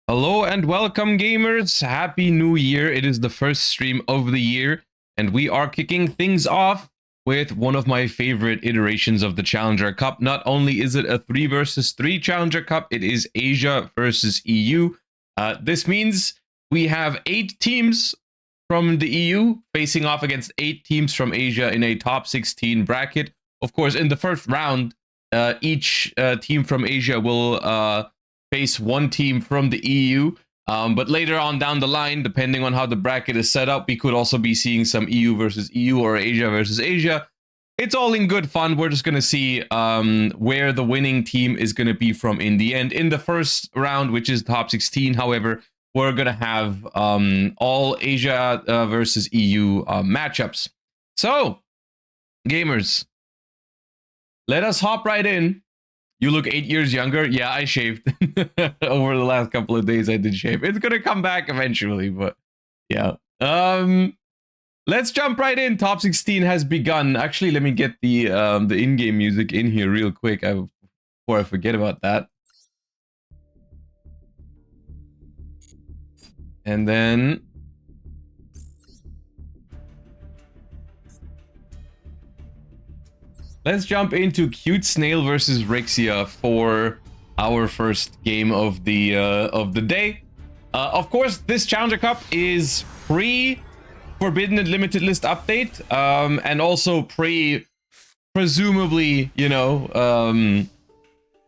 Hello and welcome, gamers. Happy New Year. It is the first stream of the year, and we are kicking things off with one of my favorite iterations of the Challenger Cup. Not only is it a 3 versus 3 Challenger Cup, it is Asia versus EU. This means we have 8 teams from the EU facing off against 8 teams from Asia in a top 16 bracket. Of course, in the first round, each team from Asia will face one team from the EU. But later on down the line, depending on how the bracket is set up, we could also be seeing some EU versus EU or Asia versus Asia. It's all in good fun. We're just going to see where the winning team is going to be from in the end. In the first round, which is top 16, however, we're going to have all Asia versus EU matchups. So, gamers, let us hop right in. You look 8 years younger. Yeah, I shaved. Over the last couple of days, I did shave. It's going to come back eventually, but yeah. Let's jump right in. Top 16 has begun. Actually, let me get the in-game music in here real quick before I forget about that. And then let's jump into Cute Snail versus Rixia for our first game of the day. Of course, this Challenger Cup is pre-Forbidden and Limited List update, and also presumably, you know,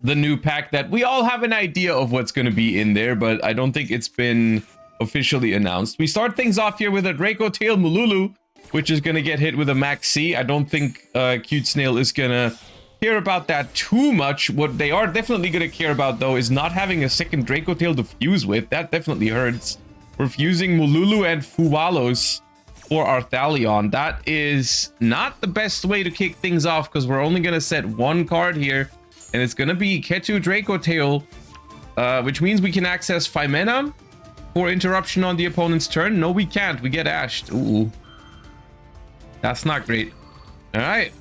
the new pack that we all have an idea of what's going to be in there, but I don't think it's been officially announced. We start things off here with a Draco Tail Mululu, which is going to get hit with a Max C. I don't think Cute Snail is going to care about that too much. What they are definitely going to care about, though, is not having a second Draco Tail to fuse with. That definitely hurts. We're fusing Mululu and Fuwalos for our Thalion. That is not the best way to kick things off, because we're only going to set one card here, and it's going to be Ketu Draco Tail, which means we can access Phimena for interruption on the opponent's turn. No, we can't. We get ashed. Ooh. That's not great. All right.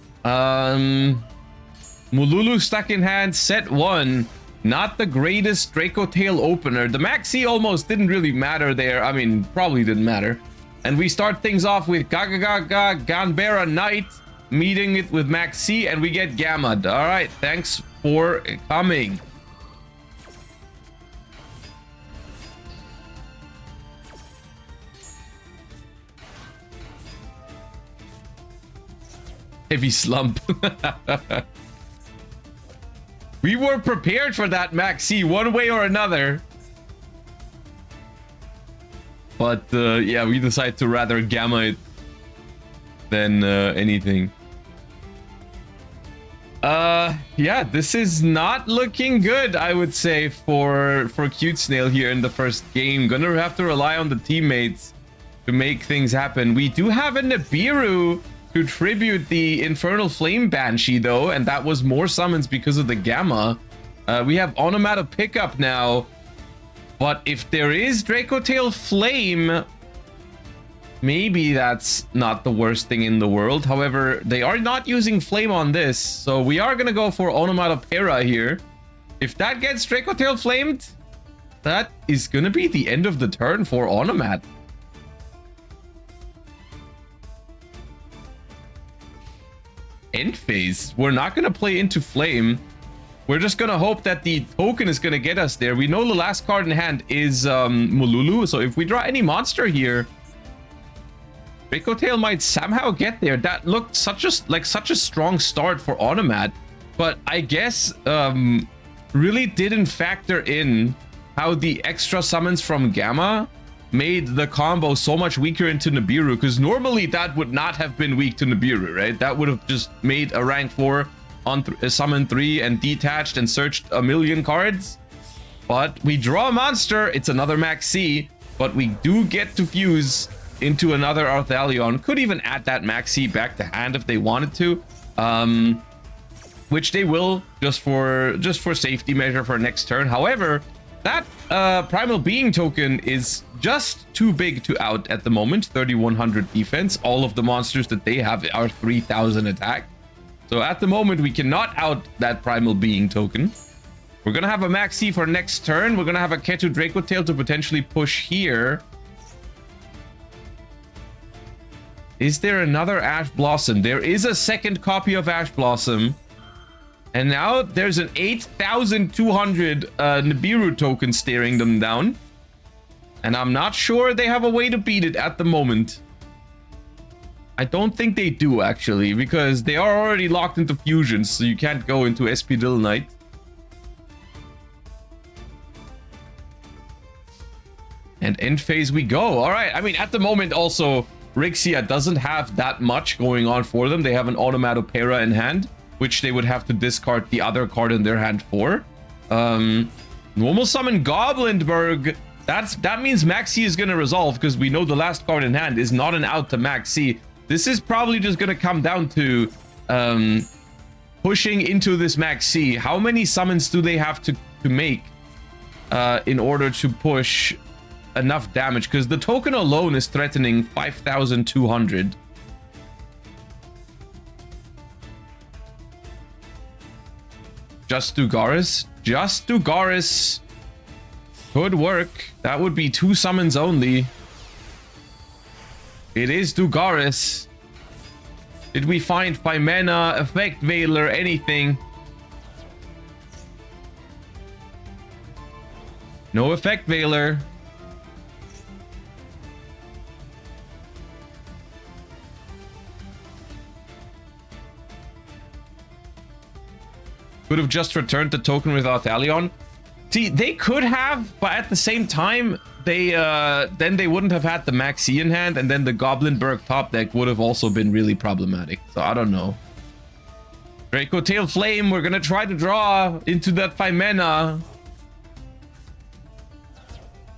Mululu stuck in hand, set 1. Not the greatest Draco Tail opener. The Maxi almost didn't really matter there. I mean, probably didn't matter. And we start things off with Gagagaga Ganbera Knight, meeting it with Maxi, and we get Gamad. All right. Thanks for coming. Heavy slump. We were prepared for that Max C one way or another. But yeah, we decided to rather gamma it than anything. Yeah, this is not looking good, I would say, for Cute Snail here in the first game. Gonna have to rely on the teammates to make things happen. We do have a Nibiru to tribute the Infernal Flame Banshee, though, and that was more summons because of the Gamma. We have Onomata pickup now, but if there is Dracotail Flame, maybe that's not the worst thing in the world. However, they are not using Flame on this, so we are gonna go for Onomatopoeia here. If that gets Dracotail Flamed, that is gonna be the end of the turn for Onomat. End phase. We're not gonna play into Flame. We're just gonna hope that the token is gonna get us there. We know the last card in hand is Mululu, so if we draw any monster here, Dracotail might somehow get there. That looked such a strong start for Onomat, but I guess really didn't factor in how the extra summons from Gamma made the combo so much weaker into Nibiru, because normally that would not have been weak to Nibiru, right? That would have just made a rank 4 on summon 3 and detached and searched a million cards. But we draw a monster. It's another Max C, but we do get to fuse into another Arthalion. Could even add that Max C back to hand if they wanted to, which they will, just for safety measure for next turn. However, that Primal Being token is just too big to out at the moment. 3100 defense. All of the monsters that they have are 3000 attack. So at the moment, we cannot out that Primal Being token. We're gonna have a Max C for next turn. We're gonna have a Ketu Dracotail to potentially push here. Is there another Ash Blossom? There is a second copy of Ash Blossom. And now there's an 8200 Nibiru token staring them down. And I'm not sure they have a way to beat it at the moment. I don't think they do, actually, because they are already locked into fusions, so you can't go into Espidil Knight. And end phase we go. All right. I mean, at the moment, also, Rixia doesn't have that much going on for them. They have an Onomatopoeia in hand, which they would have to discard the other card in their hand for. Normal summon Goblinberg. That means Max C is going to resolve, because we know the last card in hand is not an out to Max C. This is probably just going to come down to pushing into this Max C. How many summons do they have to make in order to push enough damage? Because the token alone is threatening 5200. Just Dugaris. Just Dugaris. Could work. That would be 2 summons only. It is Dugaris. Did we find Phimena, Effect Veiler, anything? No Effect Veiler. Could have just returned the token with Arthalion. See, they could have, but at the same time, then they wouldn't have had the Max C in hand, and then the Goblinberg top deck would have also been really problematic. So I don't know. Dracotail Flame, we're gonna try to draw into that Phimena.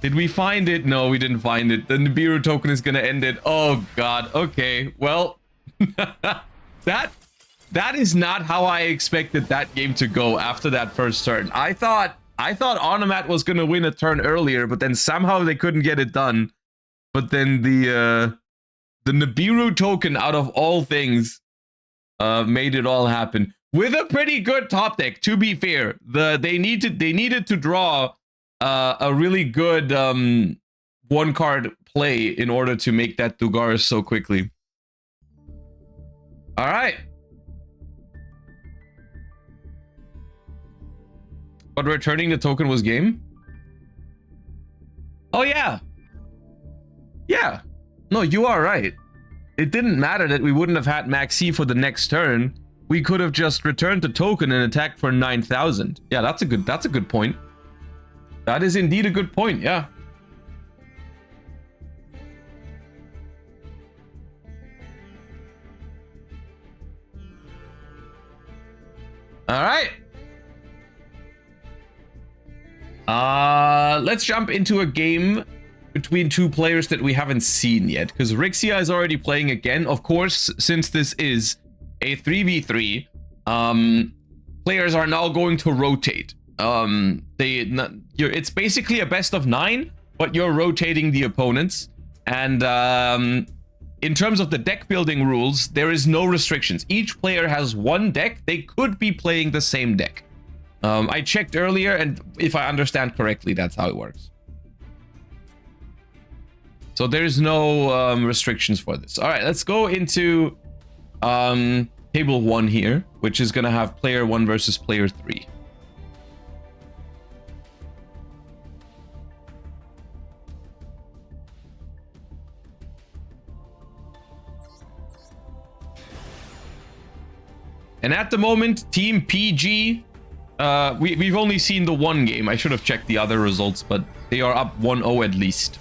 Did we find it? No, we didn't find it. The Nibiru token is gonna end it. Oh god. Okay. Well, that is not how I expected that game to go after that first turn. I thought Onomat was gonna win a turn earlier, but then somehow they couldn't get it done. But then the Nibiru token, out of all things, made it all happen with a pretty good top deck. To be fair, they needed to draw a really good one card play in order to make that Dugaris so quickly. All right. But returning the token was game? Oh, yeah. Yeah. No, you are right. it didn't matter that we wouldn't have had Maxi for the next turn. We could have just returned the token and attacked for 9,000. Yeah, that's a good point. That is indeed a good point, yeah. All right. Let's jump into a game between two players that we haven't seen yet, because Rixia is already playing again. Of course, since this is a 3v3, players are now going to rotate. It's basically a best of 9, but you're rotating the opponents. And in terms of the deck building rules, there is no restrictions. Each player has one deck. They could be playing the same deck. I checked earlier, and if I understand correctly, that's how it works. So there's no restrictions for this. All right, let's go into table 1 here, which is going to have player 1 versus player 3. And at the moment, Team PG, we've only seen the one game. I should have checked the other results, but they are up 1-0 at least.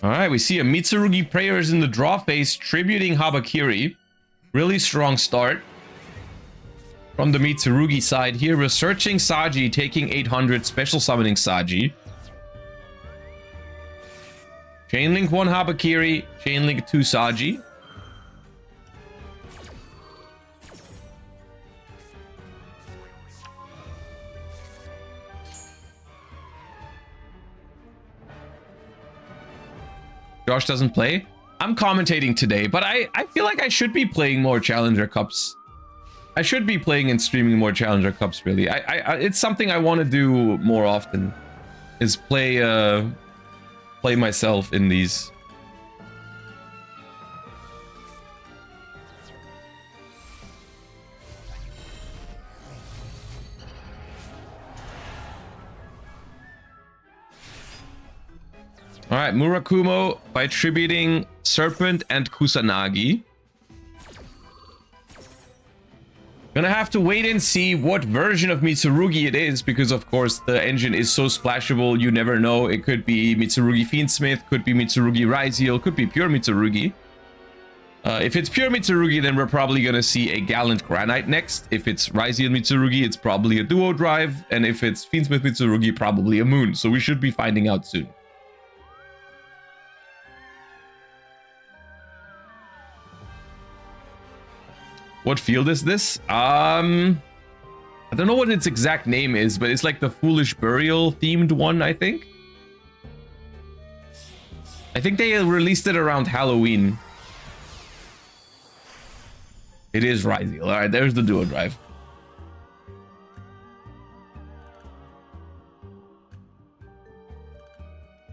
All right, we see a Mitsurugi Prayers in the draw phase, tributing Habakiri. Really strong start from the Mitsurugi side here. Researching Saji, taking 800, special summoning Saji. Chainlink 1 Habakiri, Chainlink 2 Saji. Josh doesn't play. I'm commentating today, but I feel like I should be playing more Challenger Cups. I should be playing and streaming more Challenger Cups, really. It's something I want to do more often, is play myself in these. All right, Murakumo by tributing Serpent and Kusanagi. Gonna have to wait and see what version of Mitsurugi it is, because of course the engine is so splashable, you never know. It could be Mitsurugi Fiendsmith, could be Mitsurugi Ryziel, could be pure Mitsurugi. If it's pure Mitsurugi, then we're probably gonna see a Gallant Granite next. If it's Ryziel Mitsurugi, it's probably a Duo Drive, and if it's Fiendsmith Mitsurugi, probably a Moon. So we should be finding out soon. What field is this? I don't know what its exact name is, but it's like the Foolish Burial themed one, I think. I think they released it around Halloween. It is Ryziel. All right, there's the Duo Drive.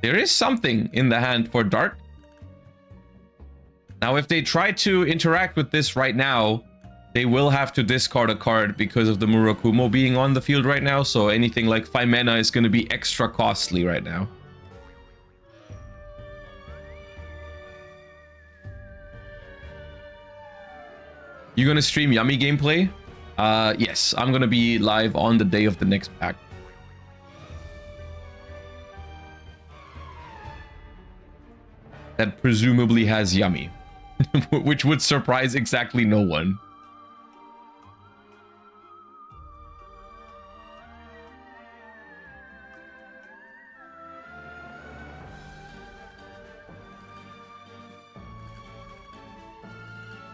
There is something in the hand for Dark. Now, if they try to interact with this right now, they will have to discard a card because of the Murakumo being on the field right now. So anything like 5 mana is going to be extra costly right now. You going to stream Yummy gameplay? Yes, I'm going to be live on the day of the next pack. That presumably has Yummy. Which would surprise exactly no one.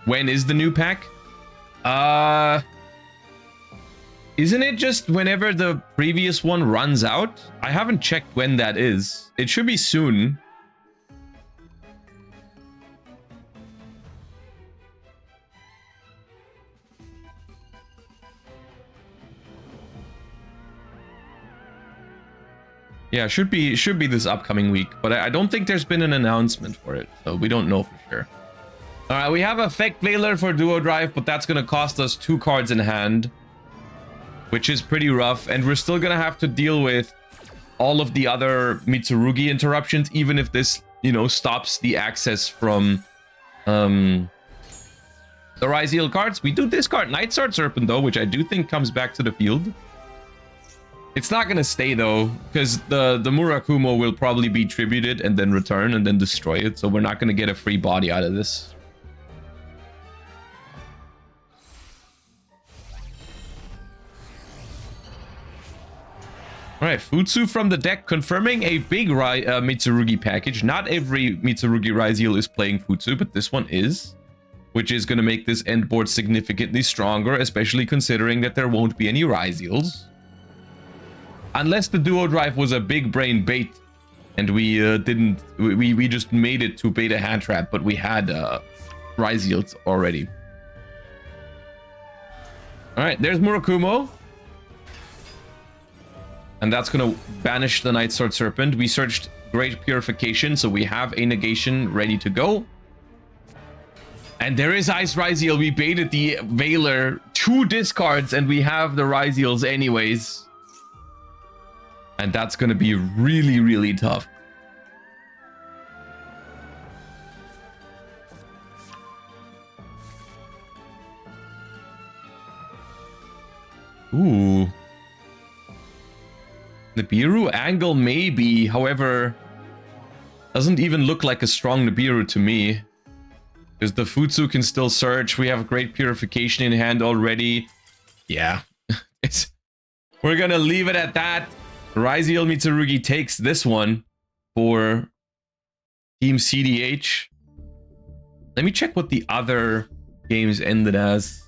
When is the new pack? Isn't it just whenever the previous one runs out? I haven't checked when that is. It should be soon. Yeah, should be this upcoming week, but I don't think there's been an announcement for it, so we don't know for sure. All right, we have Effect Veiler for Duo Drive, but that's going to cost us 2 cards in hand, which is pretty rough. And we're still going to have to deal with all of the other Mitsurugi interruptions, even if this, you know, stops the access from the Ryziel cards. We do discard Night Sword Serpent, though, which I do think comes back to the field. It's not going to stay, though, because the Murakumo will probably be tributed and then return and then destroy it. So we're not going to get a free body out of this. All right, Futsu from the deck, confirming a big Mitsurugi package. Not every Mitsurugi Ryziel is playing Futsu, but this one is, which is going to make this end board significantly stronger, especially considering that there won't be any Ryziels. Unless the Duo Drive was a big brain bait, and we we just made it to bait a hand trap, but we had Ryziels already. All right, there's Murakumo. And that's going to banish the Night Sword Serpent. We searched Great Purification, so we have a negation ready to go. And there is Ice Ryziel. We baited the Veiler, 2 discards, and we have the Ryziels anyways. And that's going to be really, really tough. Ooh. Nibiru angle maybe, however, doesn't even look like a strong Nibiru to me. Because the Futsu can still search. We have Great Purification in hand already. Yeah, we're gonna leave it at that. Ryziel Mitsurugi takes this one for Team CDH. Let me check what the other games ended as.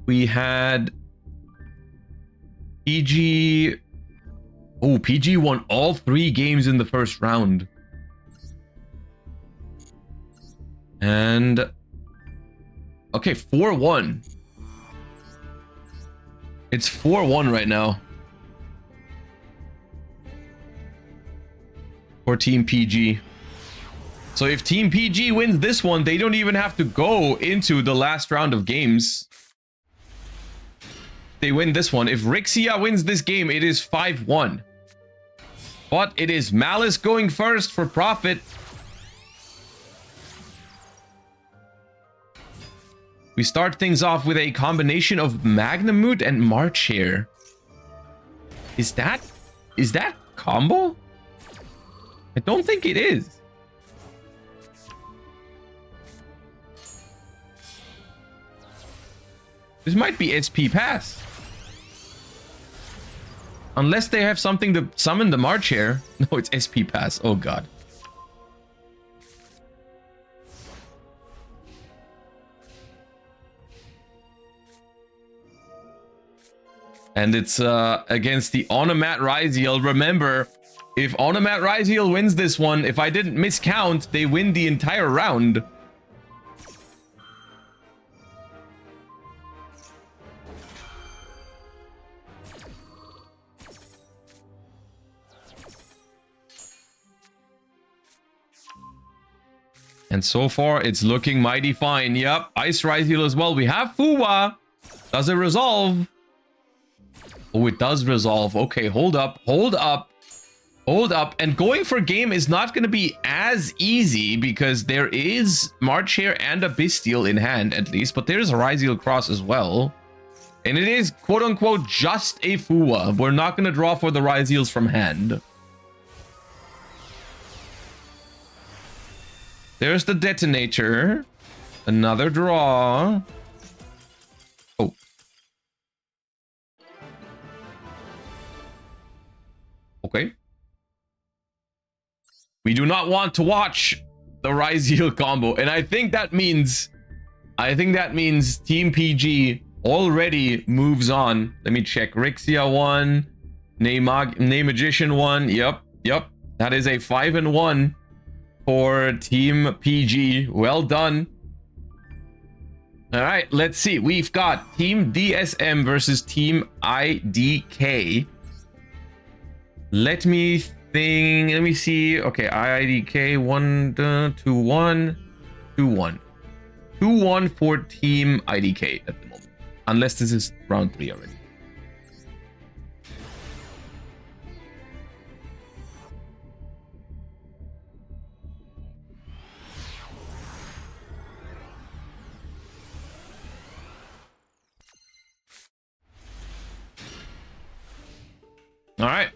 We had PG. Oh, PG won all 3 games in the first round. And okay, 4-1. It's 4-1 right now for Team PG. So if Team PG wins this one, they don't even have to go into the last round of games. They win this one. If Rixia wins this game, it is 5-1. But it is Malice going first for Profit. We start things off with a combination of Magnamut and March here. Is that combo? I don't think it is. This might be SP Pass. Unless they have something to summon the March here. No, it's SP Pass. Oh god. And it's against the Onomat Ryziel. Remember, if Onomat Ryziel wins this one, if I didn't miscount, they win the entire round. And so far, it's looking mighty fine. Yep, Ice Ryziel as well. We have Fuwa. Does it resolve? Oh, it does resolve. Okay, hold up, hold up, hold up. And going for game is not going to be as easy because there is March here and a Bestial in hand at least. But there's a Ryziel Cross as well. And it is quote-unquote just a Fuwa. We're not going to draw for the Ryziels from hand. There's the Detonator. Another draw. Oh. Okay. We do not want to watch the Ryziel combo. And I think that means Team PG already moves on. Let me check. Rixia 1. Name Magician 1. Yep. That is a 5-1. For Team PG. Well done. All right, let's see. We've got Team DSM versus Team IDK. Let me thing. Let me see. Okay, IIDK 1-2-1, 2-1, 2-1 for Team IDK at the moment, unless this is round 3 already. All right.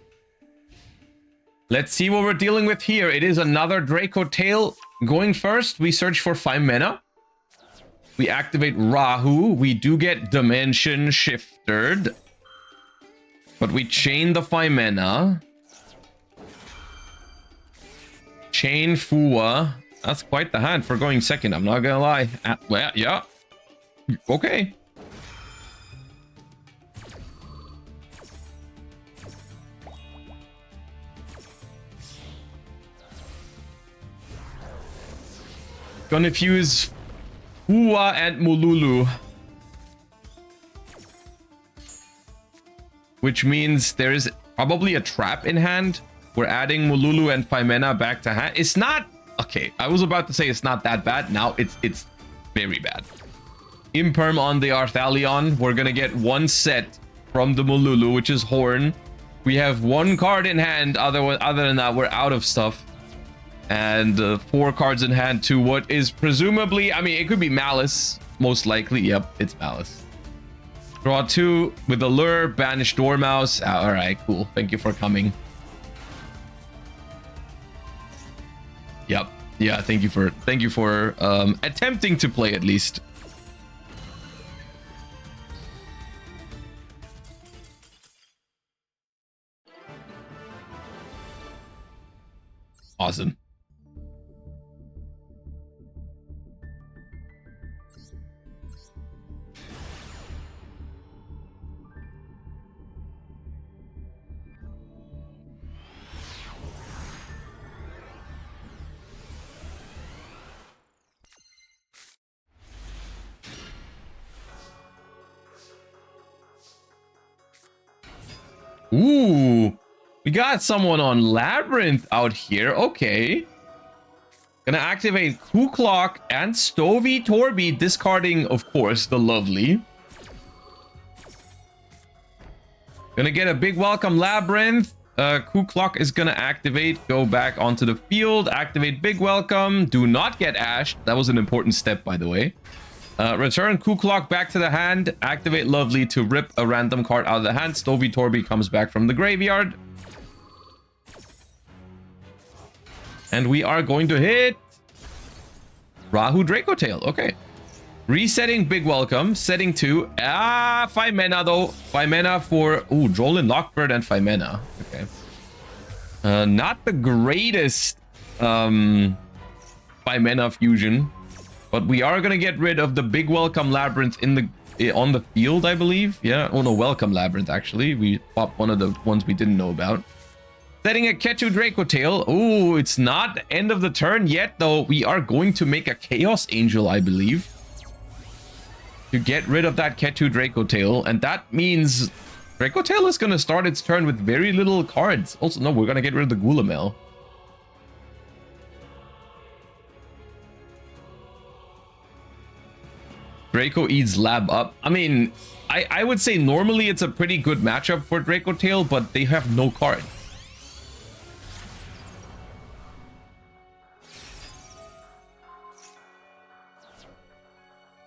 Let's see what we're dealing with here. It is another Draco Tail. Going first, we search for 5 mana. We activate Rahu. We do get Dimension Shifted. But we chain the 5 mana. Chain Fua. That's quite the hand for going second, I'm not gonna lie. Well, yeah. Okay. Gonna fuse Fua and Mululu. Which means there is probably a trap in hand. We're adding Mululu and 5 mana back to hand. It's not... Okay, I was about to say it's not that bad. Now it's very bad. Imperm on the Arthalion. We're gonna get 1 set from the Mululu, which is Horn. We have 1 card in hand. Other than that, we're out of stuff. And 4 cards in hand to what is presumably... I mean, it could be Malice. Most likely. Yep, it's Malice. Draw 2 with Allure, banish Dormouse. All right, cool. Thank you for coming. Yep. Yeah, thank you for attempting to play at least. Awesome. Ooh, we got someone on Labyrinth out here. Okay. Gonna activate Kuklok and Stovey Torby, discarding, of course, the Lovely. Gonna get a big welcome Labyrinth. Kuklok is gonna activate, go back onto the field, activate big welcome. Do not get Ash. That was an important step, by the way. Return Kuklok back to the hand. Activate Lovely to rip a random card out of the hand. Stovey Torby comes back from the graveyard. And we are going to hit Rahu Draco Tail. Okay. Resetting Big Welcome. Setting 2. 5 mana though. 5 mana for... Ooh, Drolin Lockbird and 5 mana. Okay. Not the greatest 5 mana fusion. But we are going to get rid of the Big Welcome Labyrinth on the field, I believe. Yeah. Oh, no. Welcome Labyrinth, actually. We popped one of the ones we didn't know about. Setting a Ketu Draco Tail. Oh, it's not the end of the turn yet, though. We are going to make a Chaos Angel, I believe, to get rid of that Ketu Draco Tail. And that means Draco Tail is going to start its turn with very little cards. Also, no, we're going to get rid of the Gulamel. Draco eats Lab up. I mean, I would say normally it's a pretty good matchup for Draco Tail, but they have no card.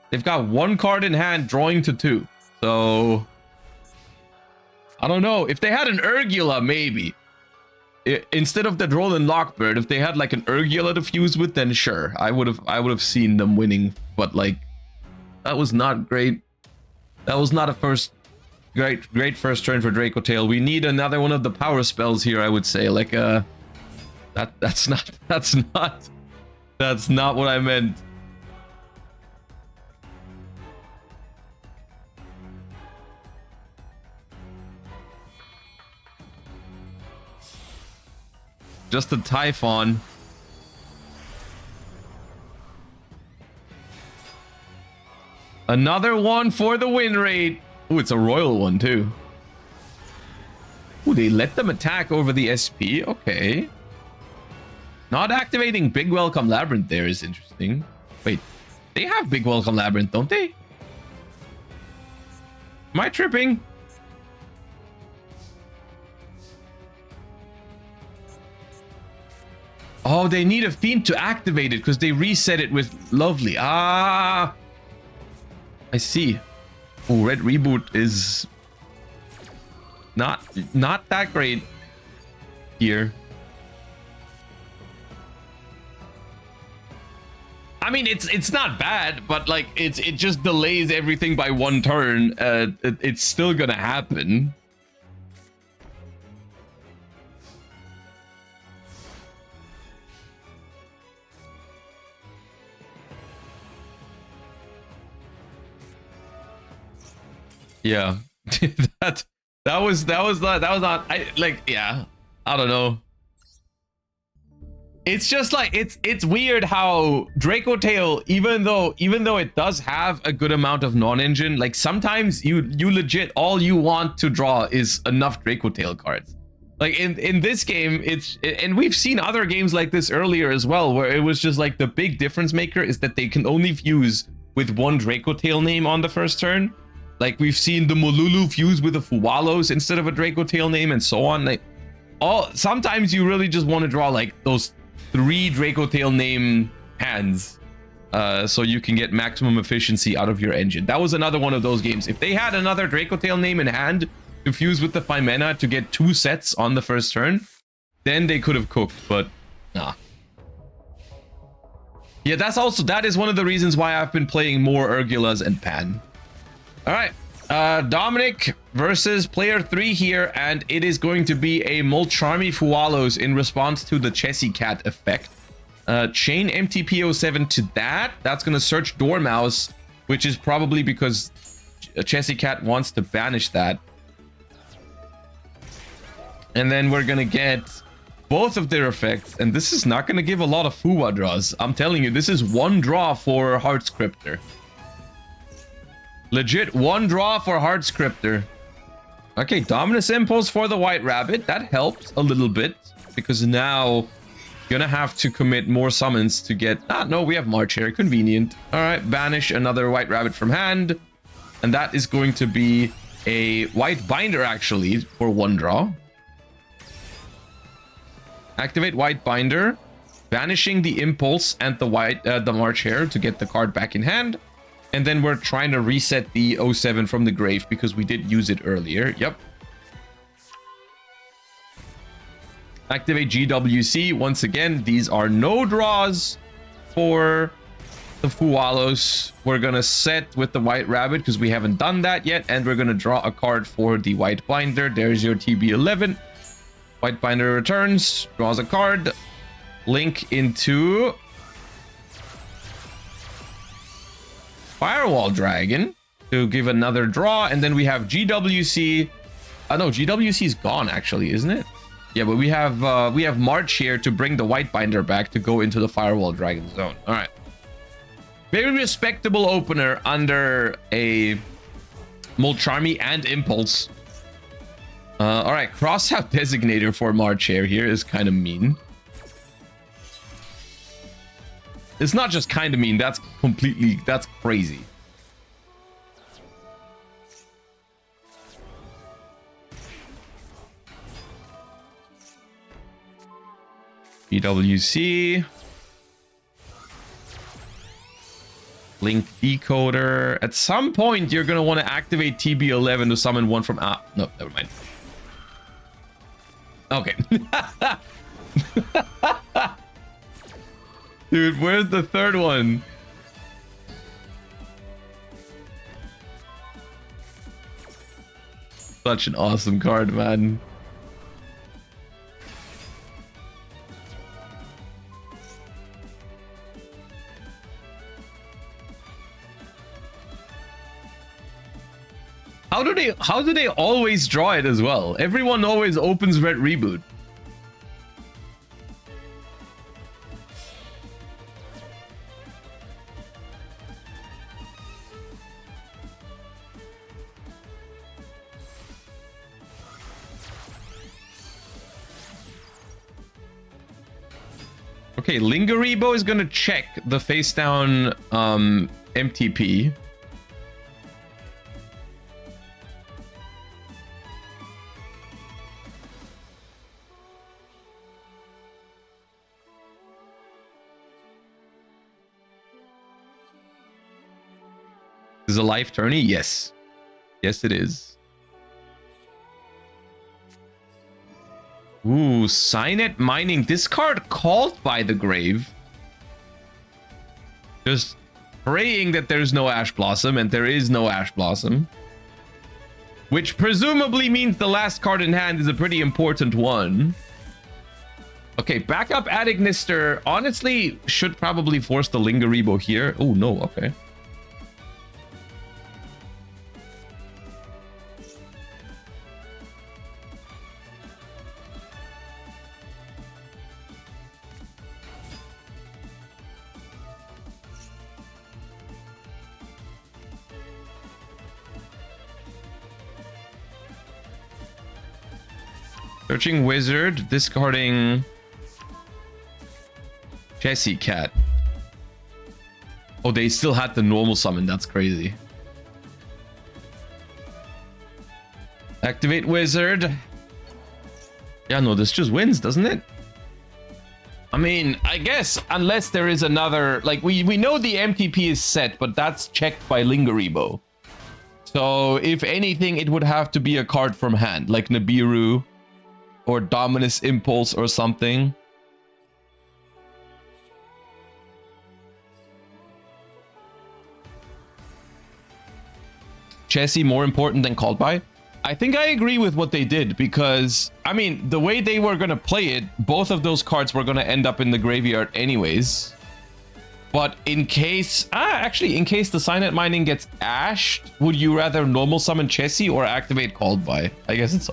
They've got 1 card in hand, drawing to 2. So I don't know. If they had an Urgula, maybe. Instead of the Drolin Lockbird, if they had like an Urgula to fuse with, then sure. I would have seen them winning, but like that was not great. That was not a great first turn for Draco Tail. We need another one of the power spells here, I would say. Like that's not what I meant. Just a Typhon. Another one for the win rate. Oh, it's a royal one too. Ooh, Ooh, they let them attack over the SP. Okay. Not activating Big Welcome Labyrinth there is interesting. Wait, they have Big Welcome Labyrinth, don't they? Am I tripping? Oh, they need a Fiend to activate it because they reset it with Lovely. Ah, I see. Oh, Red Reboot is not that great here. I mean, it's not bad, but like it just delays everything by one turn. It's still gonna happen. Yeah, that was not. I like, yeah, I don't know. It's just like it's weird how Draco Tail, even though it does have a good amount of non-engine, like sometimes you legit all you want to draw is enough Draco Tail cards. Like in this game, and we've seen other games like this earlier as well, where it was just like the big difference maker is that they can only fuse with one Draco Tail name on the first turn. Like we've seen the Molulu fuse with a Fuwalos instead of a Draco Tail name, and so on. Like sometimes you really just want to draw like those 3 Draco Tail name hands, so you can get maximum efficiency out of your engine. That was another one of those games. If they had another Draco Tail name in hand to fuse with the Phimena to get 2 sets on the first turn, then they could have cooked, but nah. Yeah, that is one of the reasons why I've been playing more Urgulas and Pan. All right, Dominic versus player 3 here, and it is going to be a Molcharmi Fuwalos in response to the Chessy Cat effect. Chain MTP07 to that. That's going to search Dormouse, which is probably because Chessy Cat wants to banish that. And then we're going to get both of their effects, and this is not going to give a lot of Fuwa draws. I'm telling you, this is one draw for Heartscriptor. Legit one draw for Heartscriptor. Okay, Dominus Impulse for the White Rabbit. That helps a little bit because now gonna have to commit more summons to get... Ah, no, we have March here. Convenient. All right, banish another White Rabbit from hand. And that is going to be a White Binder, actually, for one draw. Activate White Binder. Banishing the Impulse and the March Hare to get the card back in hand. And then we're trying to reset the 07 from the grave because we did use it earlier. Yep. Activate GWC. Once again, these are no draws for the Fuwalos. We're going to set with the White Rabbit because we haven't done that yet. And we're going to draw a card for the White Binder. There's your TB11. White Binder returns, draws a card. Link into... Firewall Dragon to give another draw, and then we have GWC. No, GWC's gone actually, isn't it? Yeah, but we have March here to bring the White Binder back to go into the Firewall Dragon zone. All right, very respectable opener under a Molcharmi and Impulse. All right, Crossout Designator for March here is kind of mean. It's not just kind of mean, that's crazy. BWC. Link Decoder. At some point, you're going to want to activate TB11 to summon one from... Ah, no, never mind. Okay. Dude, where's the third one? Such an awesome card, man. How do they always draw it as well? Everyone always opens Red Reboot. Okay, Lingaribo is gonna check the face down MTP. Is a life tourney? Yes. Yes, it is. Ooh, Signet Mining. This card called by the grave. Just praying that there's no Ash Blossom, and there is no Ash Blossom. Which presumably means the last card in hand is a pretty important one. Okay, backup Adignister honestly should probably force the Lingaribo here. Oh, no, okay. Searching Wizard, discarding Jessie Cat. Oh, they still had the normal summon. That's crazy. Activate Wizard. Yeah, no, this just wins, doesn't it? I mean, I guess unless there is another... Like, we know the MTP is set, but that's checked by Lingaribo. So, if anything, it would have to be a card from hand, like Nibiru or Dominus Impulse or something. Jessie more important than called by? I think I agree with what they did because, I mean, the way they were going to play it, both of those cards were going to end up in the graveyard anyways. But in case, actually, in case the Signet Mining gets ashed, would you rather normal summon Jessie or activate called by? I guess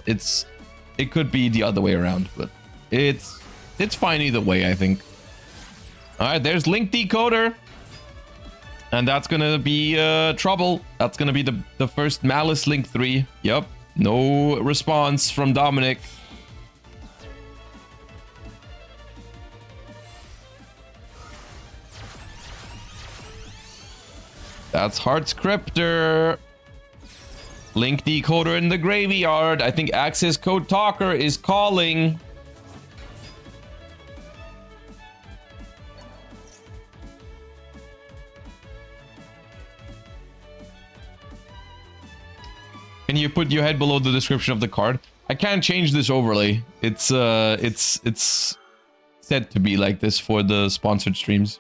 it could be the other way around, but it's fine either way, I think. All right, there's Link Decoder. And that's gonna be trouble. That's gonna be the first Malice Link 3. Yep. No response from Dominic. That's Heart's Cryptor. Link Decoder in the graveyard. I think Access Code Talker is calling. Can you put your head below the description of the card? I can't change this overlay. It's said to be like this for the sponsored streams.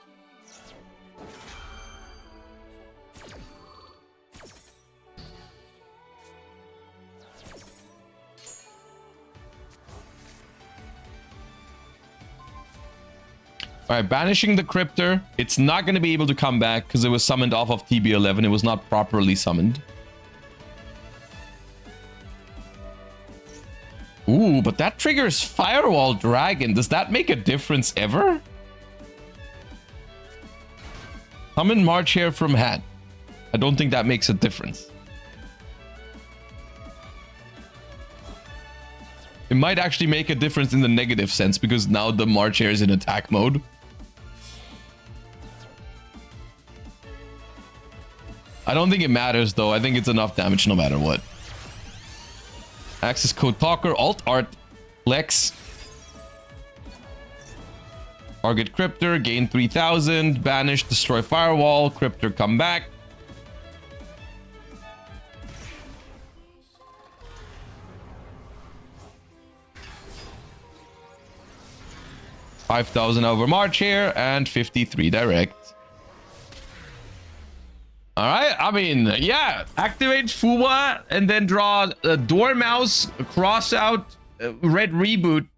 All right, banishing the Cryptor. It's not going to be able to come back because it was summoned off of TB11. It was not properly summoned. Ooh, but that triggers Firewall Dragon. Does that make a difference ever? Summon March here from hand. I don't think that makes a difference. It might actually make a difference in the negative sense because now the March here is in attack mode. I don't think it matters though. I think it's enough damage no matter what. Access Code Talker, Alt Art, Flex. Target Cryptor, gain 3000, banish, destroy Firewall, Cryptor come back. $5,000 over March here and 53 direct. All right, I mean, yeah, activate Fuwa and then draw a Dormouse, cross out Red Reboot,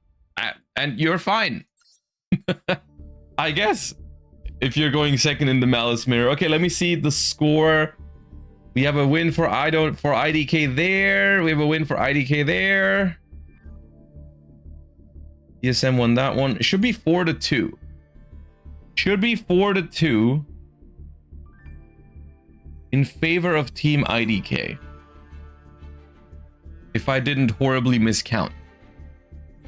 and you're fine. I guess, if you're going second in the Malice Mirror. Okay, let me see the score. We have a win for IDK there. We have a win for IDK there. ESM won that one. It should be 4-2. Should be 4-2. In favor of Team IDK. If I didn't horribly miscount.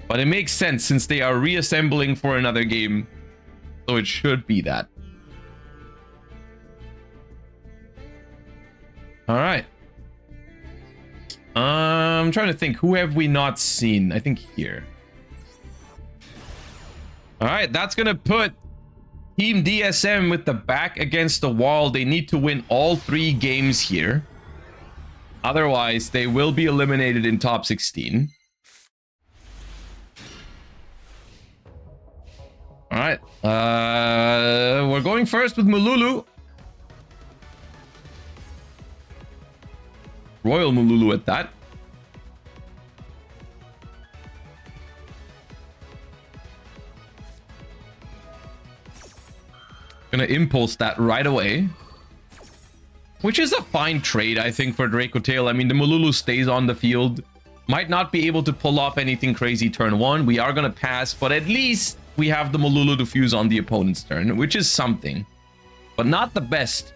But it makes sense since they are reassembling for another game. So it should be that. All right. I'm trying to think. Who have we not seen? I think here. All right. That's going to put Team DSM with the back against the wall. They need to win all 3 games here. Otherwise, they will be eliminated in top 16. All right. We're going first with Mululu. Royal Mululu at that. Gonna impulse that right away. Which is a fine trade, I think, for Draco Tail. I mean, the Mululu stays on the field. Might not be able to pull off anything crazy turn 1. We are gonna pass, but at least we have the Mululu to fuse on the opponent's turn, which is something. But not the best.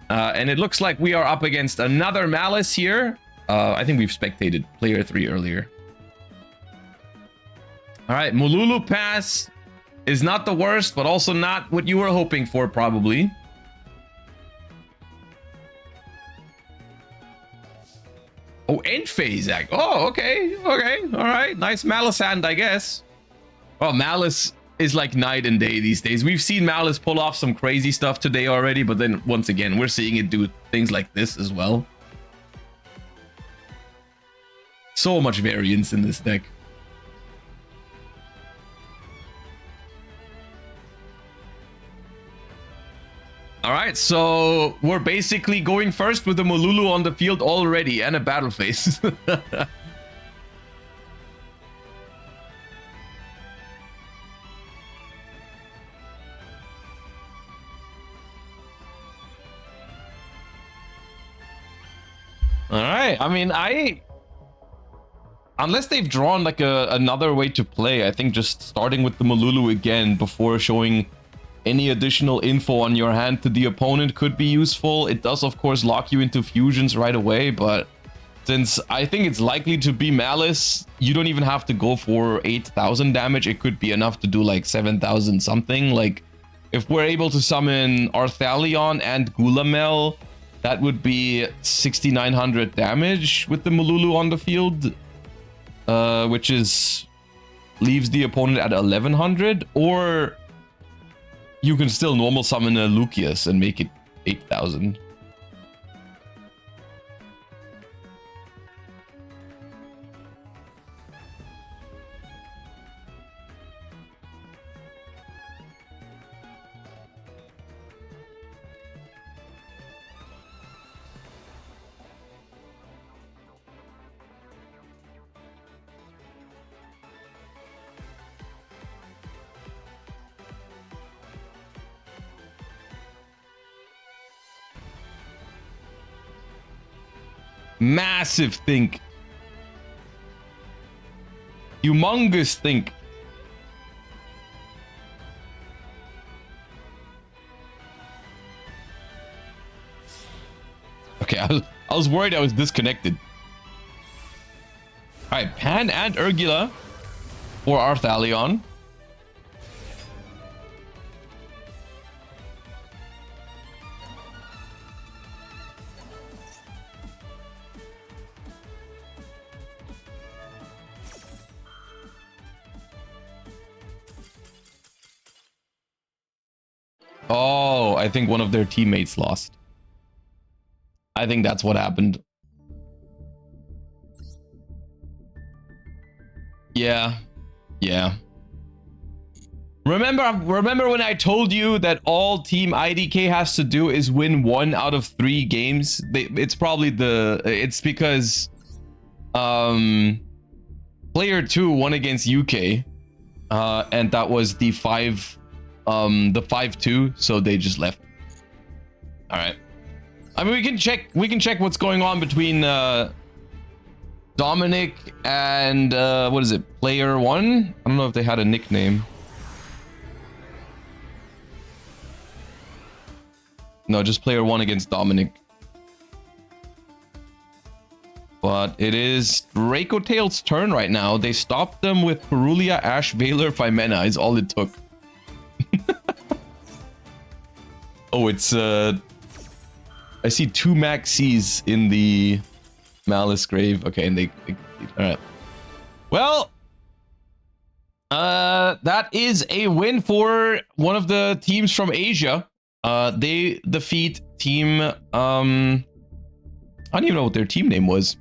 And it looks like we are up against another Malice here. I think we've spectated player 3 earlier. All right, Mululu pass is not the worst, but also not what you were hoping for, probably. Oh, end phase act. Oh, okay. Okay. All right. Nice Malice hand, I guess. Oh, Malice is like night and day these days. We've seen Malice pull off some crazy stuff today already, but then once again, we're seeing it do things like this as well. So much variance in this deck. All right, so we're basically going first with the Mululu on the field already and a battle phase. All right, I mean, unless they've drawn like another way to play, I think just starting with the Mululu again before showing any additional info on your hand to the opponent could be useful. It does, of course, lock you into fusions right away, but since I think it's likely to be Malice, you don't even have to go for 8,000 damage. It could be enough to do like 7,000 something. Like, if we're able to summon Arthalion and Gulamel, that would be 6,900 damage with the Mululu on the field, which leaves the opponent at 1,100, or you can still normal summon a Lucius and make it 8,000. Massive think. Humongous think. Okay, I was worried I was disconnected. Alright, Pan and Urgula for Arthalion. Oh, I think one of their teammates lost. I think that's what happened. Yeah. Yeah. Remember when I told you that all Team IDK has to do is win 1 out of 3 games? It's probably it's because player 2 won against UK, and that was the 5-2, so they just left. All right. I mean, we can check what's going on between Dominic and what is it, player 1? I don't know if they had a nickname. No, just player 1 against Dominic. But it is Draco Tail's turn right now. They stopped them with Perulia, Ash, Valor, Phimena is all it took. Oh, it's I see 2 Max C's in the Malice Grave. Okay, and all right. Well, that is a win for one of the teams from Asia. They defeat team I don't even know what their team name was,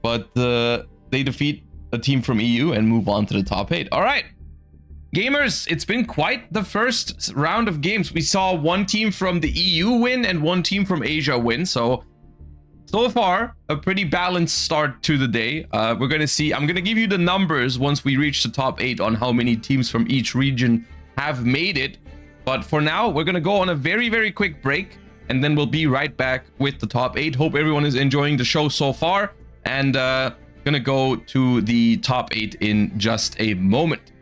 but they defeat a team from EU and move on to the top 8. All right. Gamers, it's been quite the first round of games. We saw one team from the EU win and one team from Asia win. So far, a pretty balanced start to the day. We're going to see. I'm going to give you the numbers once we reach the top 8 on how many teams from each region have made it. But for now, we're going to go on a very, very quick break. And then we'll be right back with the top 8. Hope everyone is enjoying the show so far. And going to go to the top 8 in just a moment.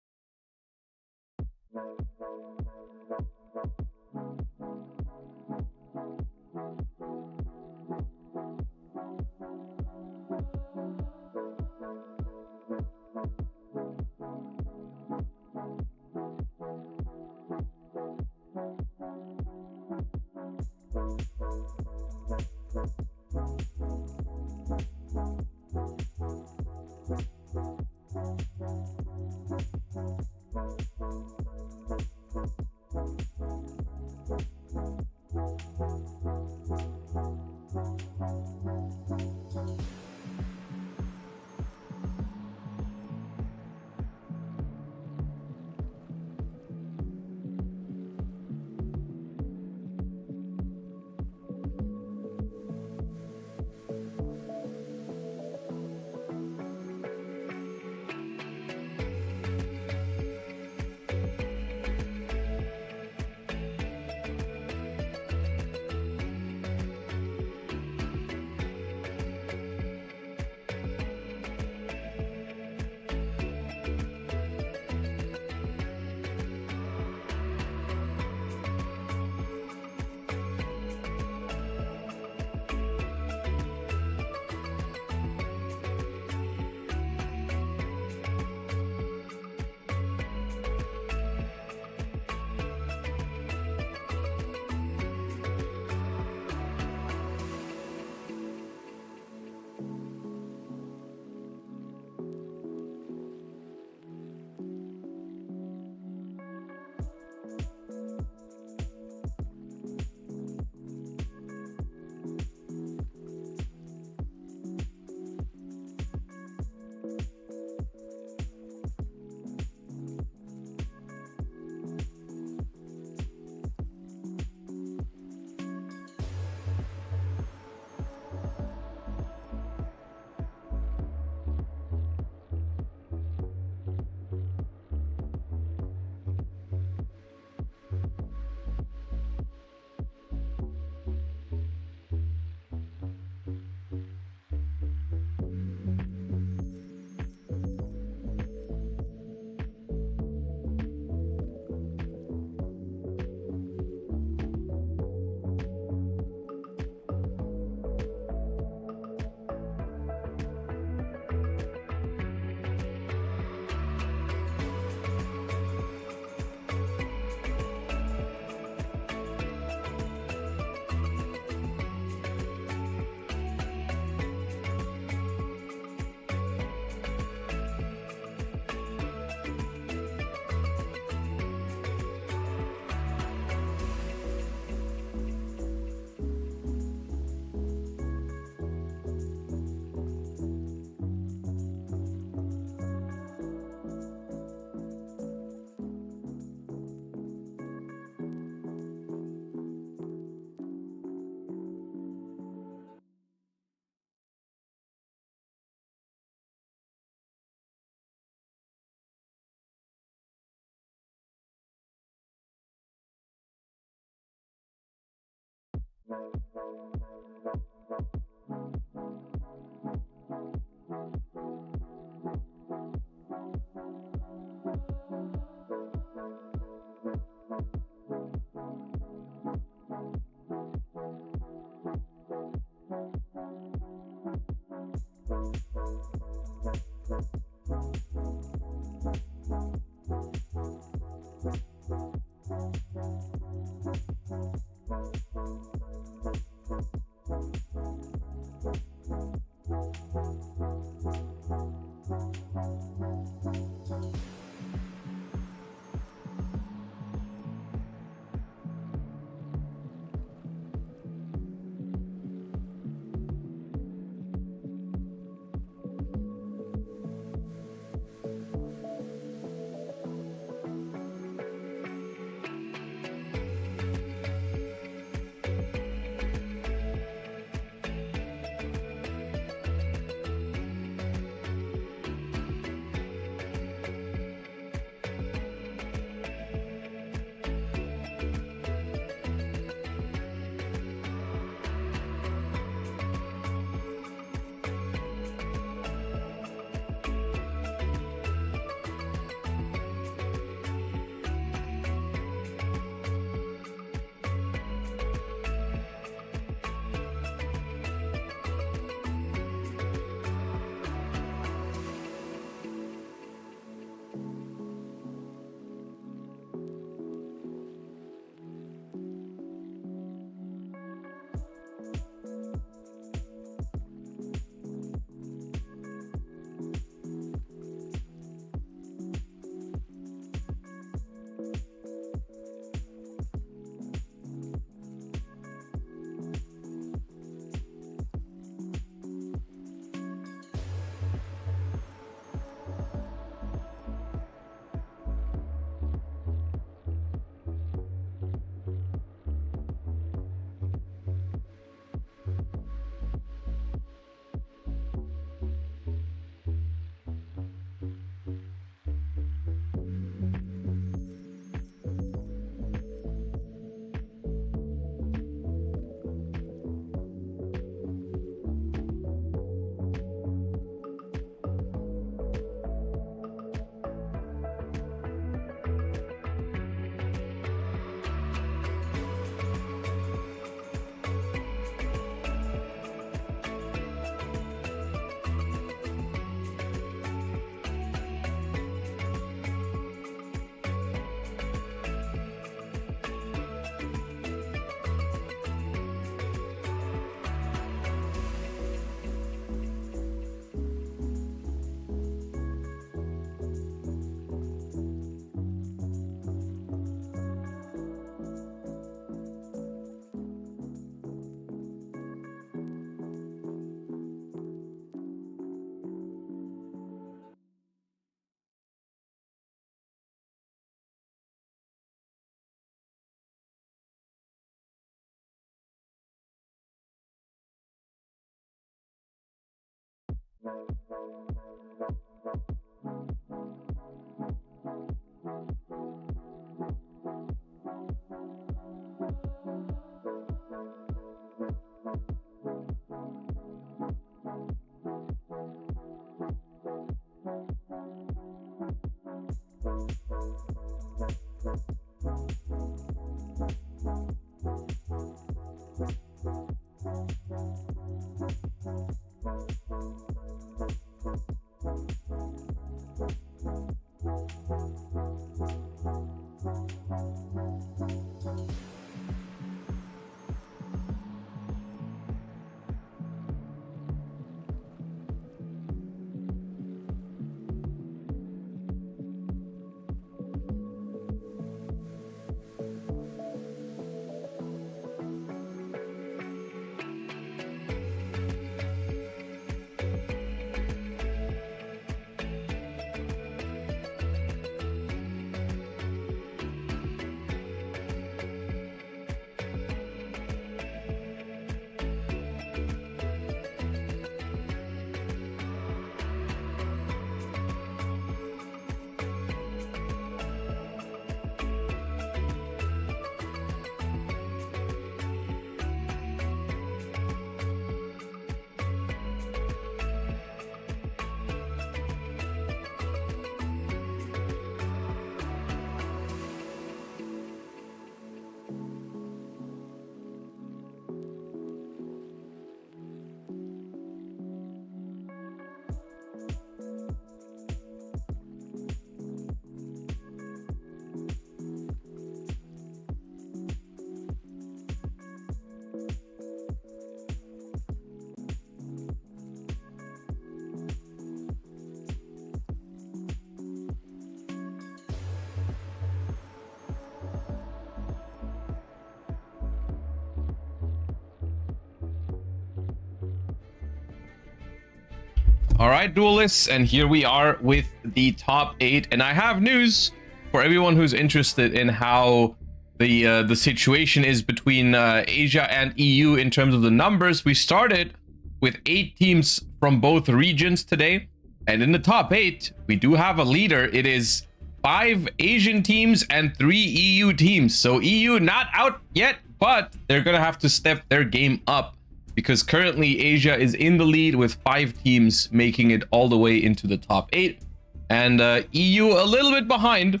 All right, duelists, and here we are with the top 8, and I have news for everyone who's interested in how the situation is between Asia and EU in terms of the numbers. We started with 8 teams from both regions today, and in the top 8, we do have a leader. It is 5 Asian teams and 3 EU teams. So EU not out yet, but they're gonna have to step their game up, because currently Asia is in the lead with 5 teams making it all the way into the top 8, and EU a little bit behind.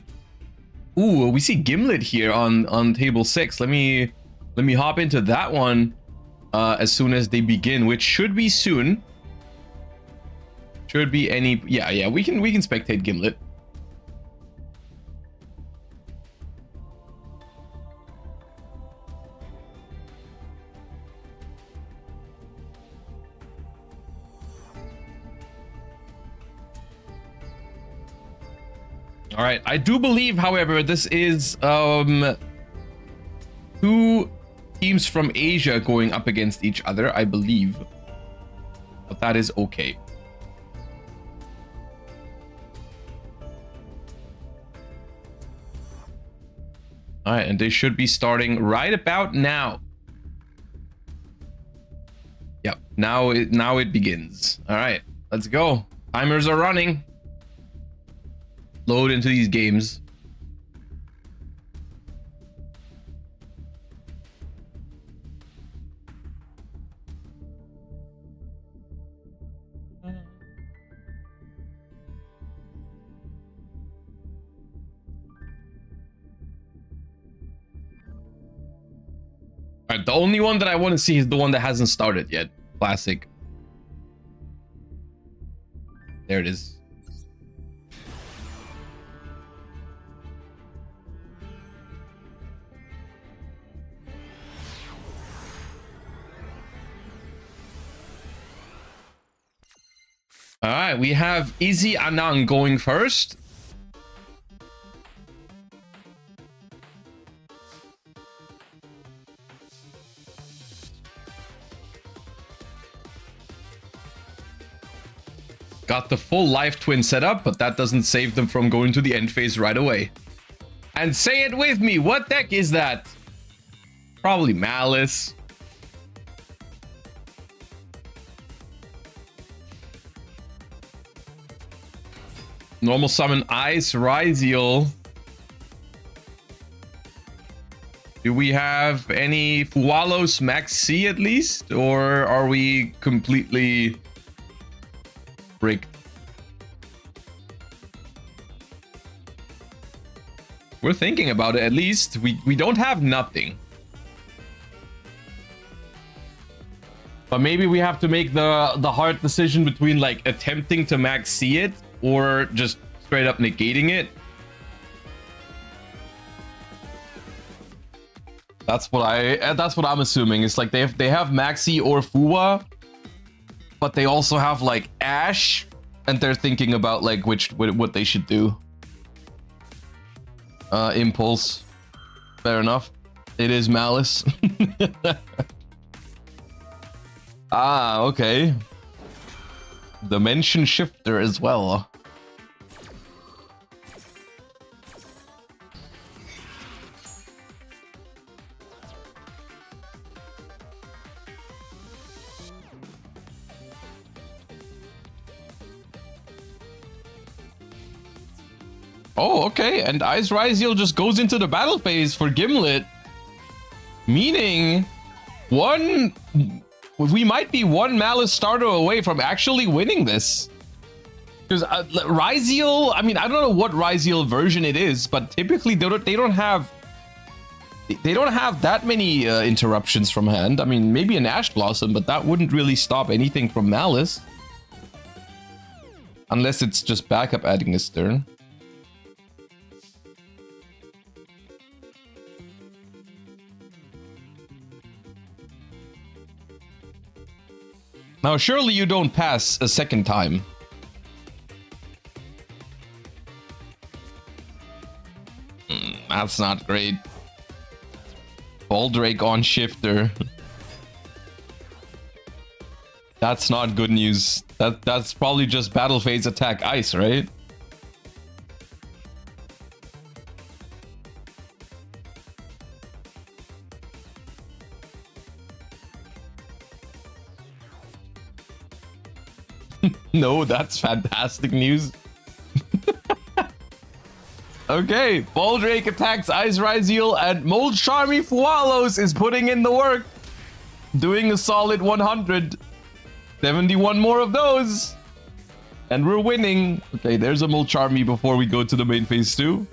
Ooh, we see Gimlet here on table 6. Let me hop into that one as soon as they begin, which should be soon. Should be any, yeah, we can spectate Gimlet. All right, I do believe, however, this is 2 teams from Asia going up against each other, I believe. But that is okay. All right, and they should be starting right about now. Yep, now it begins. All right, let's go. Timers are running. Load into these games. All right, the only one that I want to see is the one that hasn't started yet. Classic. There it is. All right, we have Izzy Anang going first. Got the full life twin set up, but that doesn't save them from going to the end phase right away. And say it with me, what deck is that? Probably Malice. Normal summon Ice Ryziel. Do we have any Fualos Max C at least? Or are we completely bricked? We're thinking about it at least. We don't have nothing. But maybe we have to make the hard decision between like attempting to Max C it or just straight up negating it. That's what I'm assuming. It's like they have Maxi or Fuwa, but they also have like Ash, and they're thinking about like what they should do. Impulse. Fair enough. It is Malice. Ah, okay. Dimension Shifter as well. Oh, okay. And Ice Ryziel just goes into the battle phase for Gimlet. Meaning, we might be one Malice starter away from actually winning this. Because Ryziel, I mean, I don't know what Ryziel version it is, but typically they don't have that many interruptions from hand. I mean, maybe an Ash Blossom, but that wouldn't really stop anything from Malice. Unless it's just backup adding a Stern. Now, surely you don't pass a second time. That's not great. Baldrake on Shifter. That's not good news. That's probably just battle phase attack ice, right? No, that's fantastic news. Okay, Baldrake attacks Ice Ryzeal, and Mold Charmy Fualos is putting in the work. Doing a solid 100. 71 more of those. And we're winning. Okay, there's a Mold Charmy before we go to the main phase 2.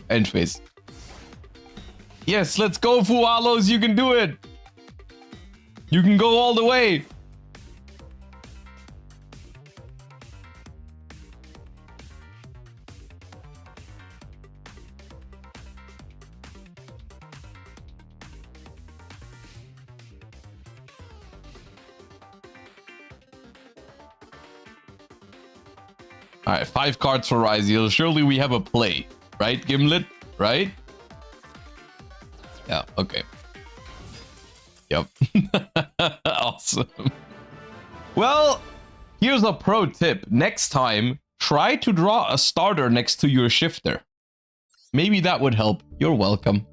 End phase. Yes, let's go, Fualos. You can do it. You can go all the way. All right, 5 cards for Ryzeal. Surely we have a play, right, Gimlet? Right? Yeah, okay. Yep. Awesome. Well, here's a pro tip. Next time, try to draw a starter next to your shifter. Maybe that would help. You're welcome.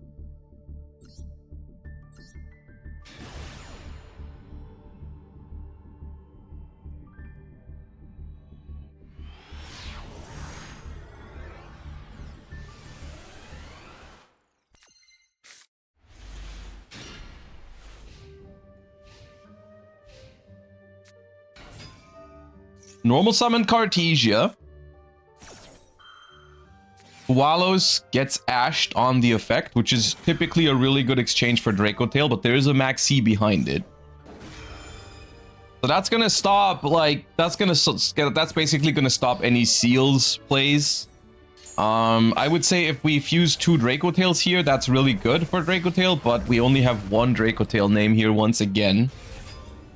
Normal summon Cartesia. Fualos gets ashed on the effect, which is typically a really good exchange for Draco Tail, but there is a Max C behind it. So that's gonna stop, like, that's basically gonna stop any Seals plays. I would say if we fuse 2 Draco Tails here, that's really good for Draco Tail, but we only have 1 Draco Tail name here once again.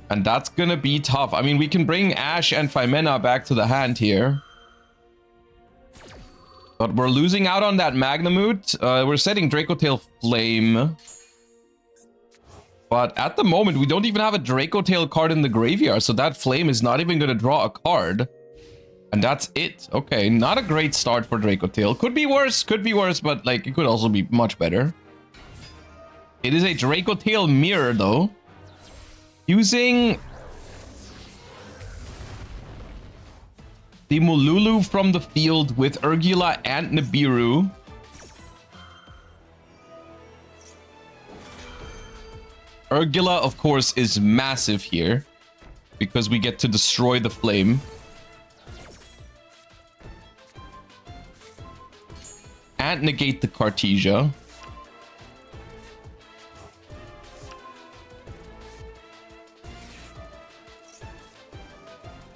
And that's gonna be tough. I mean, we can bring Ash and Phimena back to the hand here. But we're losing out on that Magnamute. We're setting Draco Tail Flame. But at the moment, we don't even have a Draco Tail card in the graveyard. So that Flame is not even gonna draw a card. And that's it. Okay, not a great start for Draco Tail. Could be worse, but like, it could also be much better. It is a Draco Tail Mirror, though. Using the Mululu from the field with Urgula and Nibiru. Urgula, of course, is massive here because we get to destroy the flame. And negate the Cartesia.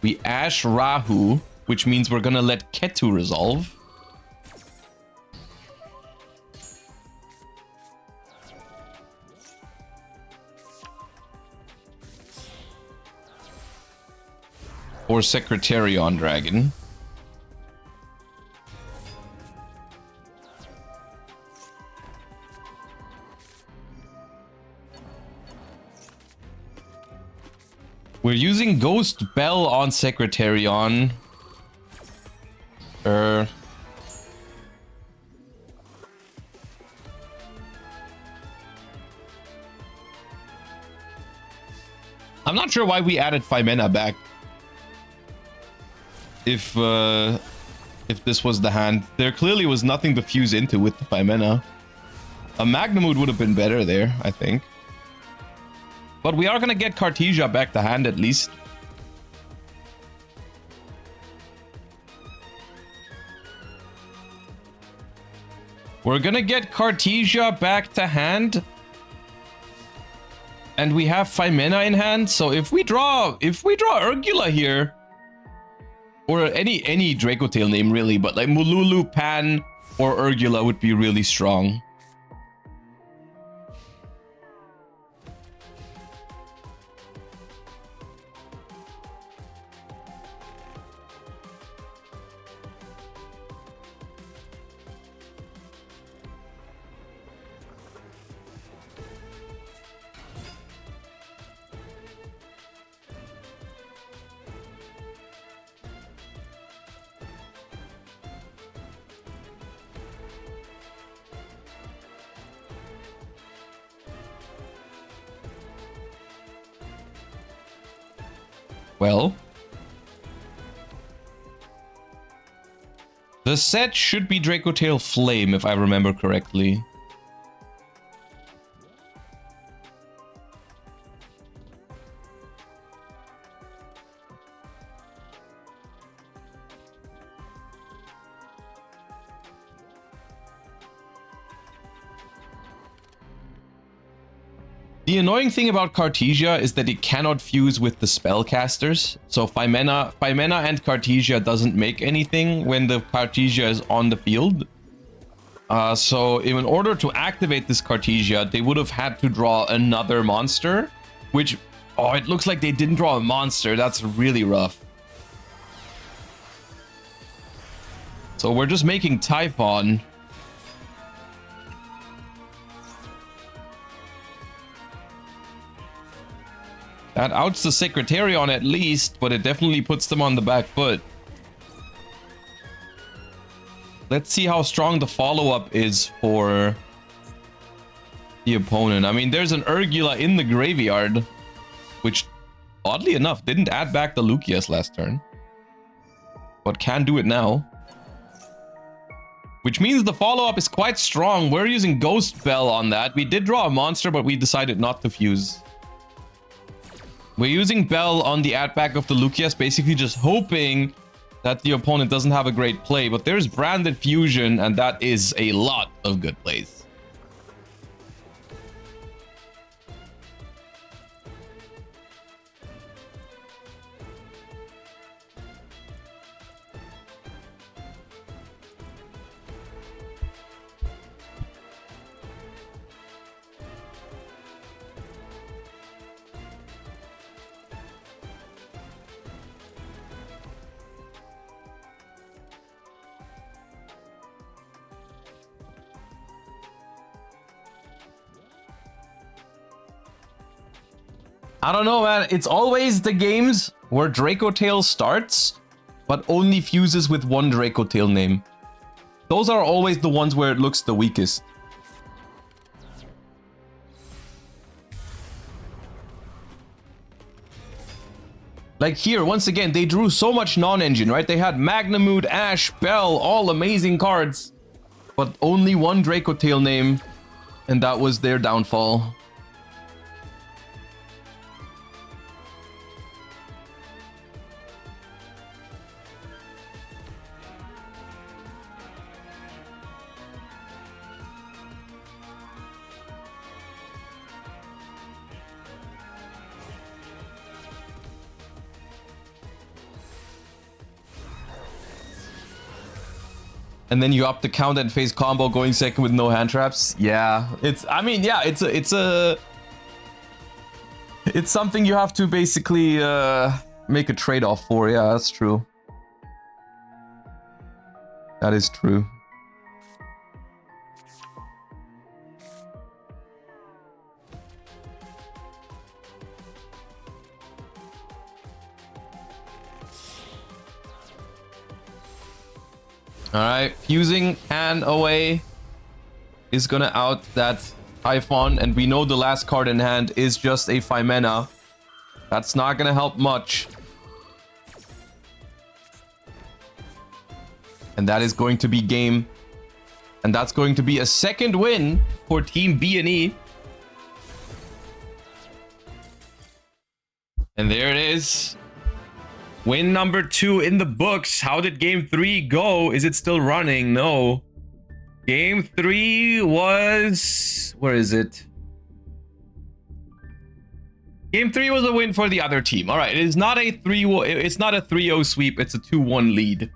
We Ash Rahu, which means we're gonna let Ketu resolve. Or Secretarion Dragon. We're using Ghost Bell on Secretarion. I'm not sure why we added Phimena back. If this was the hand, there clearly was nothing to fuse into with the Phimena. A Magnamute would have been better there, I think. But we are gonna get Cartesia back to hand at least. We're gonna get Cartesia back to hand. And we have Phimena in hand, so if we draw Urgula here, or any Draco Tail name really, but like Mululu, Pan, or Urgula would be really strong. Well, the set should be Dracotail Flame, if I remember correctly. The annoying thing about Cartesia is that it cannot fuse with the spellcasters. So Phimena and Cartesia doesn't make anything when the Cartesia is on the field. So in order to activate this Cartesia, they would have had to draw another monster, which, oh, it looks like they didn't draw a monster. That's really rough. So we're just making Typhon. That outs the Secretarion at least, but it definitely puts them on the back foot. Let's see how strong the follow-up is for the opponent. I mean, there's an Urgula in the graveyard, which, oddly enough, didn't add back the Lucius last turn, but can do it now. Which means the follow-up is quite strong. We're using Ghost Bell on that. We did draw a monster, but we decided not to fuse. We're using Bell on the add-back of the Lucius, basically just hoping that the opponent doesn't have a great play. But there's Branded Fusion, and that is a lot of good plays. I don't know, man. It's always the games where Dracotail starts, but only fuses with one Dracotail name. Those are always the ones where it looks the weakest. Like here, once again, they drew so much non-engine, right? They had Magnamood, Ash, Bell, all amazing cards, but only one Dracotail name, and that was their downfall. And then you up the count and face combo going second with no hand traps. Yeah, it's something you have to basically make a trade-off for. Yeah, that's true. That is true. Alright, fusing hand away is gonna out that Typhon, and we know the last card in hand is just a Phimena. That's not gonna help much. And that is going to be game. And that's going to be a second win for Team B&E. And there it is. Win number 2 in the books. How did game 3 go? Is it still running? No. Game 3 was... where is it? Game 3 was a win for the other team. All right, it is not a 3-1. It's not a 3-0 sweep. It's a 2-1 lead.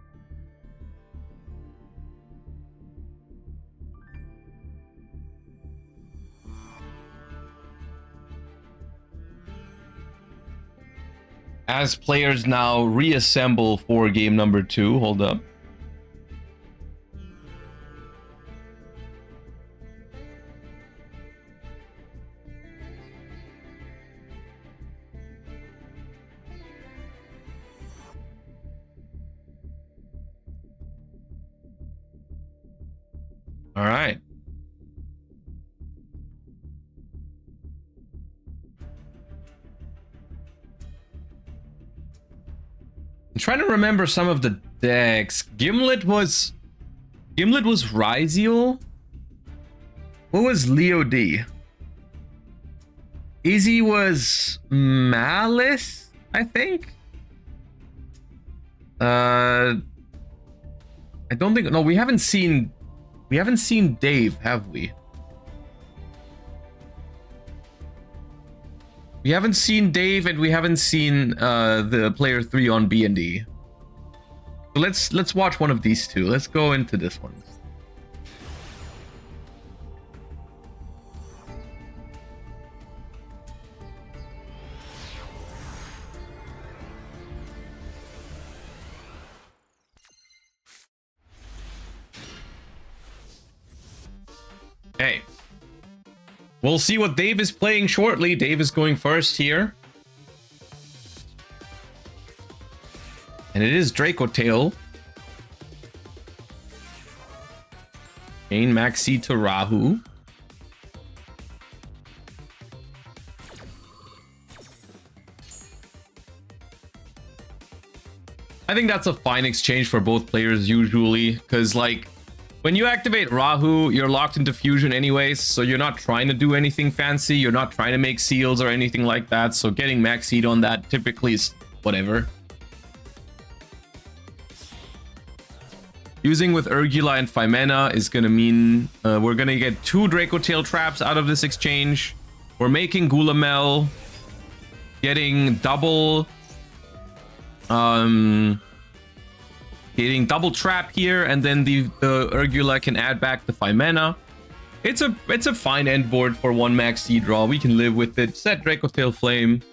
As players now reassemble for game number 2. Hold up. All right. trying to remember some of the decks. Gimlet was Ryziel. What was Leo D? Izzy was Malice, I think. I don't think. No, we haven't seen Dave, have we? We haven't seen Dave, and we haven't seen the player 3 on B&D. So let's watch one of these two. Let's go into this one. Okay. We'll see what Dave is playing shortly. Dave is going first here. And it is Draco Tail. Chain Maxi to Rahu. I think that's a fine exchange for both players usually, because like when you activate Rahu, you're locked into fusion anyways, so you're not trying to do anything fancy. You're not trying to make seals or anything like that, so getting max seed on that typically is whatever. Using with Urgula and Phimena is going to mean we're going to get 2 Draco Tail traps out of this exchange. We're making Gulamel, getting double trap here, and then the Urgula can add back the Phimena. It's a fine end board for 1 max seed draw. We can live with it. Set Draco Tail Flame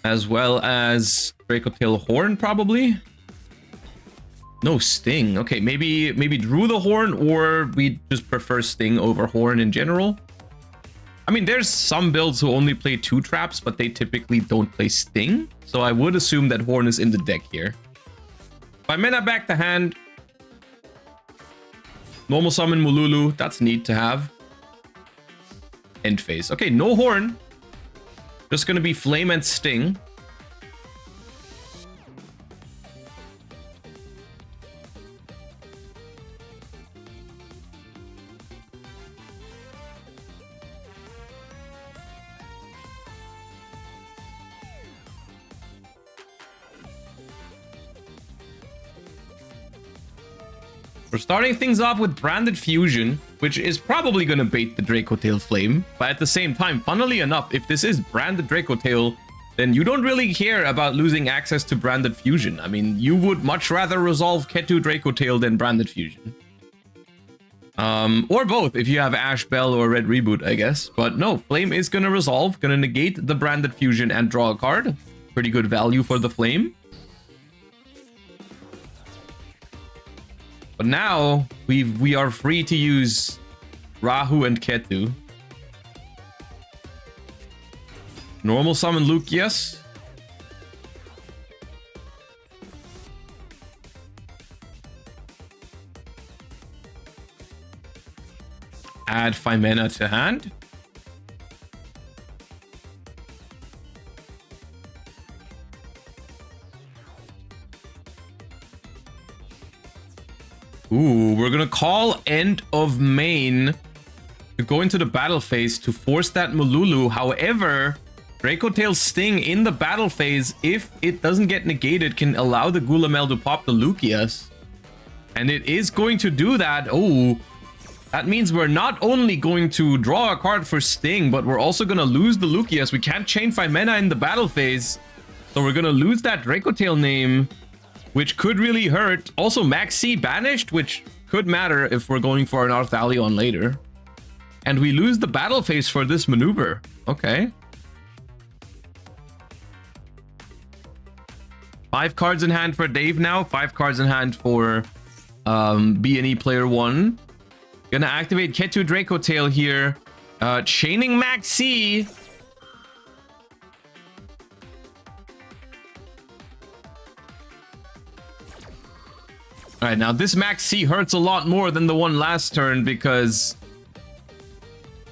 as well as Draco Tail Horn probably. No Sting. Okay, maybe Drew the Horn, or we just prefer Sting over Horn in general. I mean, there's some builds who only play 2 traps, but they typically don't play Sting. So I would assume that Horn is in the deck here. Phimena back to hand. Normal summon Mululu. That's neat to have. End phase. Okay, no Horn. Just gonna be Flame and Sting. We're starting things off with Branded Fusion, which is probably going to bait the Draco Tail Flame. But at the same time, funnily enough, if this is Branded Draco Tail, then you don't really care about losing access to Branded Fusion. I mean, you would much rather resolve Ketu Draco Tail than Branded Fusion. Or both, if you have Ash Bell or Red Reboot, I guess. But no, Flame is going to resolve, going to negate the Branded Fusion and draw a card. Pretty good value for the Flame. But now we are free to use Rahu and Ketu. Normal summon Lucius. Add Phimena to hand. Ooh, we're gonna call End of Main to go into the battle phase to force that Mululu. However, Draco Tail Sting in the battle phase, if it doesn't get negated, can allow the Gulamel to pop the Lucius. And it is going to do that. Oh, that means we're not only going to draw a card for Sting, but we're also gonna lose the Lucius. We can't chain Phimena in the battle phase, so we're gonna lose that Draco Tail name, which could really hurt. Also, Max C banished, which could matter if we're going for an Arthalion later. And we lose the battle phase for this maneuver. Okay. 5 cards in hand for Dave now. 5 cards in hand for B&E player 1. Gonna activate Ketu Draco Tail here. Chaining Max C. Alright, now this Max C hurts a lot more than the one last turn because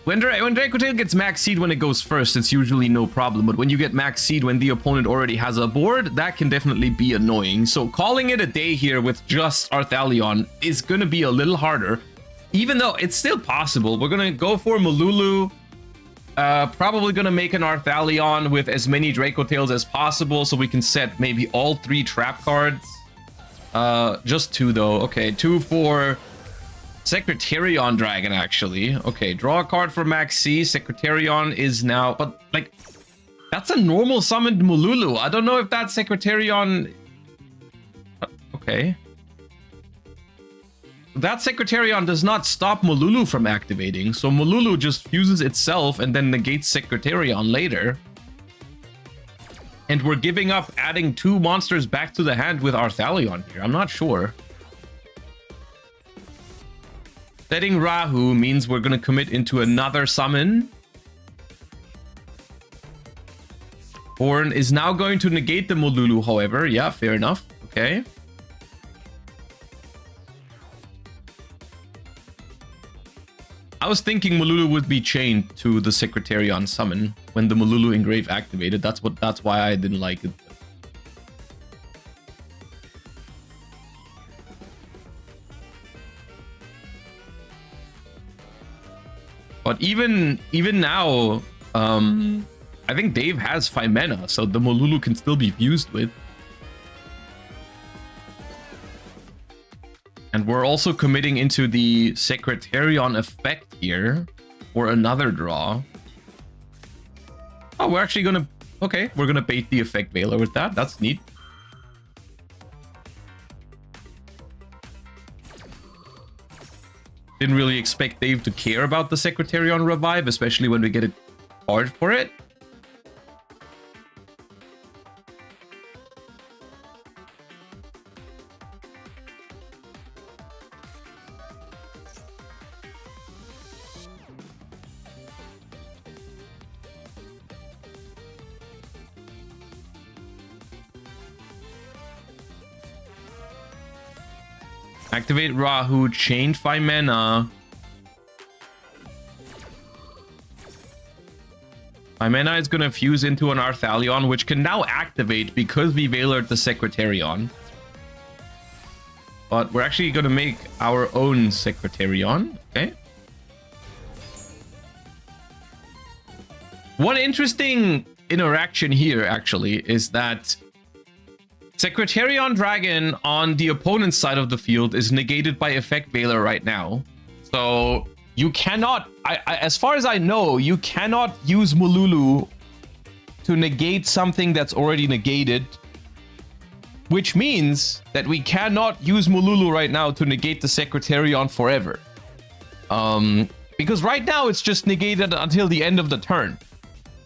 When Dracotail gets max seed when it goes first, it's usually no problem. But when you get max seed when the opponent already has a board, that can definitely be annoying. So calling it a day here with just Arthalion is going to be a little harder. Even though it's still possible. We're going to go for Malulu. Probably going to make an Arthalion with as many Dracotails as possible. So we can set maybe all 3 trap cards. Just 2 though. Okay, 2 for... Secretarion Dragon, actually. Okay, draw a card for Max C. Secretarion is now... But, like, that's a normal summoned Mululu. I don't know if that Secretarion... Okay. That Secretarion does not stop Mululu from activating, so Mululu just fuses itself and then negates Secretarion later. And we're giving up adding 2 monsters back to the hand with Arthalion here. I'm not sure. Setting Rahu means we're going to commit into another summon. Horn is now going to negate the Mululu, however. Yeah, fair enough. Okay. I was thinking Mululu would be chained to the Secretarion summon when the Mululu Engrave activated. That's why I didn't like it. But even now, I think Dave has 5 mana, so the Mululu can still be fused with. And we're also committing into the Secretarion effect here for another draw. Oh, we're actually gonna... Okay, we're gonna bait the effect Veiler with that. That's neat. Didn't really expect Dave to care about the Secretarion revive, especially when we get a card for it. Activate Rahu, chain 5 mana. 5 mana is going to fuse into an Arthalion, which can now activate because we Veilered the Secretarion. But we're actually going to make our own Secretarion. Okay. One interesting interaction here, actually, is that Secretarion Dragon on the opponent's side of the field is negated by Effect Veiler right now. So you cannot, as far as I know, you cannot use Mululu to negate something that's already negated. Which means that we cannot use Mululu right now to negate the Secretarion forever. Because right now it's just negated until the end of the turn.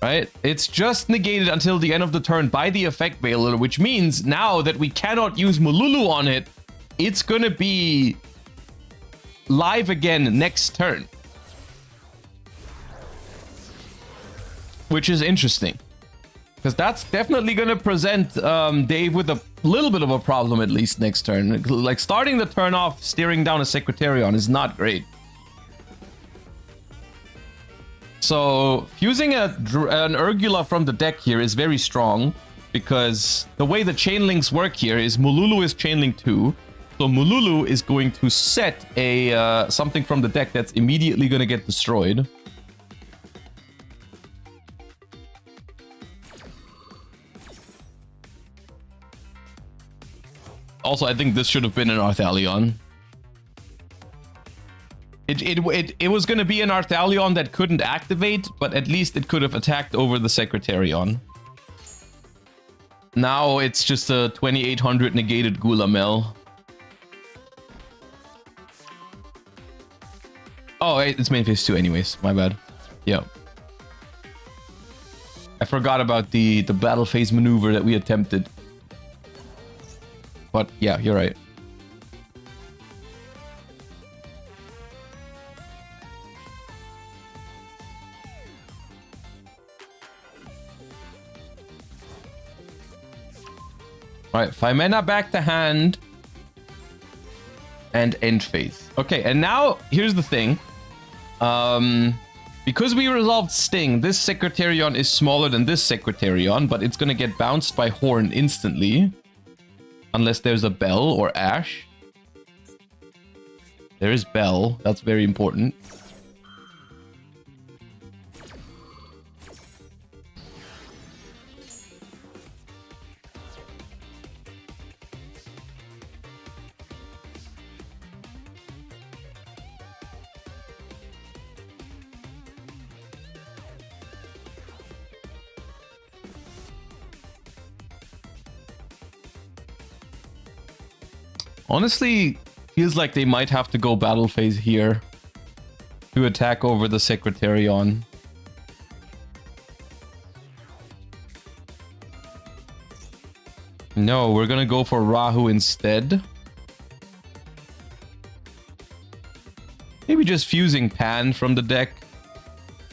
Right? It's just negated until the end of the turn by the Effect Veiler, which means now that we cannot use Mululu on it, it's gonna be live again next turn. Which is interesting. Because that's definitely gonna present Dave with a little bit of a problem, at least next turn. Like, starting the turn off, steering down a Secretarion is not great. So, fusing an Urgula from the deck here is very strong, because the way the chain links work here is Mululu is chain link 2, so Mululu is going to set a something from the deck that's immediately going to get destroyed. Also, I think this should have been an Arthalion. It was going to be an Arthalion that couldn't activate, but at least it could have attacked over the Secretarion. Now it's just a 2800 negated Gulamel. Oh, it's main phase 2 anyways. My bad. Yeah. I forgot about the battle phase maneuver that we attempted. But yeah, you're right. Alright, 5 mana back to hand. And end phase. Okay, and now, here's the thing. Because we resolved Sting, this Secretarion is smaller than this Secretarion, but it's gonna get bounced by Horn instantly. Unless there's a Bell or Ash. There is Bell. That's very important. Honestly, feels like they might have to go battle phase here to attack over the Secretarion. No, we're gonna go for Rahu instead. Maybe just fusing Pan from the deck.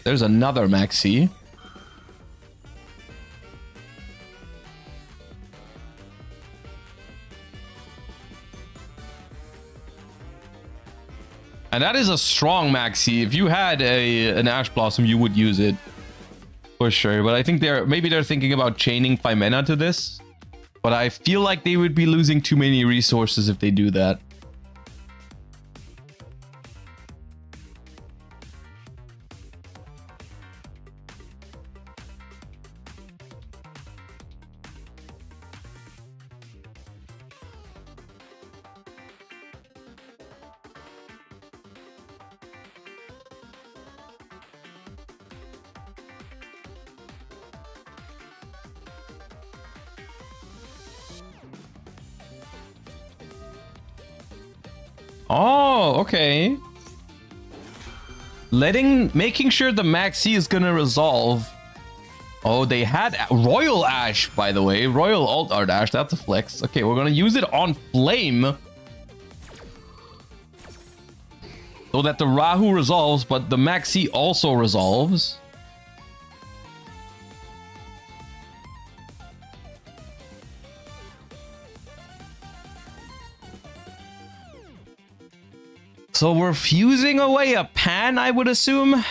There's another Maxi. And that is a strong Maxi. If you had an Ash Blossom, you would use it. For sure. But I think maybe they're thinking about chaining Phimena to this. But I feel like they would be losing too many resources if they do that. Oh, okay. Making sure the Maxi is gonna resolve. Oh, they had Royal Ash, by the way. Royal Alt Art Ash, that's a flex. Okay, we're gonna use it on Flame. So that the Rahu resolves, but the Maxi also resolves. So we're fusing away a Pan, I would assume.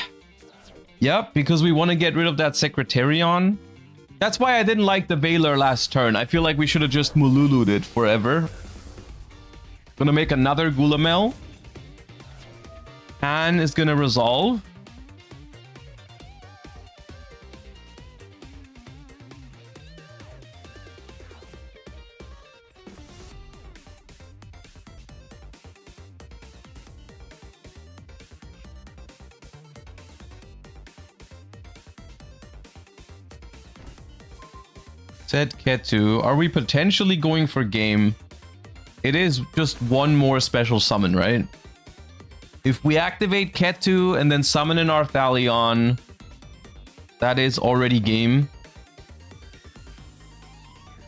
Yep, because we want to get rid of that Secretarion. That's why I didn't like the Veiler last turn. I feel like we should have just Mululu'd it forever. Gonna make another Gulamel. Pan is gonna resolve. Said Ketu. Are we potentially going for game? It is just one more special summon, right? If we activate Ketu and then summon an Arthalion, that is already game.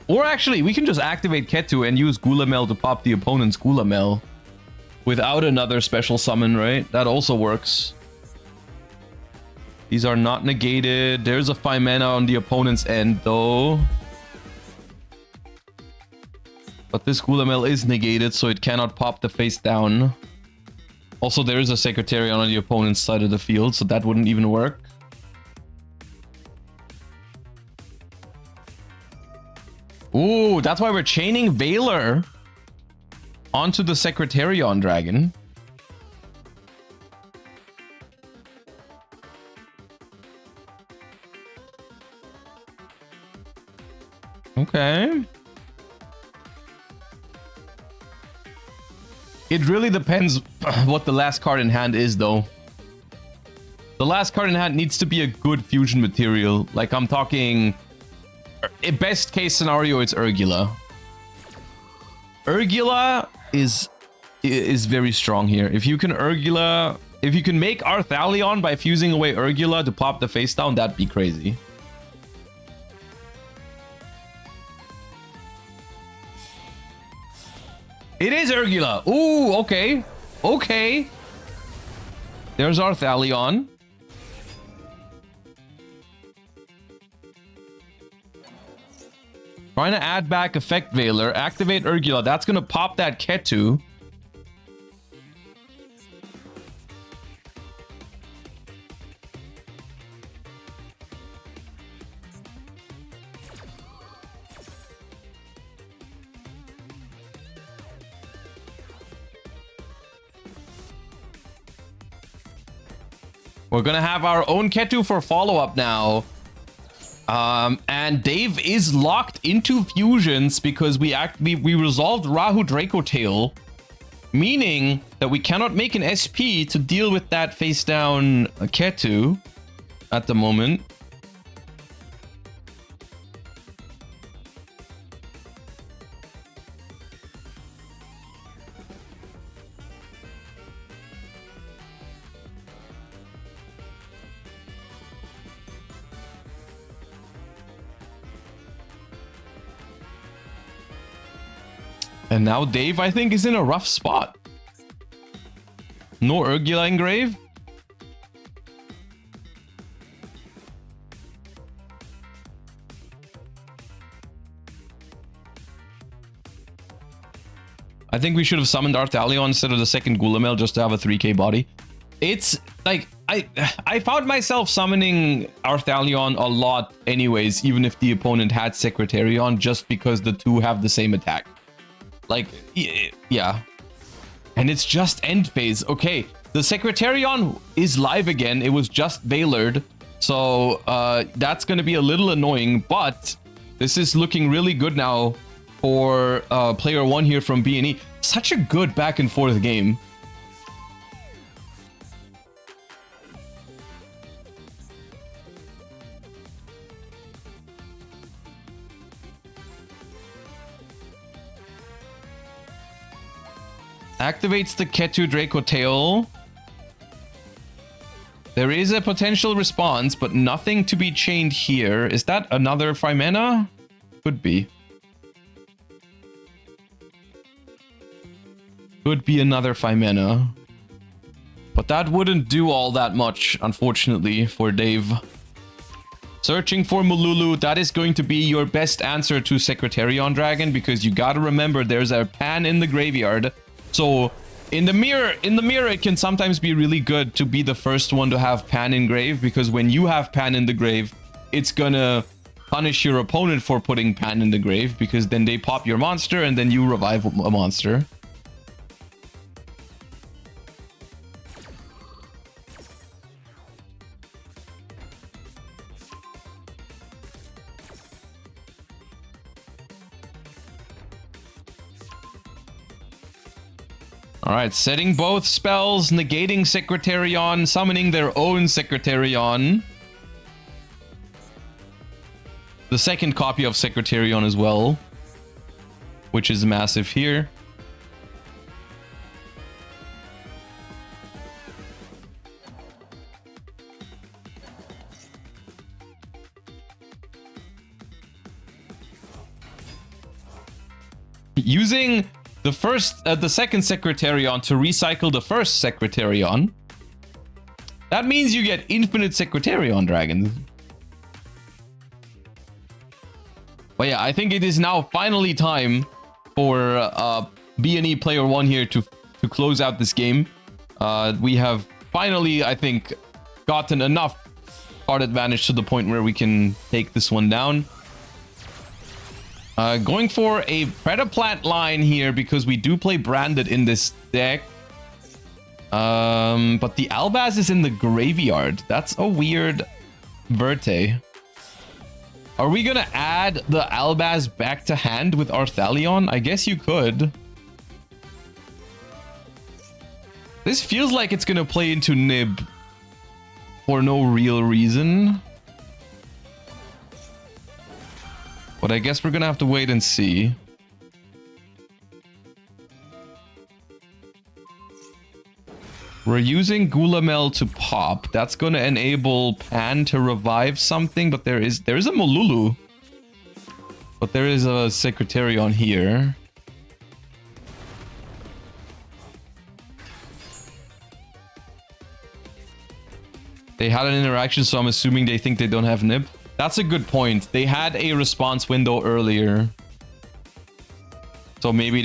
Or actually, we can just activate Ketu and use Gulamel to pop the opponent's Gulamel without another special summon, right? That also works. These are not negated. There's a Phimena on the opponent's end, though. But this Gulamel is negated, so it cannot pop the face down. Also, there is a Secretarion on the opponent's side of the field, so that wouldn't even work. Ooh, that's why we're chaining Veiler onto the Secretarion Dragon. Okay. It really depends what the last card in hand is, though. The last card in hand needs to be a good fusion material. Like, I'm talking... best case scenario, it's Urgula. Urgula is very strong here. If you can Urgula... If you can make Arthalion by fusing away Urgula to pop the face down, that'd be crazy. It is Urgula. Ooh, okay. Okay. There's Arthalion. Trying to add back Effect Veiler. Activate Urgula. That's going to pop that Ketu. We're gonna have our own Ketu for follow-up now. And Dave is locked into fusions because we resolved Rahu Draco Tail, meaning that we cannot make an SP to deal with that face down Ketu at the moment. And now Dave, I think, is in a rough spot. No Urgula Engrave. I think we should have summoned Arthalion instead of the second Gulamel just to have a 3k body. It's like, I found myself summoning Arthalion a lot anyways, even if the opponent had Secretarion, just because the two have the same attack. Like, yeah. And it's just end phase. Okay, the Secretarion is live again. It was just Veilered. So that's going to be a little annoying. But this is looking really good now for player one here from BNE. Such a good back and forth game. Activates the Ketu Draco Tail. There is a potential response, but nothing to be chained here. Is that another 5 mana? Could be. Could be another 5 mana. But that wouldn't do all that much, unfortunately, for Dave. Searching for Mululu, that is going to be your best answer to Secretarion Dragon, because you gotta remember there's a pan in the graveyard. So in the mirror, it can sometimes be really good to be the first one to have pan in grave, because when you have pan in the grave, it's gonna punish your opponent for putting pan in the grave, because then they pop your monster and then you revive a monster. Alright, setting both spells, negating Secretarion, summoning their own Secretarion. The second copy of Secretarion as well, which is massive here. Using the second Secretarion to recycle the first Secretarion. That means you get infinite Secretarion dragons. But yeah, I think it is now finally time for BNE player one here to close out this game. We have finally, I think, gotten enough card advantage to the point where we can take this one down. Going for a Predaplant line here because we do play Branded in this deck. But the Albaz is in the graveyard. That's a weird Verte. Are we gonna add the Albaz back to hand with Arthalion? I guess you could. This feels like it's gonna play into Nib for no real reason. But I guess we're gonna have to wait and see. We're using Gulamel to pop. That's gonna enable Pan to revive something, but there is a Molulu. But there is a Secretarion here. They had an interaction, so I'm assuming they think they don't have Nib. That's a good point. They had a response window earlier. So maybe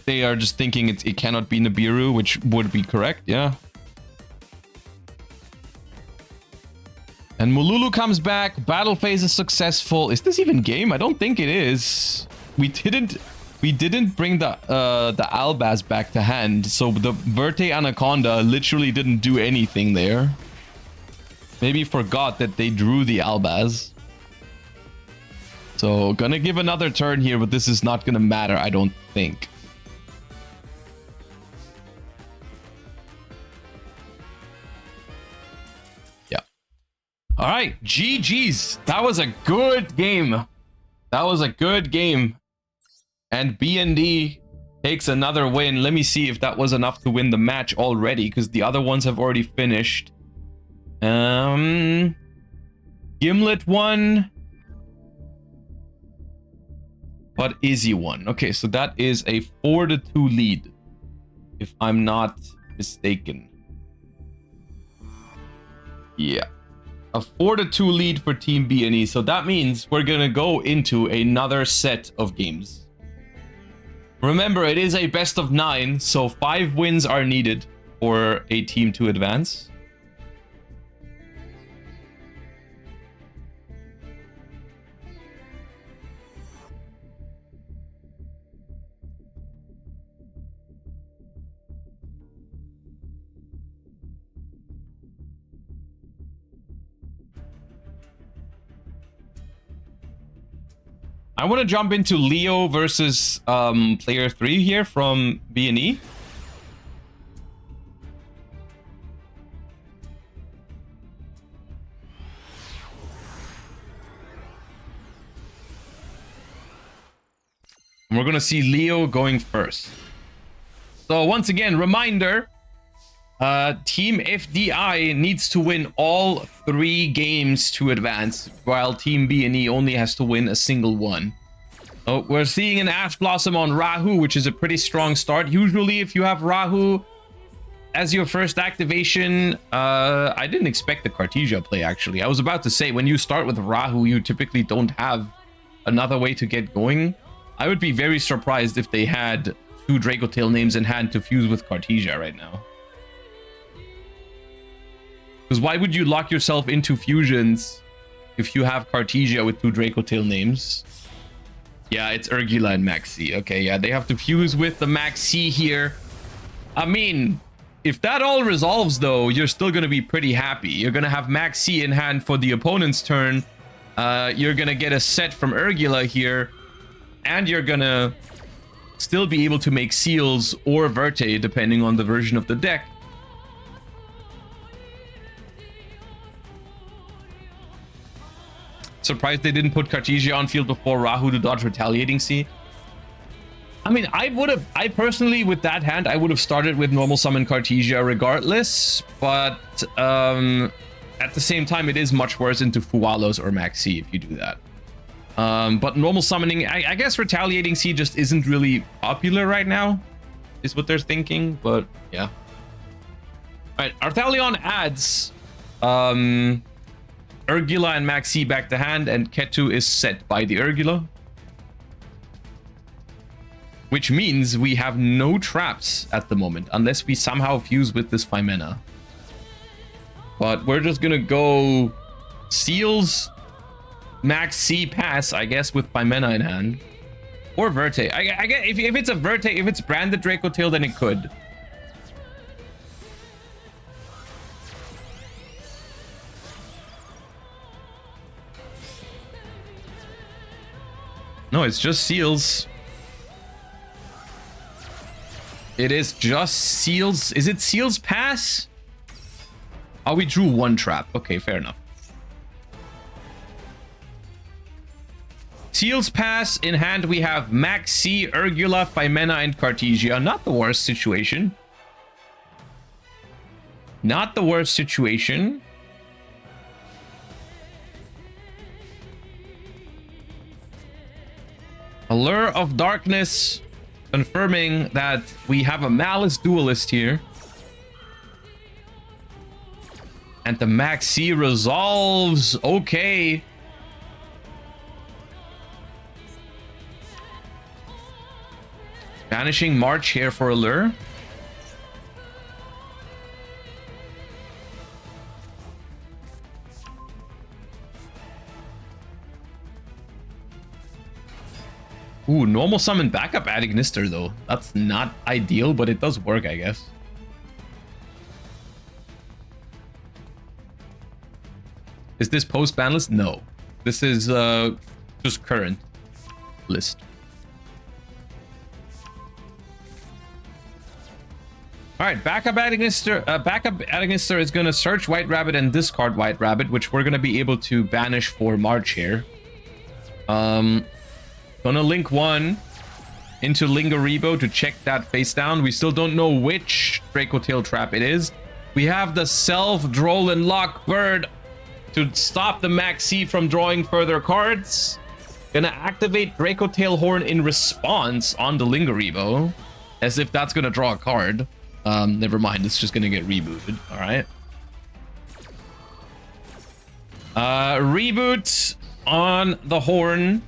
they are just thinking it cannot be Nibiru, which would be correct, yeah. And Mululu comes back. Battle phase is successful. Is this even game? I don't think it is. We we didn't bring the Albaz back to hand, so the Verte Anaconda literally didn't do anything there. Maybe forgot that they drew the Albaz. So gonna give another turn here, but this is not gonna matter, I don't think. Yeah. All right, GG's. That was a good game. That was a good game. And BND takes another win. Let me see if that was enough to win the match already, because the other ones have already finished. Gimlet won. But Izzy won. Okay, so that is a 4-2 lead, if I'm not mistaken. Yeah. A 4-2 lead for Team BNE. So that means we're going to go into another set of games. Remember, it is a best of 9, so 5 wins are needed for a team to advance. I want to jump into Leo versus player 3 here from BNE. We're going to see Leo going first. So once again, reminder, Team FDI needs to win all 3 games to advance, while Team BNE only has to win a single one. So we're seeing an Ash Blossom on Rahu, which is a pretty strong start. Usually if you have Rahu as your first activation, I didn't expect the Cartesia play, actually. I was about to say, when you start with Rahu, you typically don't have another way to get going. I would be very surprised if they had 2 Draco Tail names in hand to fuse with Cartesia right now. Because why would you lock yourself into fusions if you have Cartesia with 2 Draco Tail names? Yeah, it's Urgula and Maxi. Okay, yeah, they have to fuse with the Maxi here. I mean, if that all resolves, though, you're still going to be pretty happy. You're going to have Maxi in hand for the opponent's turn. You're going to get a set from Urgula here. And you're going to still be able to make Seals or Verte, depending on the version of the deck. Surprised they didn't put Cartesia on field before Rahu to dodge Retaliating Sea. I mean, I personally, with that hand, I would have started with normal summon Cartesia regardless, but at the same time, it is much worse into Fualos or Maxi if you do that. But normal summoning, I guess Retaliating Sea just isn't really popular right now, is what they're thinking, but yeah. All right, Arthalion adds Urgula and Maxi back to hand, and Ketu is set by the Urgula. Which means we have no traps at the moment, unless we somehow fuse with this Phimena. But we're just gonna go Seals, Maxi, pass, I guess, with Phimena in hand. Or Verte. I guess if it's a Verte, if it's branded Draco Tail, then it could. No, it's just Seals. It is just Seals. Is it Seals pass? Oh, we drew 1 trap. Okay, fair enough. Seals pass. In hand, we have Maxi, Urgula, Phimena, and Cartesia. Not the worst situation. Not the worst situation. Allure of Darkness, confirming that we have a Malice Duelist here. And the Maxi resolves. Okay. Banishing March here for Allure. Ooh, normal summon backup Adignister though. That's not ideal, but it does work, I guess. Is this post-ban list? No. This is just current list. All right, backup Adignister is going to search White Rabbit and discard White Rabbit, which we're going to be able to banish for March here. Gonna link one into Lingaribo to check that face down. We still don't know which Draco Tail trap it is. We have the Self, Droll, and Lock Bird to stop the Maxi from drawing further cards. Gonna activate Draco Tail Horn in response on the Lingaribo, as if that's gonna draw a card. Never mind, it's just gonna get rebooted. All right. Reboot on the Horn.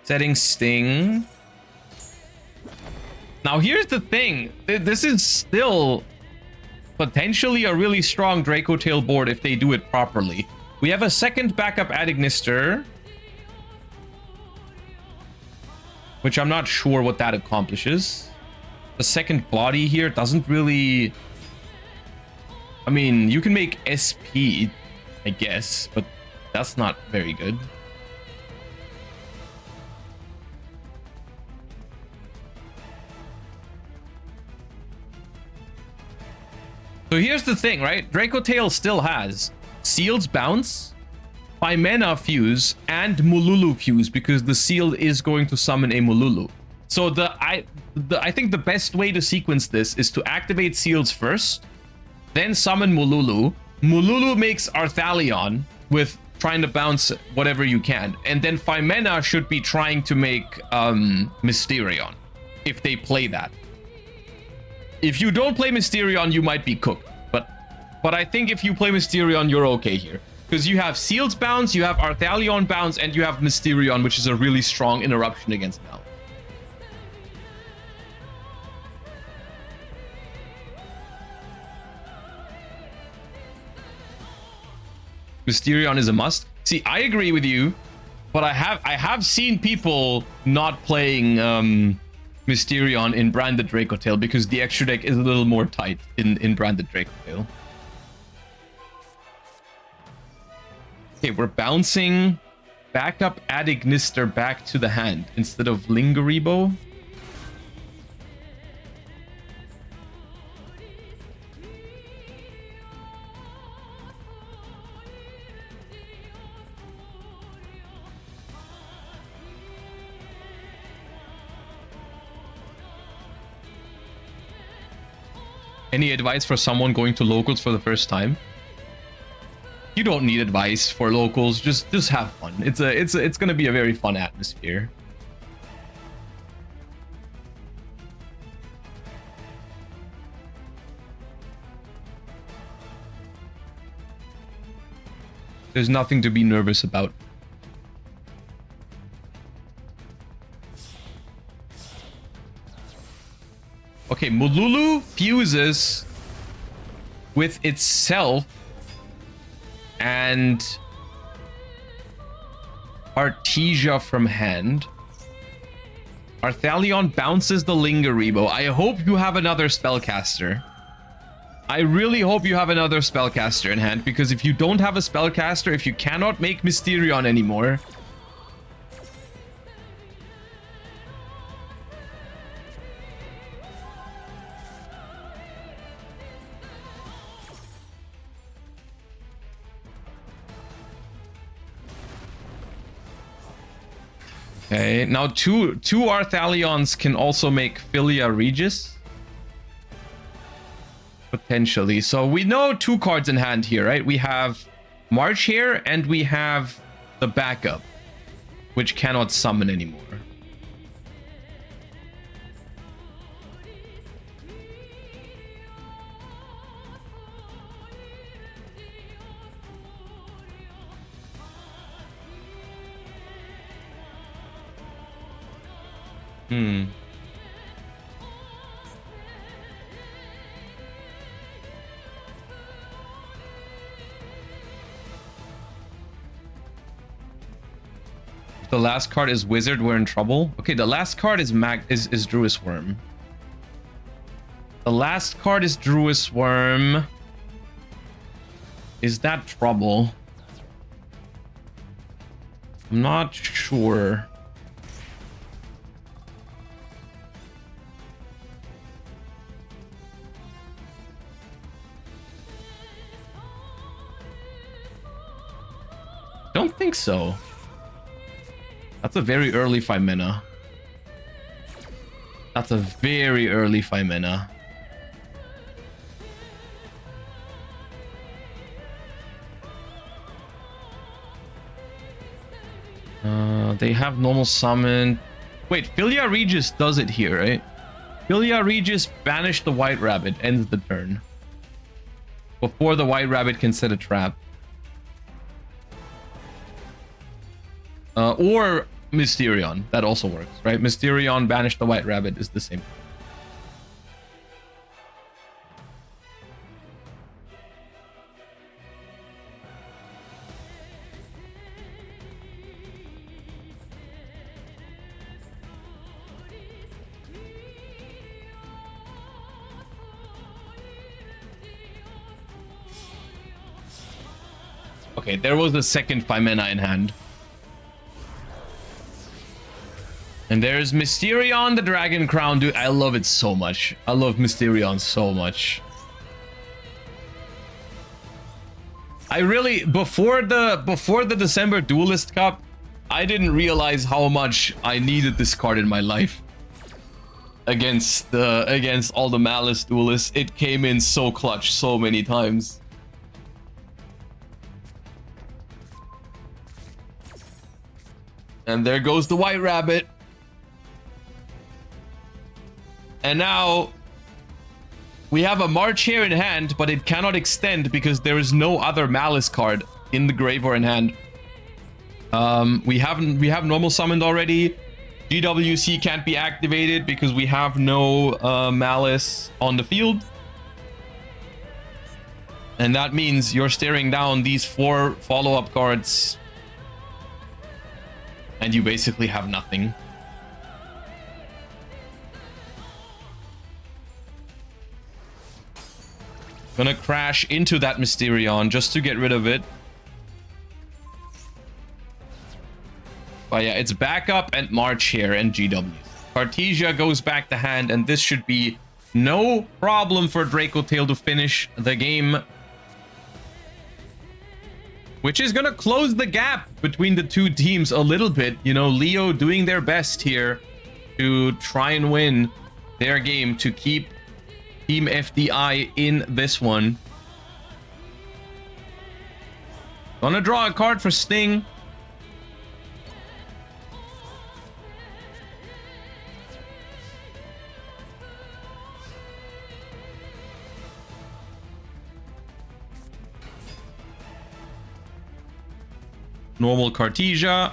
Setting Sting. Now here's the thing. This is still potentially a really strong Draco Tail board if they do it properly. We have a second backup Adignister, which I'm not sure what that accomplishes. The second body here doesn't really... I mean, you can make SP, I guess, but that's not very good. So here's the thing, right? Draco Tail still has Seal's Bounce, Pimena Fuse, and Mululu Fuse, because the Seal is going to summon a Mululu. So I think the best way to sequence this is to activate Seals first, then summon Mululu. Mululu makes Arthalion with trying to bounce whatever you can, and then Pimena should be trying to make Mysterion, if they play that. If you don't play Mysterion, you might be cooked. But I think if you play Mysterion, you're okay here. Because you have Seal's Bounce, you have Arthalion Bounce, and you have Mysterion, which is a really strong interruption against Mel. Mysterion is a must. See, I agree with you, but I have seen people not playing Mysterion in Branded Draco Tail because the extra deck is a little more tight in Branded Draco Tail. Okay, we're bouncing backup Adignister back to the hand instead of Lingaribo. Any advice for someone going to locals for the first time? You don't need advice for locals. Just have fun. It's gonna be a very fun atmosphere. There's nothing to be nervous about. Okay, Mululu fuses with itself and Artesia from hand. Arthalion bounces the Lingaribo. I hope you have another spellcaster. I really hope you have another spellcaster in hand, because if you don't have a spellcaster, if you cannot make Mysterion anymore, okay, now two Arthalions can also make Philia Regis. Potentially. So we know two cards in hand here, right? We have March here, and we have the backup, which cannot summon anymore. the last card is Wizard, we're in trouble. Okay, the last card is Druis Worm. The last card is Druis Worm. Is that trouble? I'm not sure. Don't think so. That's a very early 5 mana. That's a very early 5 mana. They have normal summon. Wait, Filia Regis does it here, right? Filia Regis banish the White Rabbit, ends the turn. Before the White Rabbit can set a trap. Or Mysterion, that also works, right? Mysterion, banish the White Rabbit is the same. Okay, there was the second 5 mana in hand. And there's Mysterion, the Dragon Crown. Dude, I love it so much. I love Mysterion so much. I really, before the December Duelist Cup, I didn't realize how much I needed this card in my life. Against all the Malice Duelists. It came in so clutch so many times. And there goes the White Rabbit. And now we have a March here in hand, but it cannot extend because there is no other Malice card in the grave or in hand. We have normal summoned already. GWC can't be activated because we have no Malice on the field. And that means you're staring down these 4 follow-up cards. And you basically have nothing. Gonna crash into that Mysterion just to get rid of it. But yeah, it's backup and March here and GW. Cartesia goes back to hand, and this should be no problem for Draco Tail to finish the game. Which is gonna close the gap between the two teams a little bit. You know, Leo doing their best here to try and win their game to keep Team FDI in this one. Gonna draw a card for Sting. Normal Cartesia.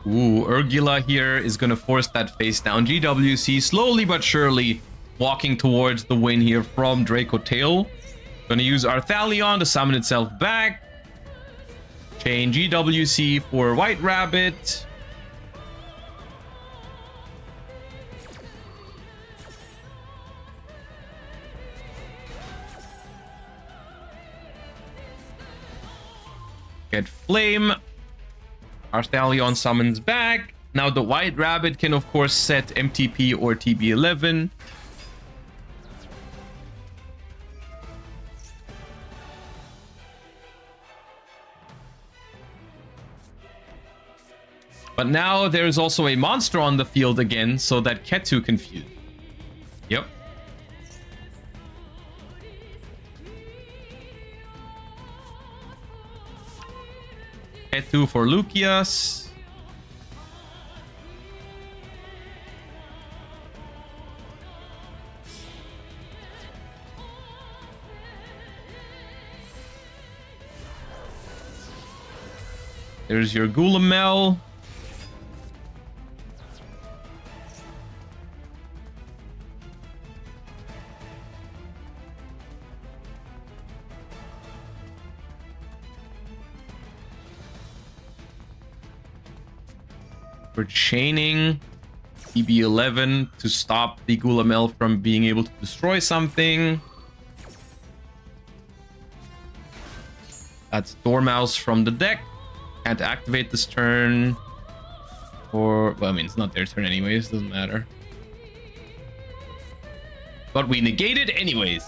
Ooh, Urgila here is going to force that face down. GWC slowly but surely walking towards the win here from Draco Tail. Going to use Arthalion to summon itself back. Chain GWC for White Rabbit. Get Flame. Arthalion summons back. Now the White Rabbit can of course set MTP or TB11. But now there's also a monster on the field again, so that Ketu confused. Yep. Ketu for Lucius. There's your Gulamel. We're chaining EB11 to stop the Gulamel from being able to destroy something. That's Dormouse from the deck. Can't activate this turn. Or, well, I mean, it's not their turn anyways. Doesn't matter. But we negate it anyways.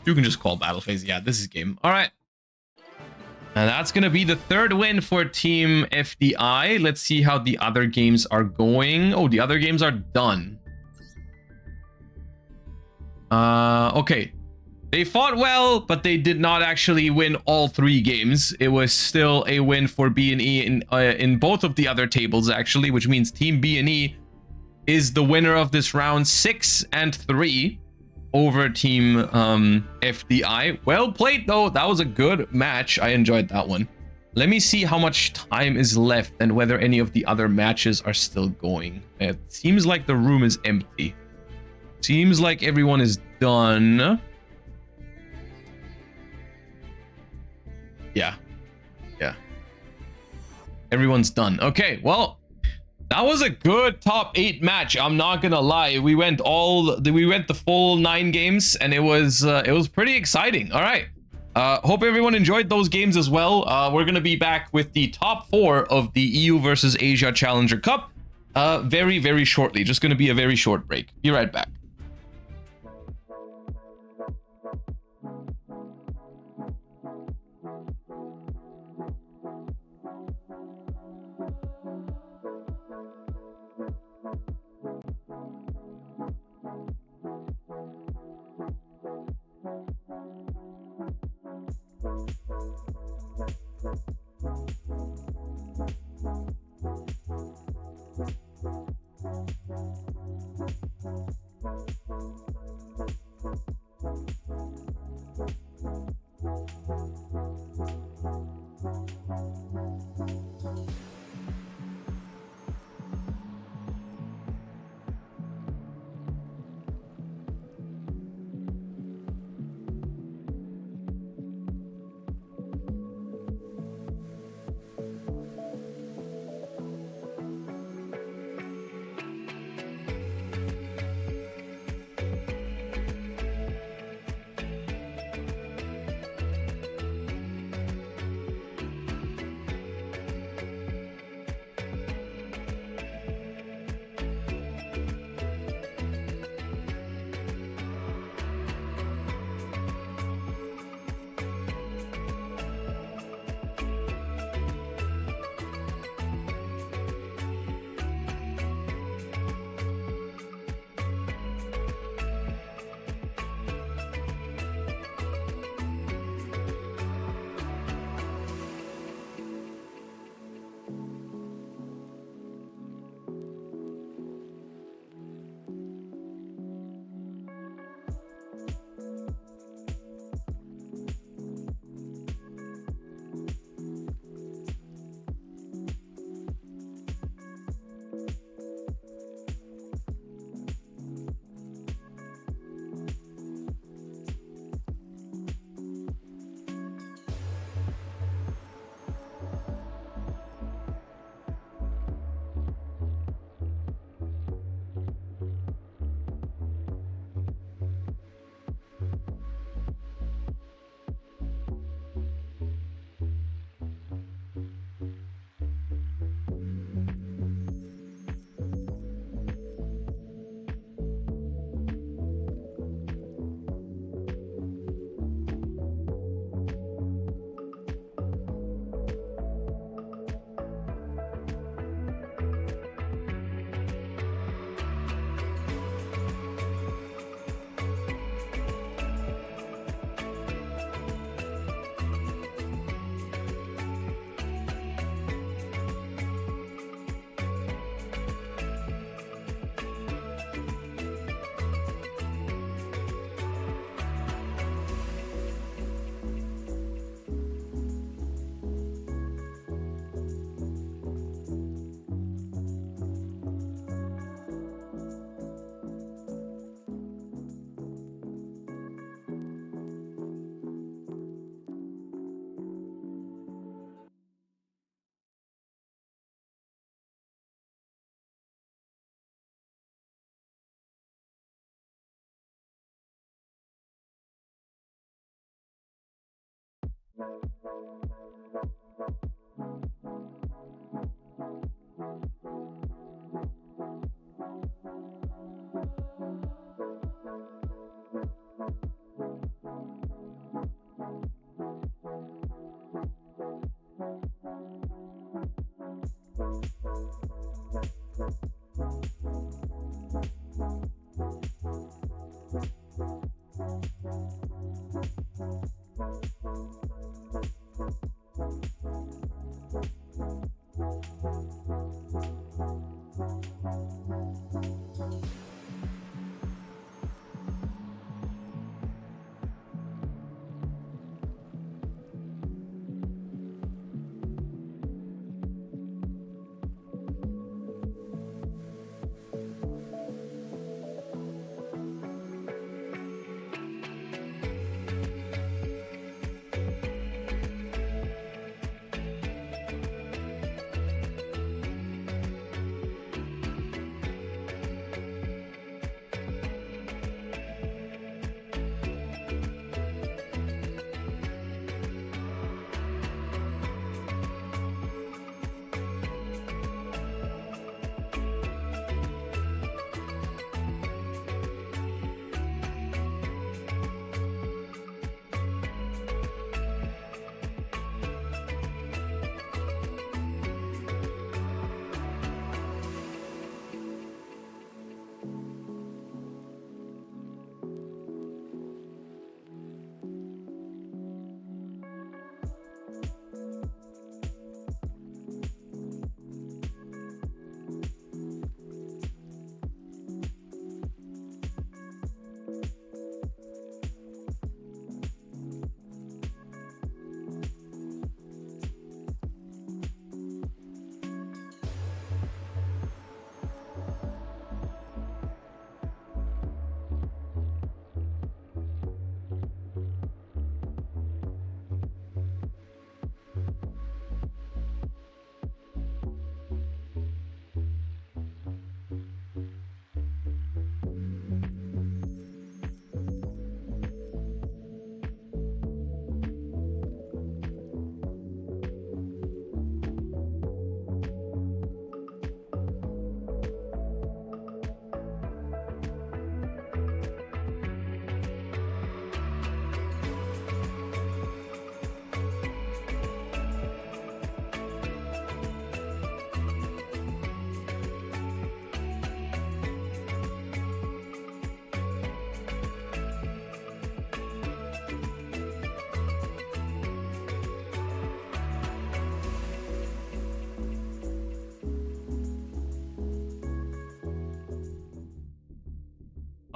You can just call battle phase. Yeah, this is game. All right. And that's going to be the third win for Team FDI. Let's see how the other games are going. Oh, the other games are done. Okay. They fought well, but they did not actually win all 3 games. It was still a win for B&E in both of the other tables, actually, which means Team B&E is the winner of this round 6 and 3 over Team FDI. Well played, though. That was a good match. I enjoyed that one. Let me see how much time is left and whether any of the other matches are still going. It seems like the room is empty. Seems like everyone is done. Yeah. Everyone's done. Okay, well, that was a good top 8 match. I'm not gonna lie. We went the full 9 games, and it was pretty exciting. All right. Hope everyone enjoyed those games as well. We're gonna be back with the top 4 of the EU versus Asia Challenger Cup very, very shortly. Just gonna be a very short break. Be right back.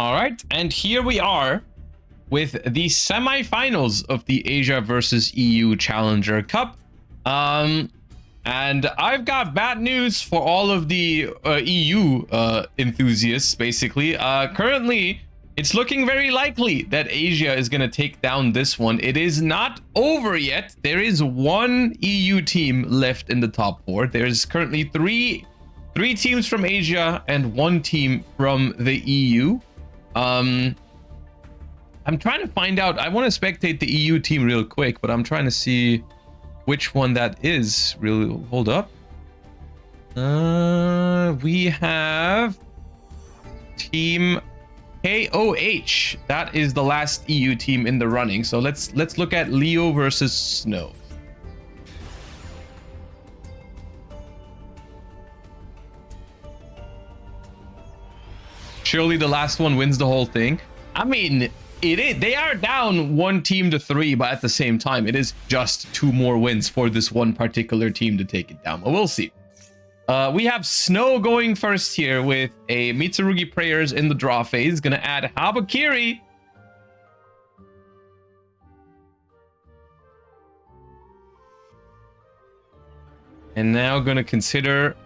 All right, and here we are with the semifinals of the Asia versus EU Challenger Cup. And I've got bad news for all of the EU enthusiasts, basically. Currently, it's looking very likely that Asia is going to take down this one. It is not over yet. There is one EU team left in the top four. There's currently three teams from Asia and one team from the EU. I'm trying to find out. I want to spectate the EU team real quick, but I'm trying to see which one that is. Really, hold up. We have team KOH. That is the last EU team in the running. So let's look at Leo versus Snow. Surely the last one wins the whole thing. I mean, they are down 1 team to 3, but at the same time, it is just 2 more wins for this one particular team to take it down. But we'll see. We have Snow going first here with a Mitsurugi Prayers in the draw phase. Gonna add Habakiri. And now gonna consider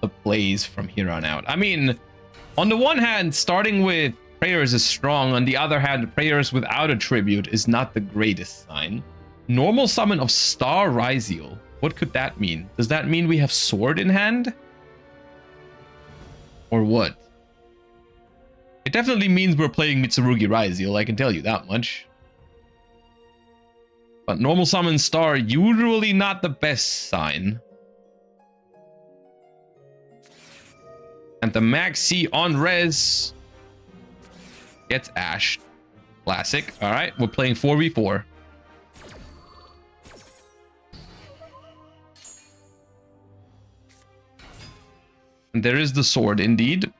the plays from here on out. I mean, on the one hand, starting with Prayers is strong. On the other hand, Prayers without a tribute is not the greatest sign. Normal summon of Star Ryziel. What could that mean? Does that mean we have Sword in hand? Or what? It definitely means we're playing Mitsurugi Ryziel, I can tell you that much. But normal summon star, usually not the best sign. And the Maxi on res gets ashed. Classic. All right, we're playing 4v4. And there is the sword, indeed.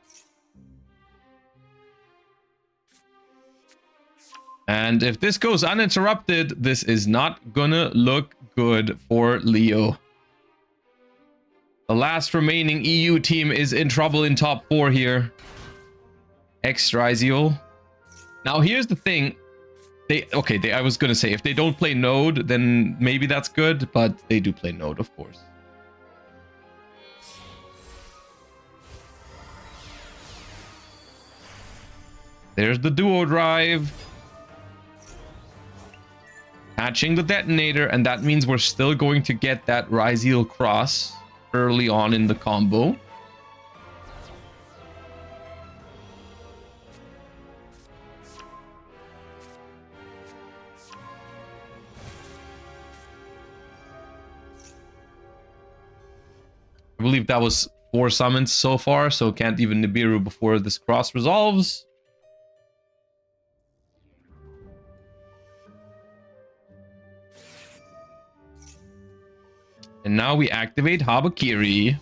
And if this goes uninterrupted, this is not gonna look good for Leo. The last remaining EU team is in trouble in top 4 here. Yugioh. Now here's the thing. I was gonna say, if they don't play Node, then maybe that's good, but they do play Node, of course. There's the duo drive. Hatching the detonator, and that means we're still going to get that Ryzeal cross early on in the combo. I believe that was 4 summons so far, so can't even Nibiru before this cross resolves. And now we activate Habakiri.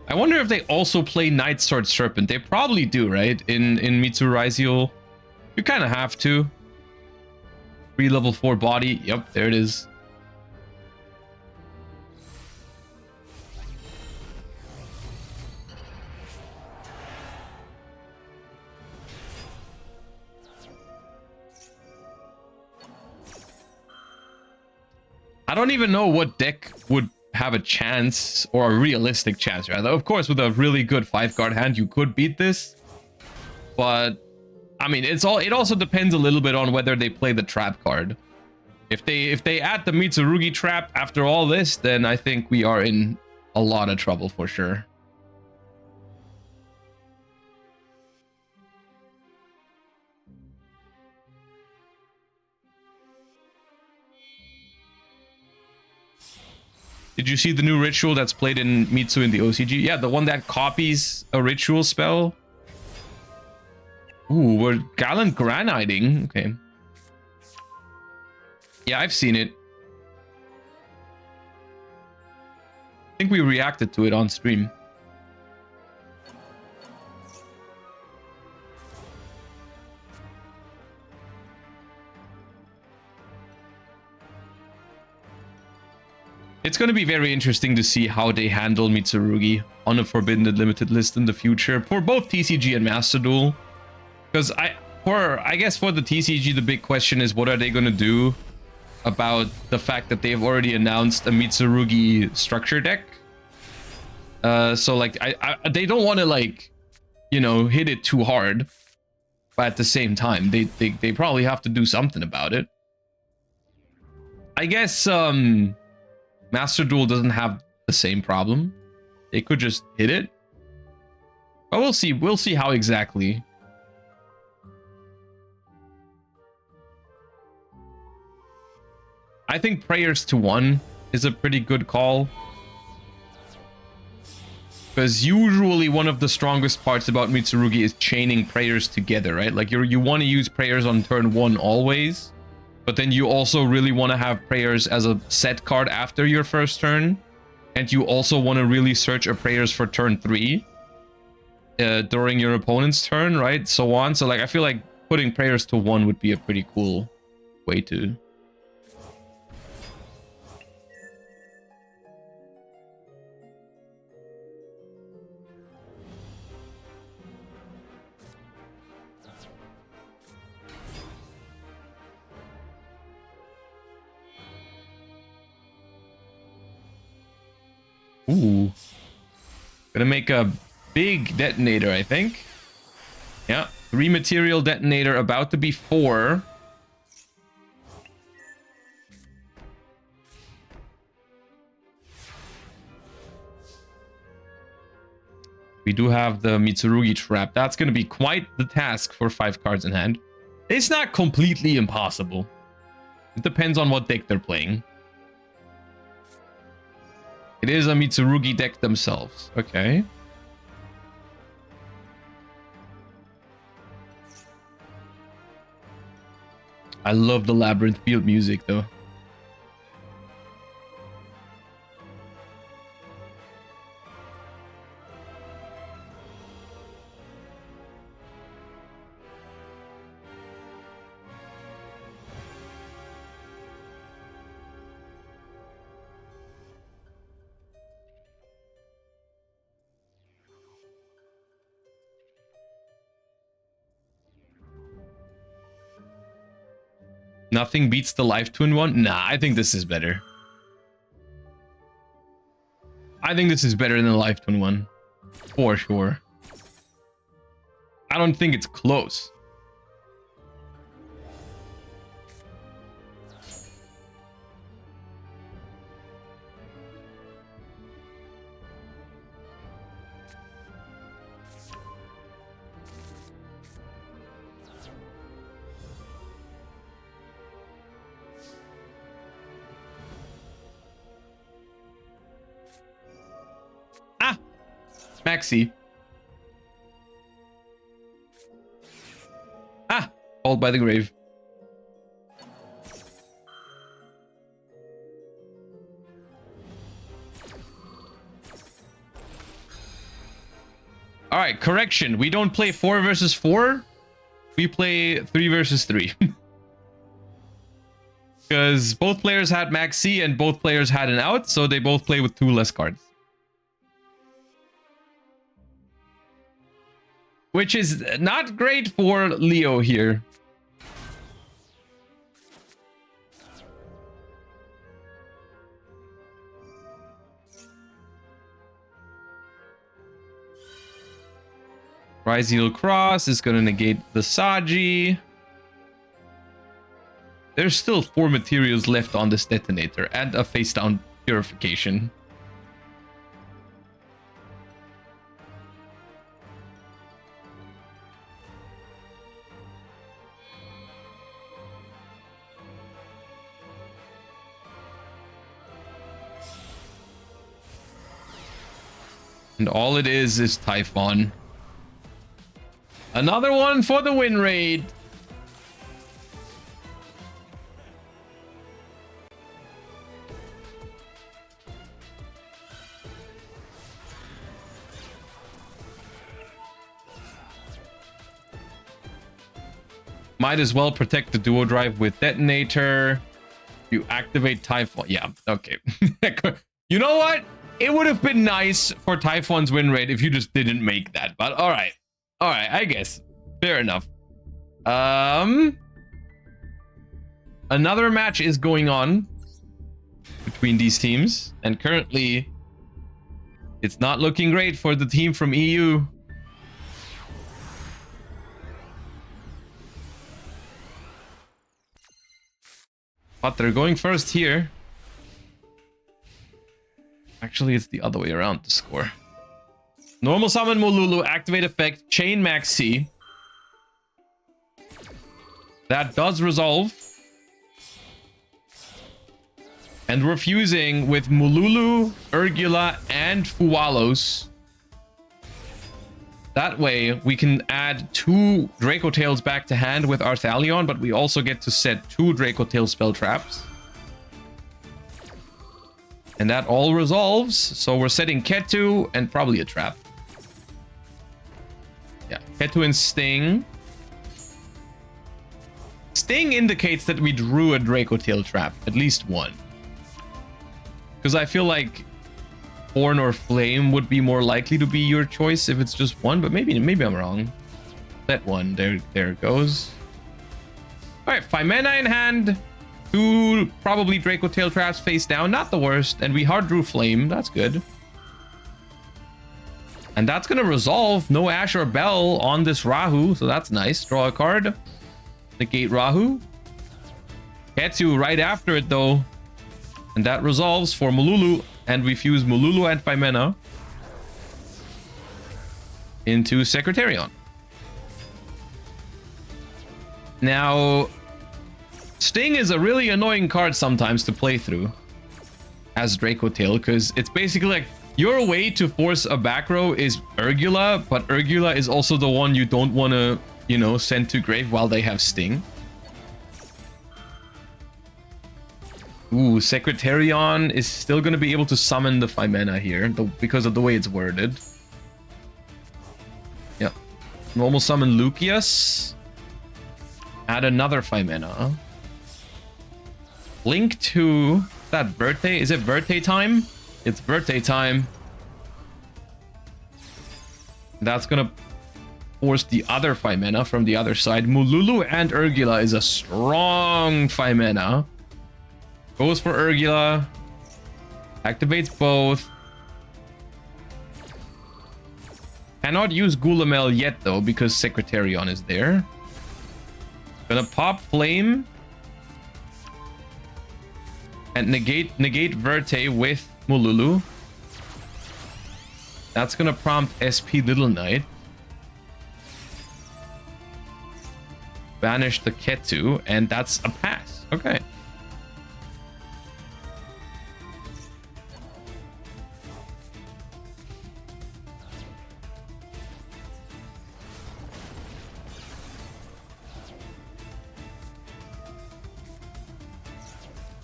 I wonder if they also play Night Sword Serpent. They probably do, right? In Mitsu Ryzeal. You kind of have to. 3 level 4 body. Yep, there it is. I don't even know what deck would have a chance, or a realistic chance, rather. Of course, with a really good 5-card hand, you could beat this. But, I mean, it also depends a little bit on whether they play the trap card. If they add the Mitsurugi trap after all this, then I think we are in a lot of trouble for sure. Did you see the new ritual that's played in Mitsu in the OCG? Yeah, the one that copies a ritual spell. Ooh, we're Gallant Graniting. Okay. Yeah, I've seen it. I think we reacted to it on stream. It's going to be very interesting to see how they handle Mitsurugi on a Forbidden Limited list in the future for both TCG and Master Duel. Because I guess for the TCG, the big question is, what are they going to do about the fact that they've already announced a Mitsurugi structure deck? So like, they don't want to, like, you know, hit it too hard, but at the same time, they probably have to do something about it. I guess Master Duel doesn't have the same problem. They could just hit it. But we'll see. We'll see how exactly. I think Prayers to 1 is a pretty good call. Because usually one of the strongest parts about Mitsurugi is chaining prayers together, right? Like you want to use prayers on turn 1 always. But then you also really want to have prayers as a set card after your first turn. And you also want to really search a prayers for turn 3 during your opponent's turn, right? So on. So like, I feel like putting prayers to 1 would be a pretty cool way to... Ooh. Gonna make a big detonator, I think. Yeah, 3 material detonator, about to be 4. We do have the Mitsurugi trap. That's going to be quite the task for 5 cards in hand. It's not completely impossible. It depends on what deck they're playing. It is a Mitsurugi deck themselves. Okay. I love the Labyrinth field music though. Nothing beats the Life Twin one? Nah, I think this is better. I think this is better than the Life Twin one. For sure. I don't think it's close. Maxi. Called by the grave. All right, correction. We don't play 4 versus 4. We play 3 versus 3. Because both players had Maxi and both players had an out, so they both play with 2 less cards. Which is not great for Leo here. Ryzeal Cross is going to negate the Saji. There's still 4 materials left on this detonator and a face down purification. And all it is Typhon. Another one for the win rate. Might as well protect the duo drive with detonator. You activate Typhon. Yeah, okay. You know what? It would have been nice for Typhon's win rate if you just didn't make that. But all right. All right, I guess. Fair enough. Another match is going on between these teams. And currently, it's not looking great for the team from EU. But they're going first here. Actually, it's the other way around to score. Normal summon Molulu, activate effect, chain Maxi. That does resolve. And we're fusing with Molulu, Urgula, and Fuwalos. That way, we can add 2 Draco Tails back to hand with Arthalion, but we also get to set 2 Draco Tail spell traps. And that all resolves. So we're setting Ketu and probably a trap. Yeah, Ketu and Sting. Sting indicates that we drew a Draco Tail trap, at least one. Because I feel like Horn or Flame would be more likely to be your choice if it's just one, but maybe I'm wrong. That one, there it goes. All right, 5 mana in hand. 2 probably Draco Tail traps face down, not the worst. And we hard drew Flame, that's good. And that's gonna resolve. No Ash or Bell on this Rahu, so that's nice. Draw a card. Negate Rahu. Ketsu right after it though. And that resolves for Molulu. And we fuse Molulu and 5 mana. into Secretarion. Now, Sting is a really annoying card sometimes to play through as Draco Tail, because it's basically like your way to force a back row is Urgula, but Urgula is also the one you don't want to, you know, send to grave while they have Sting. Ooh, Secretarion is still going to be able to summon the 5 mana here because of the way it's worded. Yeah. Normal summon Lucius. Add another 5 mana. Link to that birthday. Is it birthday time? It's birthday time. That's gonna force the other 5 mana from the other side. Mululu and Urgula is a strong 5 mana. Goes for Urgula. Activates both. Cannot use Gulamel yet though because Secretarion is there. Gonna pop Flame. And negate Verte with Mululu. That's gonna prompt SP Little Knight. Banish the Ketu, and that's a pass. Okay.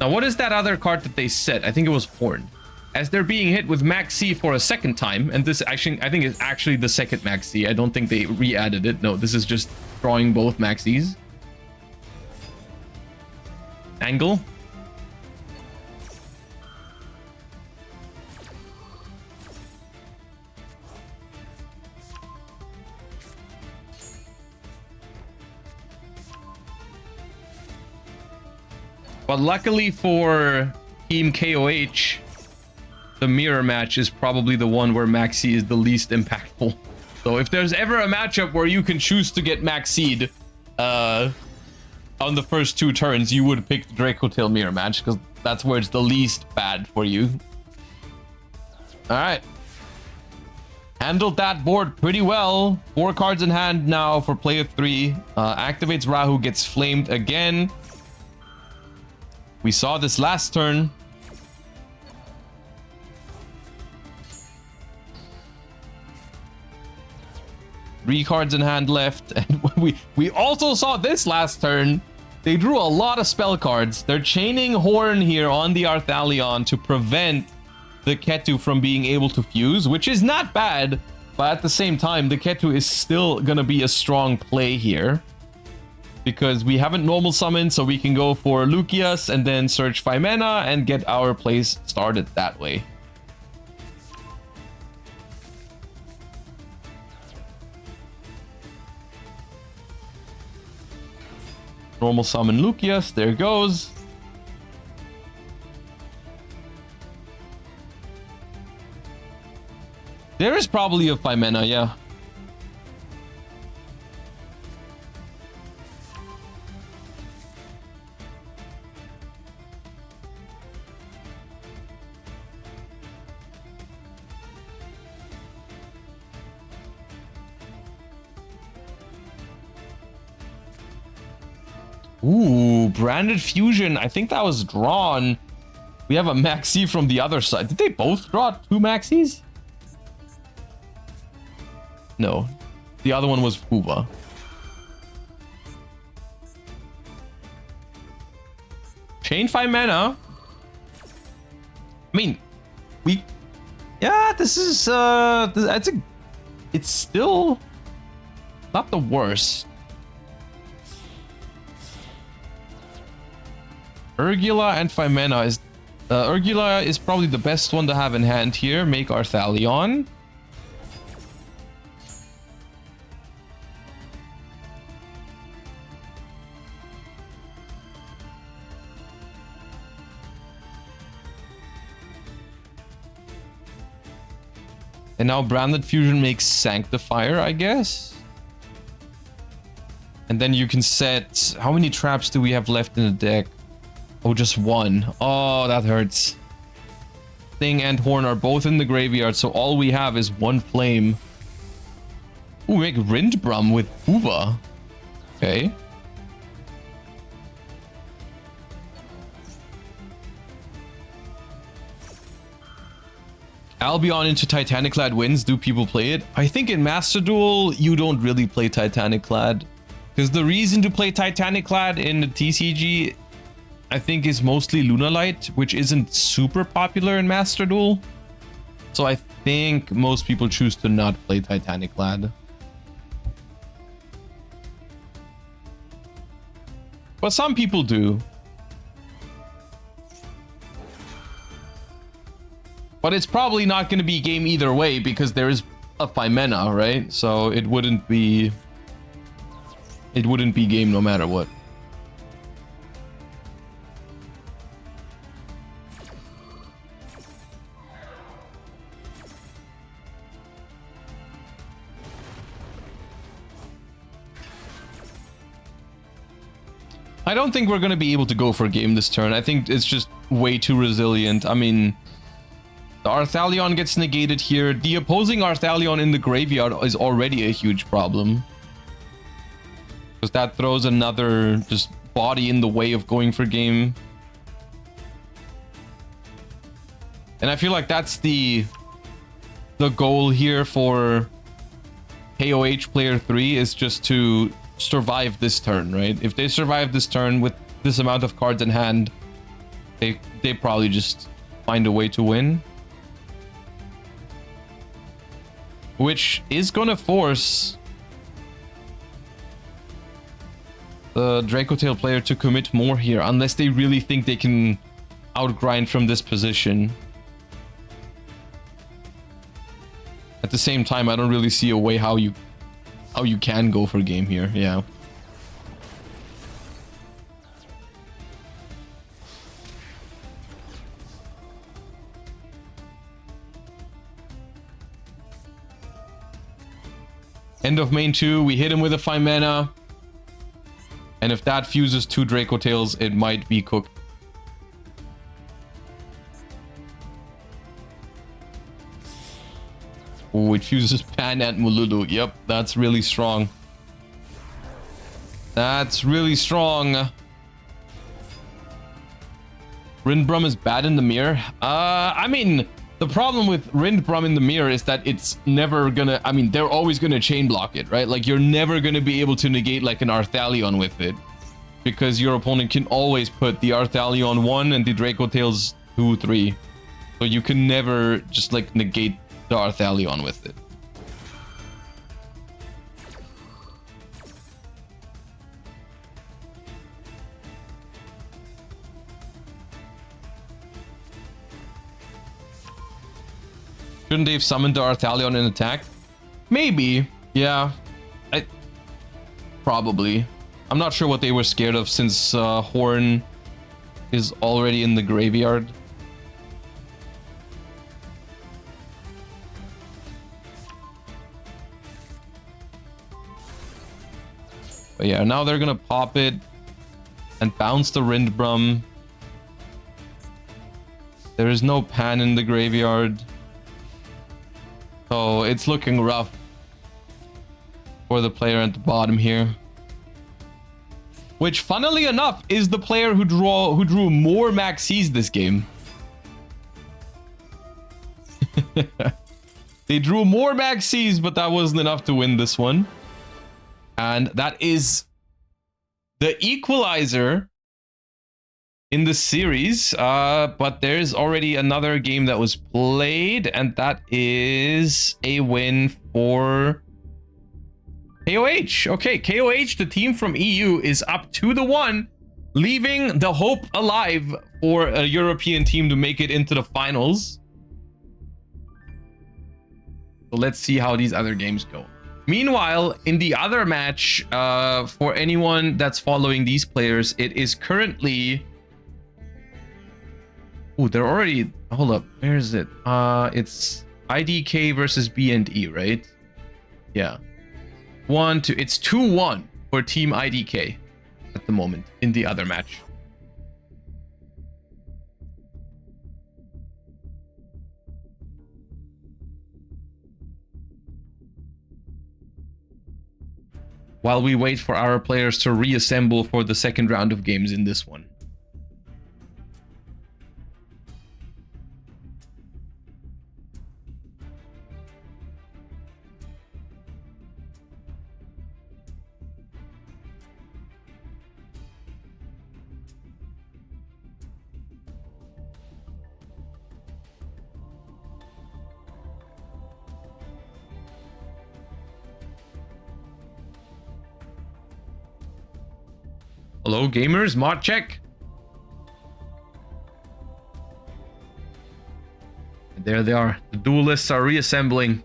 Now, what is that other card that they set? I think it was Horn. As they're being hit with Max C for a second time, and this actually, I think, is actually the second Max C. I don't think they re-added it. No, this is just drawing both Max Cs. Angle. But luckily for Team KOH, the mirror match is probably the one where Maxi is the least impactful. So if there's ever a matchup where you can choose to get Maxi'd on the first 2 turns, you would pick the Draco Tail mirror match because that's where it's the least bad for you. All right. Handled that board pretty well. 4 cards in hand now for player 3. Activates Rahu, gets flamed again. We saw this last turn. Three cards in hand left. And we also saw this last turn. They drew a lot of spell cards. They're chaining Horn here on the Arthalion to prevent the Ketu from being able to fuse, which is not bad. But at the same time, the Ketu is still going to be a strong play here. Because we haven't normal summoned, so we can go for Lucius and then search 5 mana and get our plays started that way. Normal summon Lucius, there it goes. There is probably a 5 mana, yeah. Ooh, Branded Fusion. I think that was drawn. We have a Maxi from the other side. Did they both draw 2 Maxis? No. The other one was Fuba. Chain 5 mana. I mean, yeah, this is it's still not the worst. Urgula and 5 mana is Urgula is probably the best one to have in hand here. Make Arthalion. And now Branded Fusion makes Sanctifier, I guess. And then you can set... How many traps do we have left in the deck? Oh, just 1. Oh, that hurts. Thing and Horn are both in the graveyard, so all we have is 1 flame. Ooh, make Rindbrum with Uva. Okay. Albion into Titaniclad wins. Do people play it? I think in Master Duel, you don't really play Titaniclad. Because the reason to play Titaniclad in the TCG, I think, is mostly Lunalight, which isn't super popular in Master Duel. So I think most people choose to not play Titaniclad. But some people do. But it's probably not going to be game either way because there is a Phimena, right? So it wouldn't be game no matter what. I don't think we're going to be able to go for a game this turn. I think it's just way too resilient. I mean, the Arthalion gets negated here. The opposing Arthalion in the graveyard is already a huge problem. Because that throws another just body in the way of going for game. And I feel like that's the goal here for KOH player 3 is just to survive this turn, right? If they survive this turn with this amount of cards in hand, they probably just find a way to win. Which is gonna force the Dracotail player to commit more here, unless they really think they can outgrind from this position. At the same time, I don't really see a way how you can go for game here. Yeah. End of main 2, we hit him with a Phimena. And if that fuses 2 Dracotails, it might be cooked. Oh, it fuses Pan and Mululu. Yep, that's really strong. That's really strong. Rindbrum is bad in the mirror. I mean, the problem with Rindbrum in the mirror is that it's never gonna... I mean, they're always gonna chain block it, right? Like, you're never gonna be able to negate, like, an Arthalion with it. Because your opponent can always put the Arthalion 1 and the Dracotails 2, 3. So you can never just, like, negate the Arthalion with it. Shouldn't they have summoned the Arthalion in attack? Maybe. Yeah. Probably. I'm not sure what they were scared of since Horn is already in the graveyard. But yeah, now they're gonna pop it and bounce the Rindbrum. There is no Pan in the graveyard. So it's looking rough for the player at the bottom here. Which, funnily enough, is the player who drew more Maxis this game. They drew more Maxis, but that wasn't enough to win this one. And that is the equalizer in the series. But there's already another game that was played, and that is a win for KOH. Okay, KOH, the team from EU, is up 2-1, leaving the hope alive for a European team to make it into the finals. So let's see how these other games go. Meanwhile, in the other match, for anyone that's following these players, it is currently... Oh, they're already... Hold up, where is it? It's IDK versus B&E, right? Yeah. 1-2. It's 2-1 for Team IDK at the moment in the other match. while we wait for our players to reassemble for the second round of games in this one. Hello, gamers. Mod check. There they are. The duelists are reassembling.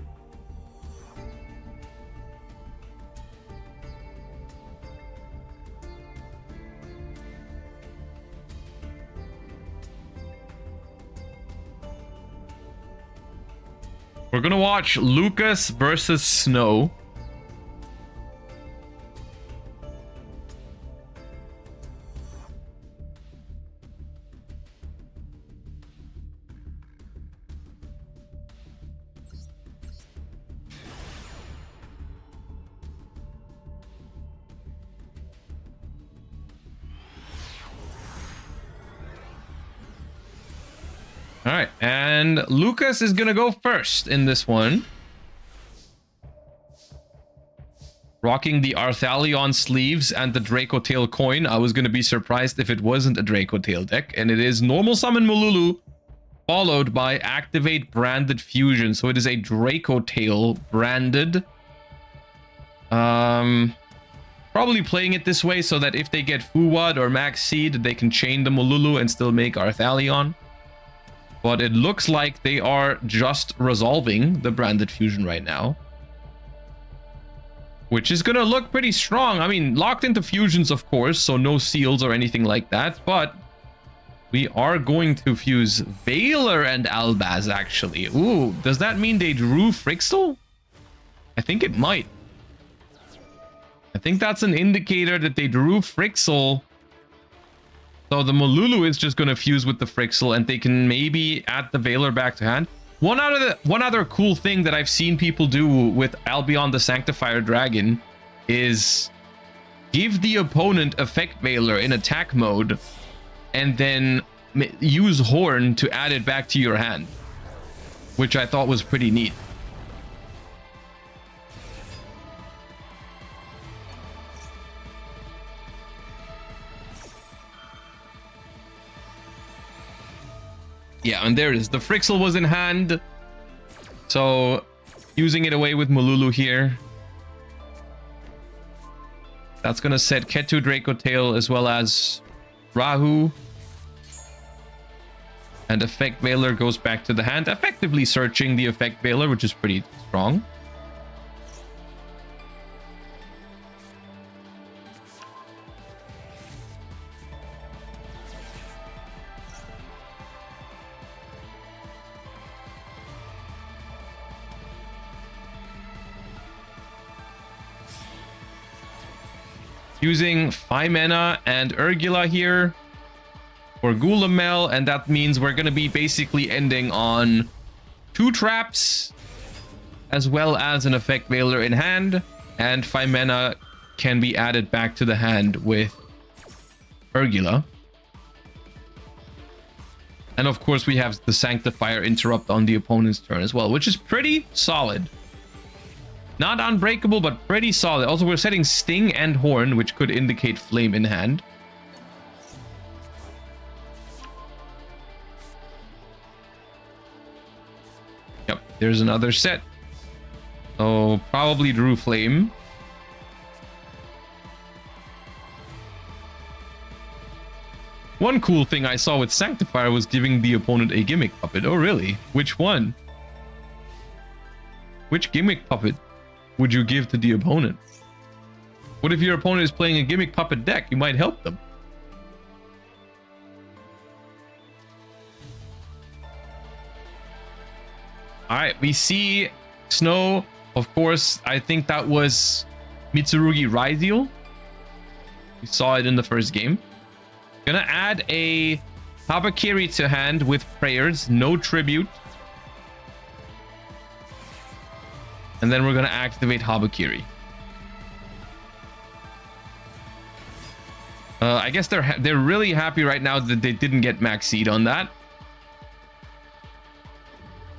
We're gonna watch Lucas versus Snow. All right, and Lucas is gonna go first in this one. Rocking the Arthalion sleeves and the Draco Tail coin. I was gonna be surprised if it wasn't a Draco Tail deck, and it is normal summon Mululu, followed by activate branded fusion. So it is a Draco Tail branded. Probably playing it this way so that if they get Fuwad or Max Seed, they can chain the Mululu and still make Arthalion. But it looks like they are just resolving the branded fusion right now, which is gonna look pretty strong. I mean, locked into fusions, of course, so no seals or anything like that, but we are going to fuse Valor and Albaz, actually. Ooh, does that mean they drew Frixel? I think it might. I think that's an indicator that they drew Frixel. So the Mululu is just going to fuse with the Frixel, and they can maybe add the Valor back to hand. One other cool thing that I've seen people do with Albion the Sanctifier Dragon is give the opponent Effect Valor in attack mode, and then use Horn to add it back to your hand, which I thought was pretty neat. Yeah, and there it is. The Frixel was in hand, so using it away with Mululu here. That's going to set Ketu, Draco Tail, as well as Rahu. And Effect Valor goes back to the hand, effectively searching the Effect Valor, which is pretty strong. Using 5 mana and Urgula here for Gulamel, and that means we're going to be basically ending on 2 traps as well as an Effect Valor in hand, and 5 mana can be added back to the hand with Urgula. And of course we have the Sanctifier interrupt on the opponent's turn as well, which is pretty solid. Not unbreakable, but pretty solid. Also, we're setting Sting and Horn, which could indicate Flame in hand. Yep, there's another set. So, probably drew Flame. One cool thing I saw with Sanctifier was giving the opponent a gimmick puppet. Oh, really? Which one? Which gimmick puppet would you give to the opponent? What if your opponent is playing a gimmick puppet deck? You might help them. All right, we see Snow. Of course, I think that was Mitsurugi Raizel. We saw it in the first game. Gonna add a Habakiri to hand with prayers, no tribute. And then we're going to activate Habakiri. I guess they're really happy right now that they didn't get max seed on that.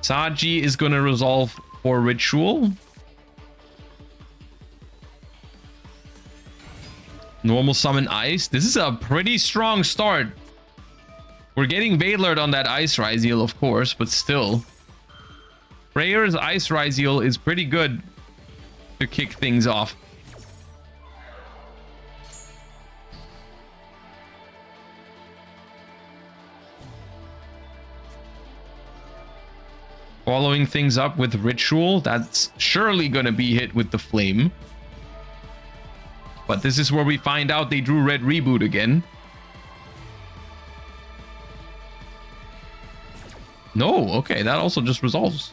Saji is going to resolve for ritual. Normal summon ice. This is a pretty strong start. We're getting Veilord on that Ice Ryzeal, of course, but still. Prayer's Ice Ryzeal is pretty good to kick things off. Following things up with Ritual, that's surely going to be hit with the Flame. But this is where we find out they drew Red Reboot again. No, okay, that also just resolves.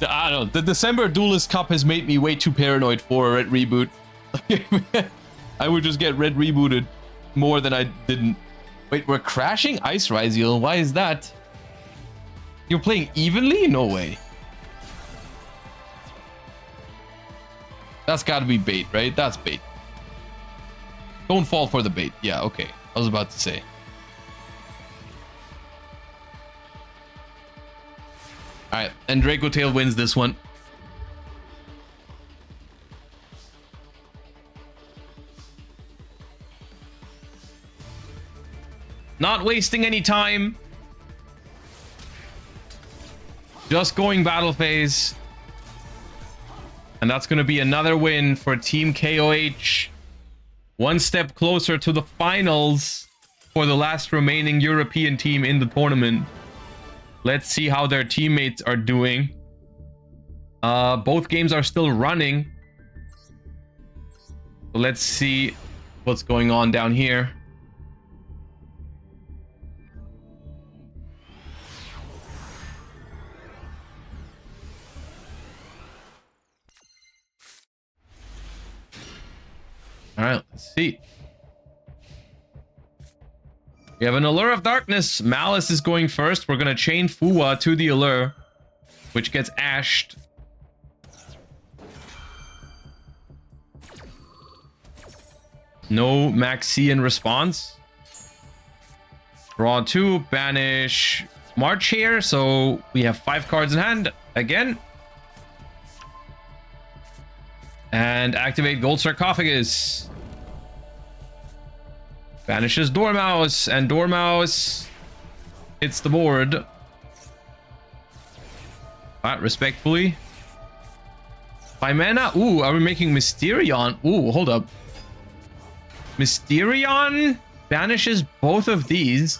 I don't know, the December Duelist Cup has made me way too paranoid for a Red Reboot. I would just get Red Rebooted more than I didn't. Wait, we're crashing Ice Ryzeal? Why is that? You're playing evenly? No way. That's gotta be bait, right? That's bait. Don't fall for the bait. Yeah, okay. I was about to say. Alright, and Draco Tail wins this one. Not wasting any time. Just going battle phase. And that's going to be another win for Team KOH. One step closer to the finals for the last remaining European team in the tournament. Let's see how their teammates are doing. Both games are still running. So let's see what's going on down here. All right, let's see. We have an Allure of Darkness. Malice is going first. We're going to chain Fuwa to the Allure, which gets ashed. No Maxi in response. Draw 2, banish March here. So we have 5 cards in hand again. And activate Gold Sarcophagus. Banishes Dormouse, and Dormouse hits the board. Alright, respectfully. 5 mana? Ooh, are we making Mysterion? Ooh, hold up. Mysterion banishes both of these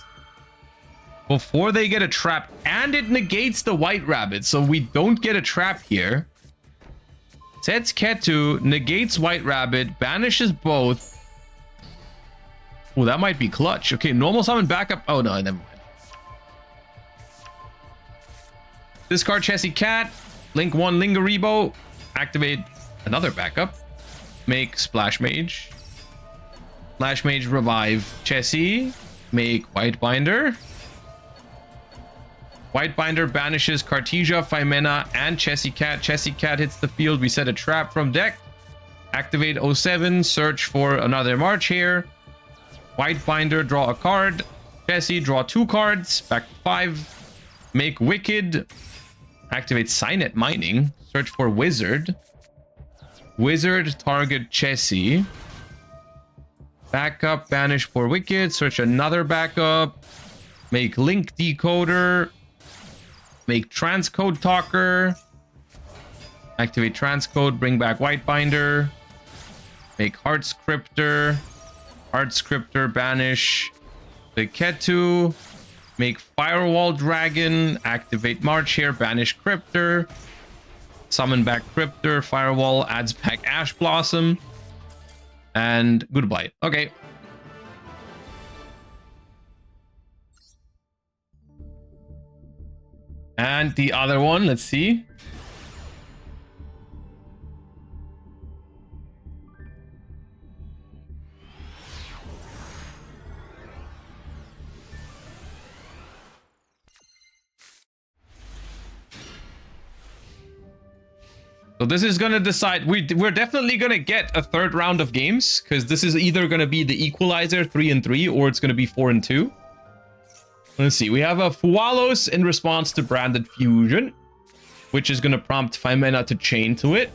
before they get a trap, and it negates the White Rabbit, so we don't get a trap here. Sets Ketu, negates White Rabbit, banishes both. Oh, that might be clutch. Okay, normal summon backup. Oh, no, never mind. Discard Chessie Cat. Link 1 Lingaribo. Activate another backup. Make Splash Mage. Splash Mage revive Chessie. Make White Binder. White Binder banishes Cartesia, Phimena, and Chessie Cat. Chessie Cat hits the field. We set a trap from deck. Activate 07. Search for another March here. White Binder, draw a card. Chessie, draw 2 cards. Back to 5. Make Wicked. Activate Signet Mining. Search for Wizard. Wizard, target Chessie. Backup, banish for Wicked. Search another backup. Make Link Decoder. Make Transcode Talker. Activate Transcode, bring back White Binder. Make Heart Scripter. Heart Scripter, banish the Ketu. Make Firewall Dragon. Activate March here, banish Cryptor. Summon back Cryptor. Firewall adds back Ash Blossom. And goodbye. Okay. And the other one, let's see. So this is going to decide. We're definitely going to get a third round of games, because this is either going to be the equalizer 3-3, or it's going to be 4-2. Let's see. We have a Fualos in response to Branded Fusion, which is going to prompt Femena to chain to it.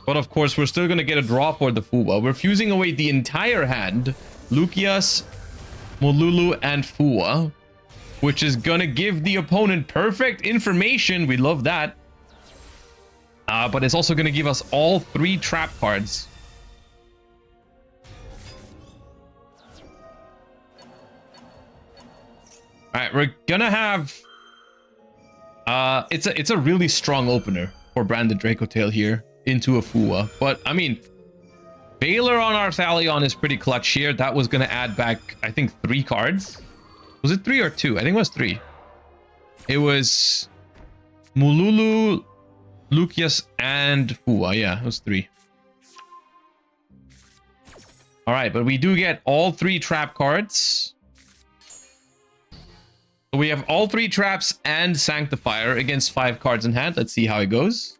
But of course, we're still going to get a draw for the Fuwa. We're fusing away the entire hand. Lucius, Molulu, and Fuwa, which is going to give the opponent perfect information. We love that. But it's also going to give us all 3 trap cards. All right, we're going to have... It's a really strong opener for Branded Dracotail here into a Fuwa. But, I mean, Baylor on our Thalion is pretty clutch here. That was going to add back, I think, 3 cards. Was it 3 or 2? I think it was 3. It was Mululu, Lucius, and Fuwa. Yeah, it was 3. All right, but we do get all 3 trap cards. So we have all 3 traps and Sanctifier against 5 cards in hand. Let's see how it goes.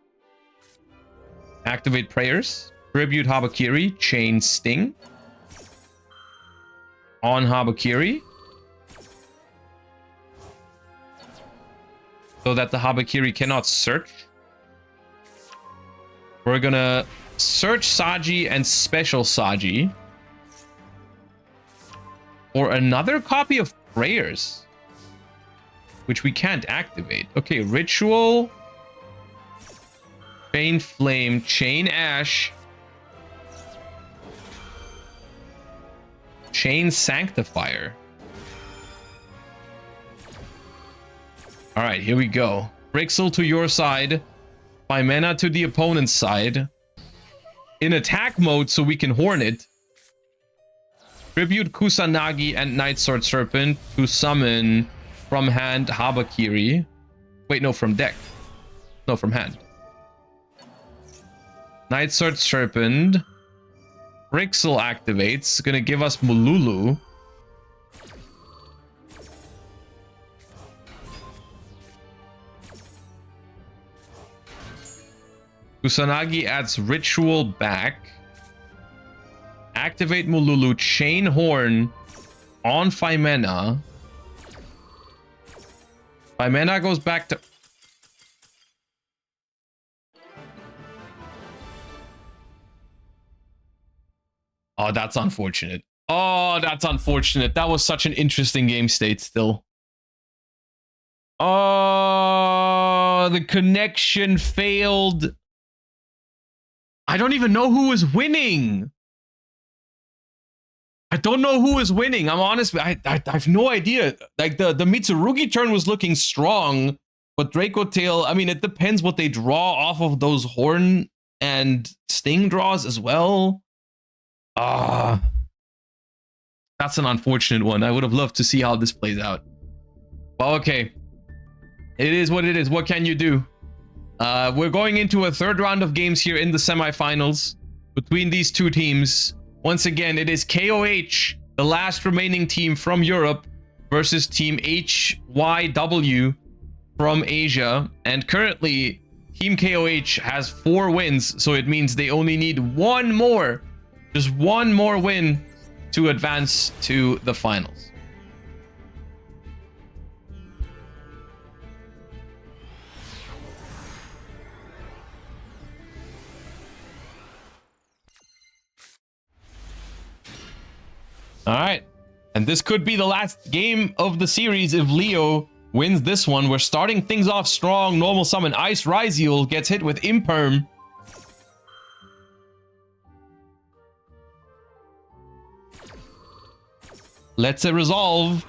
Activate Prayers. Tribute Habakiri. Chain Sting. On Habakiri. So that the Habakiri cannot search. We're gonna search Saji and special Saji. Or another copy of Prayers, which we can't activate. Okay, Ritual. Chain Flame. Chain Ash. Chain Sanctifier. All right, here we go. Brixel to your side. Femena to the opponent's side. In attack mode, so we can horn it. Tribute Kusanagi and Night Sword Serpent to summon from hand Habakiri. Wait, no, from deck. No, from hand. Night Sword Serpent. Brixel activates. Gonna give us Mululu. Kusanagi adds Ritual back. Activate Mululu. Chain Horn on Femena. Femena goes back to... Oh, that's unfortunate. Oh, that's unfortunate. That was such an interesting game state still. Oh, the connection failed. I don't even know who is winning. I don't know who is winning. I'm honest. I have no idea. Like the Mitsurugi turn was looking strong, but Dracotail, I mean, it depends what they draw off of those Horn and Sting draws as well. That's an unfortunate one. I would have loved to see how this plays out. Well, okay. It is what it is. What can you do? We're going into a third round of games here in the semifinals between these two teams. Once again, it is KOH, the last remaining team from Europe, versus Team HYW from Asia. And currently, Team KOH has 4 wins, so it means they only need one more. Just one more win to advance to the finals. All right. And this could be the last game of the series if Leo wins this one. We're starting things off strong. Normal summon Ice Ryziel gets hit with Imperm. Let's it resolve.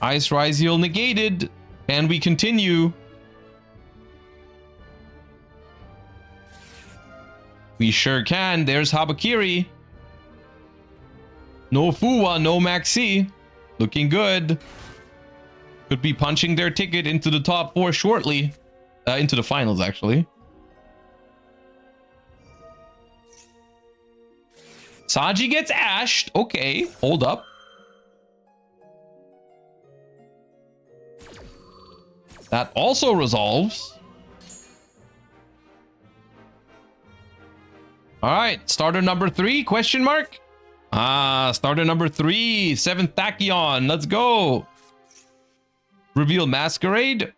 Ice Ryziel negated. And we continue. We sure can. There's Habakiri. No Fuwa, no Maxi. Looking good. Could be punching their ticket into the top 4 shortly. Into the finals, actually. Saji gets ashed. Okay, hold up. That also resolves. All right, starter number 3, question mark? Ah, starter number 3, 7th Tachyon, let's go. Reveal Masquerade.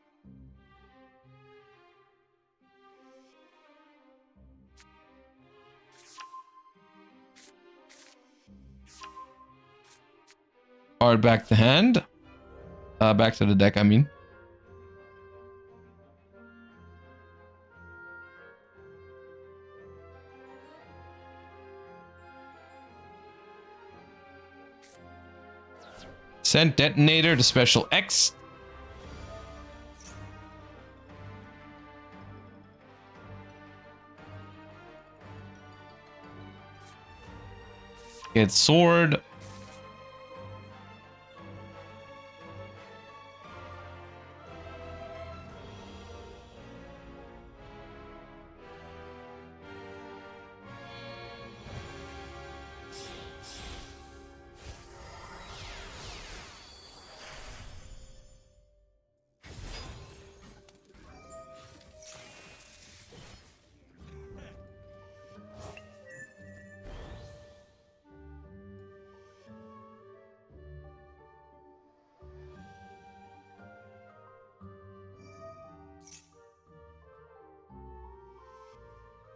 Card back to hand. Back to the deck, I mean. Send Detonator to Special X. Get Sword.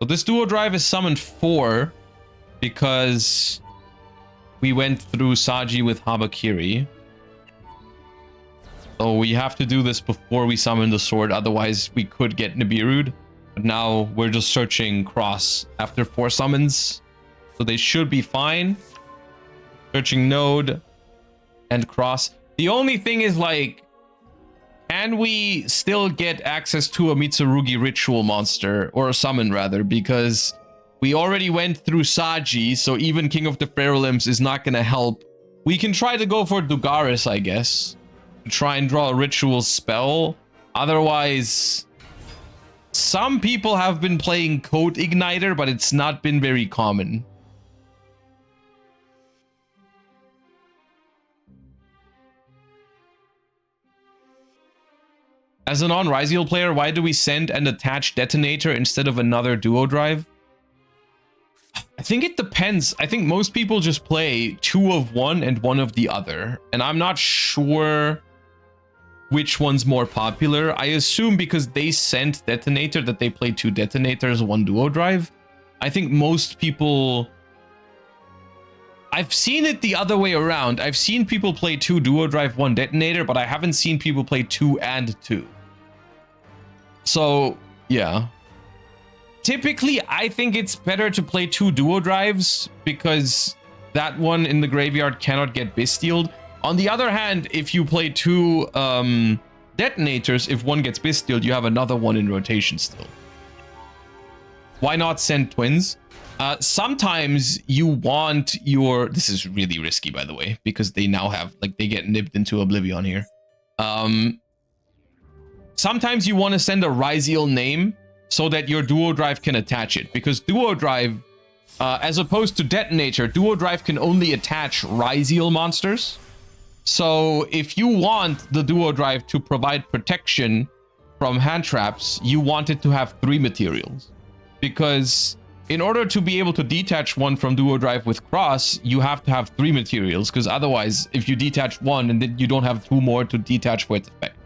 So this duo drive is summoned 4 because we went through Saji with Habakiri. So we have to do this before we summon the sword, otherwise we could get Nibiru'd. But now we're just searching Cross after 4 summons. So they should be fine. Searching Node and Cross. The only thing is, like, can we still get access to a Mitsurugi ritual monster, or a summon rather, because we already went through Saji, so even King of the Feral Limbs is not going to help. We can try to go for Dugaris, I guess, to try and draw a ritual spell. Otherwise, some people have been playing Code Igniter, but it's not been very common. As a non-Ryziel player, why do we send and attach Detonator instead of another duo drive? I think it depends. I think most people just play 2 of one and 1 of the other. And I'm not sure which one's more popular. I assume because they sent Detonator that they play 2 Detonators, 1 duo drive. I think most people... I've seen it the other way around. I've seen people play 2 duo drive, 1 Detonator, but I haven't seen people play 2 and 2. So, yeah. Typically, I think it's better to play 2 duo drives because that one in the graveyard cannot get bestialed. On the other hand, if you play 2 Detonators, if one gets bestialed, you have another one in rotation still. Why not send twins? Sometimes you want your... This is really risky, by the way, because they now have... Like, they get nipped into oblivion here. Sometimes you want to send a Ryziel name so that your duo drive can attach it. Because duo drive, as opposed to Detonator, duo drive can only attach Ryziel monsters. So if you want the duo drive to provide protection from hand traps, you want it to have 3 materials. Because... in order to be able to detach one from duo drive with Cross, you have to have 3 materials, because otherwise, if you detach one and then you don't have 2 more to detach for its effect.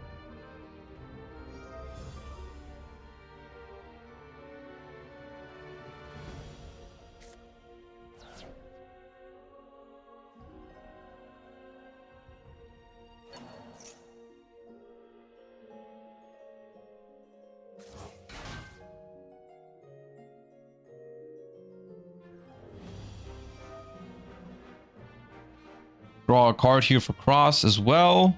Draw a card here for Cross as well.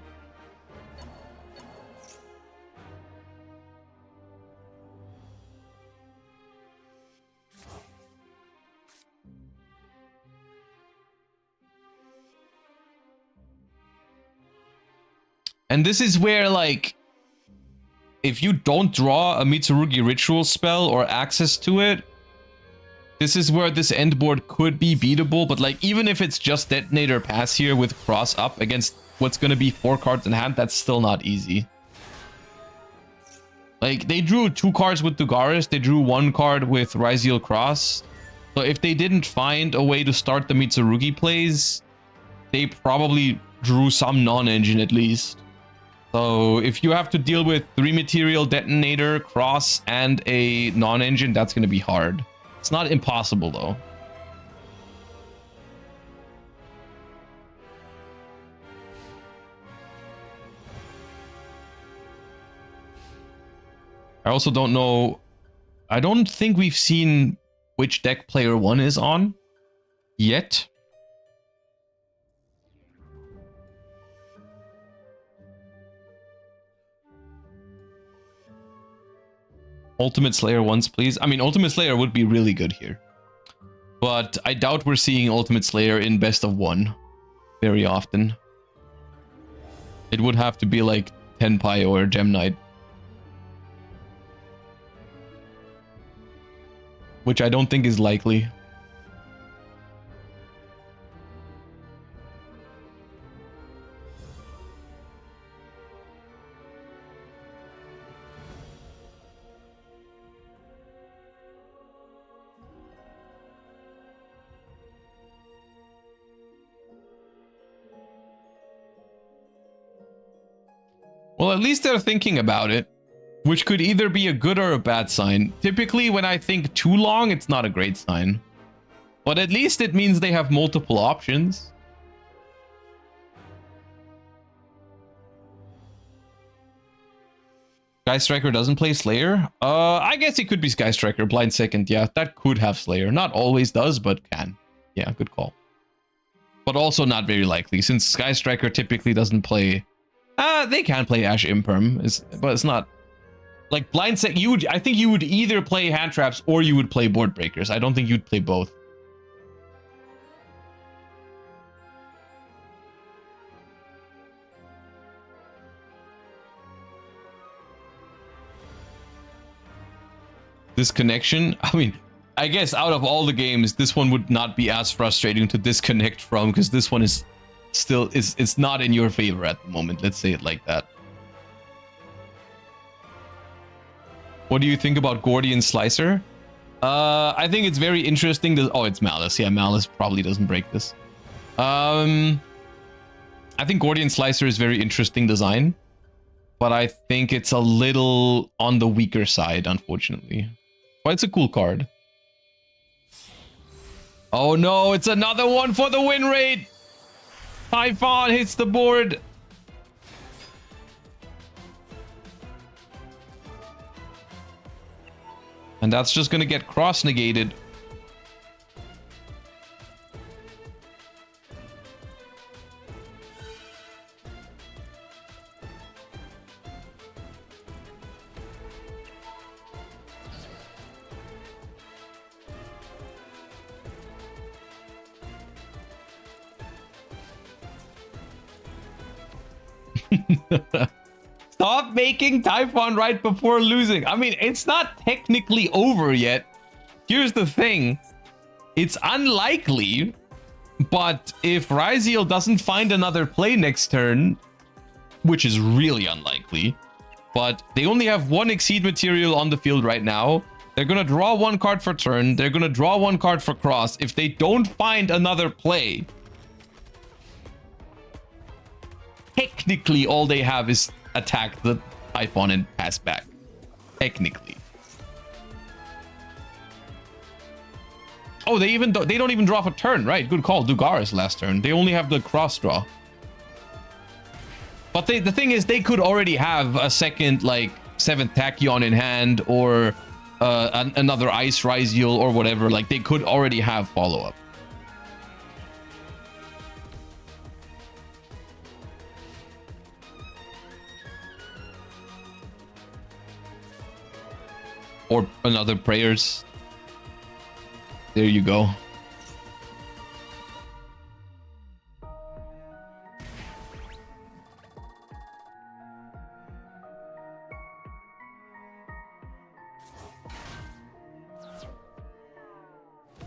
And this is where, like, if you don't draw a Mitsurugi ritual spell or access to it, this is where this end board could be beatable, but like even if it's just Detonator pass here with Cross up against what's going to be 4 cards in hand, that's still not easy. Like, they drew 2 cards with Dugaris. They drew 1 card with Ryziel Cross. So if they didn't find a way to start the Mitsurugi plays, they probably drew some non-engine at least. So if you have to deal with 3 material detonator, cross, and a non-engine, that's going to be hard. It's not impossible though. I also don't know. I don't think we've seen which deck player 1 is on yet. Ultimate Slayer once, please. I mean, Ultimate Slayer would be really good here. But I doubt we're seeing Ultimate Slayer in best of 1 very often. It would have to be like Tenpai or Gem Knight. Which I don't think is likely. Well, at least they're thinking about it, which could either be a good or a bad sign. Typically, when I think too long, it's not a great sign. But at least it means they have multiple options. Sky Striker doesn't play Slayer? I guess it could be Sky Striker. Blind Second, yeah, that could have Slayer. Not always does, but can. Yeah, good call. But also not very likely, since Sky Striker typically doesn't play... they can play Ash Imperm, but it's not... Like, Blind Sec, I think you would either play Hand Traps or you would play Board Breakers. I don't think you'd play both. Disconnection? I mean, I guess out of all the games, this one would not be as frustrating to disconnect from, because this one is still... it's not in your favor at the moment. Let's say it like that. What do you think about Gordian Slicer? I think it's very interesting. Oh, it's Malice. Yeah, Malice probably doesn't break this. I think Gordian Slicer is very interesting design, but I think it's a little on the weaker side, unfortunately. But it's a cool card. Oh no, it's another one for the win rate. Typhon hits the board. And that's just going to get cross-negated. Stop making Typhon right before losing. I mean, it's not technically over yet. Here's the thing. It's unlikely, but if Ryziel doesn't find another play next turn, which is really unlikely, but they only have 1 Exceed material on the field right now. They're going to draw 1 card for turn. They're going to draw 1 card for cross. If they don't find another play, technically all they have is attack the Typhon and pass back. Technically. Oh, they don't even draw for turn, right? Good call. Dugaris last turn. They only have the cross draw. But the thing is, they could already have a second, like, 7th Tachyon in hand, or another Ice Ryziel or whatever. Like, they could already have follow-up. Or another prayers. There you go.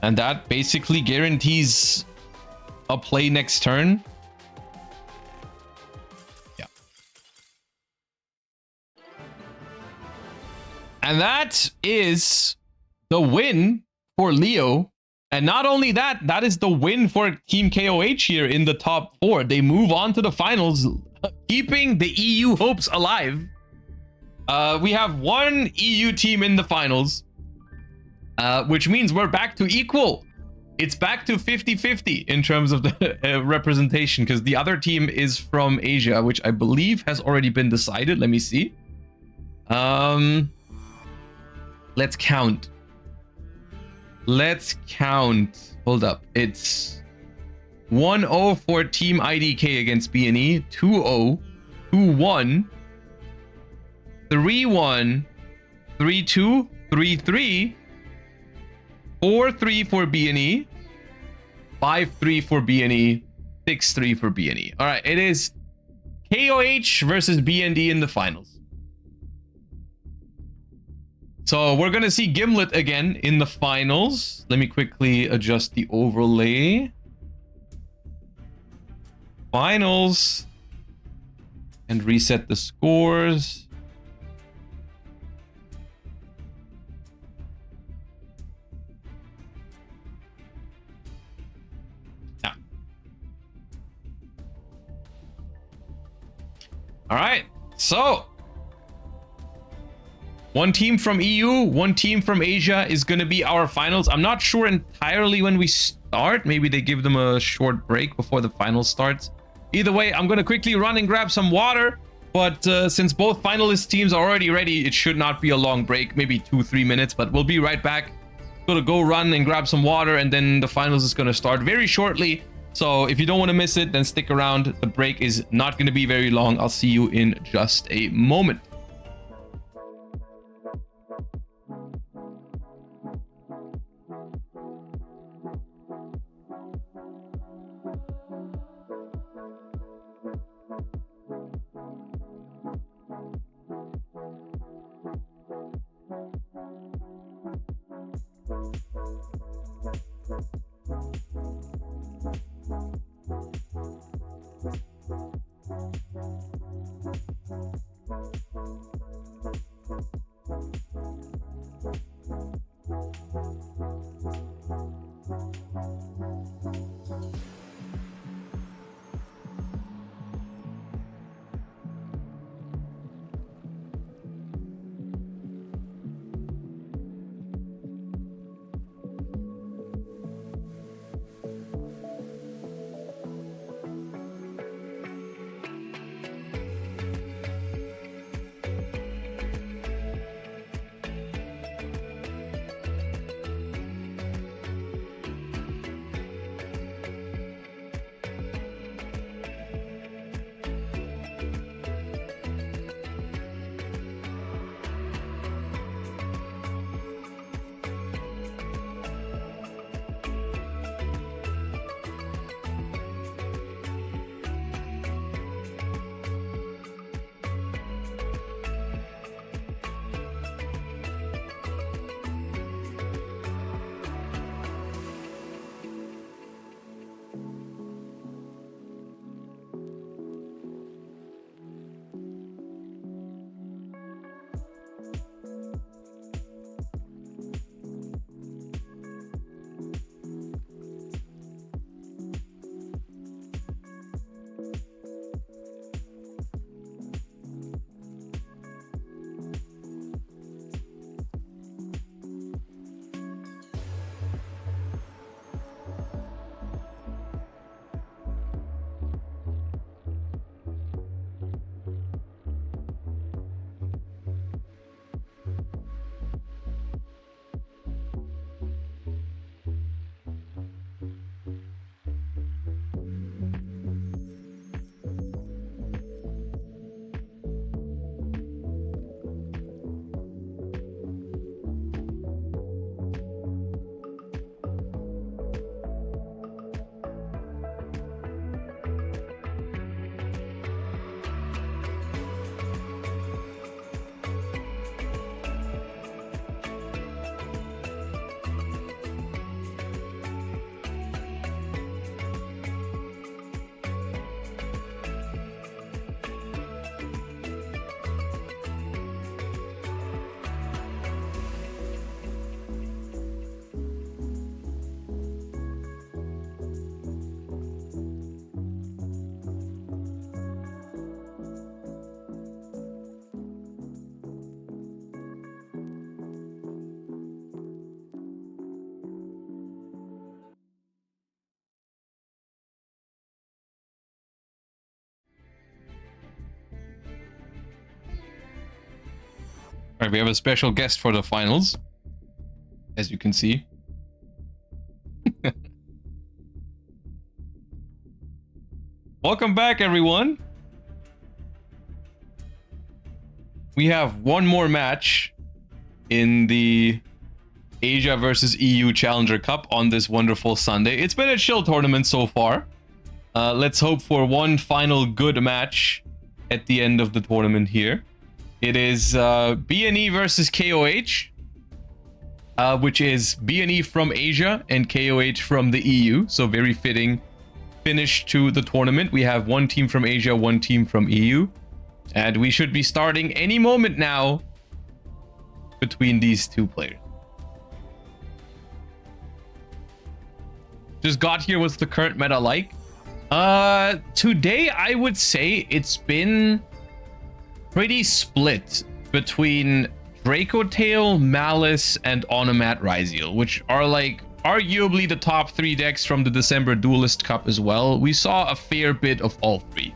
And that basically guarantees a play next turn. Yeah. And that is the win for Leo. And not only that, that is the win for Team KOH here in the top 4. They move on to the finals, keeping the EU hopes alive. We have one EU team in the finals, which means we're back to equal. It's back to 50-50 in terms of the representation, because the other team is from Asia, which I believe has already been decided. Let me see. Let's count. Let's count. Hold up. It's 1-0 for Team IDK against BNE, 2-0, 2-1, 3-1, 3-2, 3-3, 4-3 for BNE, 5-3 for BNE, 6-3 for BNE. All right, it is KOH versus BND in the finals. So we're going to see Gimlet again in the finals. Let me quickly adjust the overlay. Finals. And reset the scores. Yeah. All right. So one team from EU, one team from Asia is going to be our finals. I'm not sure entirely when we start. Maybe they give them a short break before the final starts. Either way, I'm going to quickly run and grab some water. But since both finalist teams are already ready, it should not be a long break. Maybe 2-3 minutes, but we'll be right back. Going to go run and grab some water, and then the finals is going to start very shortly. So if you don't want to miss it, then stick around. The break is not going to be very long. I'll see you in just a moment. All right, we have a special guest for the finals, as you can see. Welcome back, everyone. We have one more match in the Asia versus EU Challenger Cup on this wonderful Sunday. It's been a chill tournament so far. Let's hope for one final good match at the end of the tournament here. It is BNE versus KOH, which is BNE from Asia and KOH from the EU. So very fitting finish to the tournament. We have one team from Asia, one team from EU. And we should be starting any moment now between these two players. Just got here. What's the current meta like? Today I would say it's been pretty split between Draco Tail, Malice, and Onomat Ryziel, which are like arguably the top 3 decks from the December Duelist Cup as well. We saw a fair bit of all 3.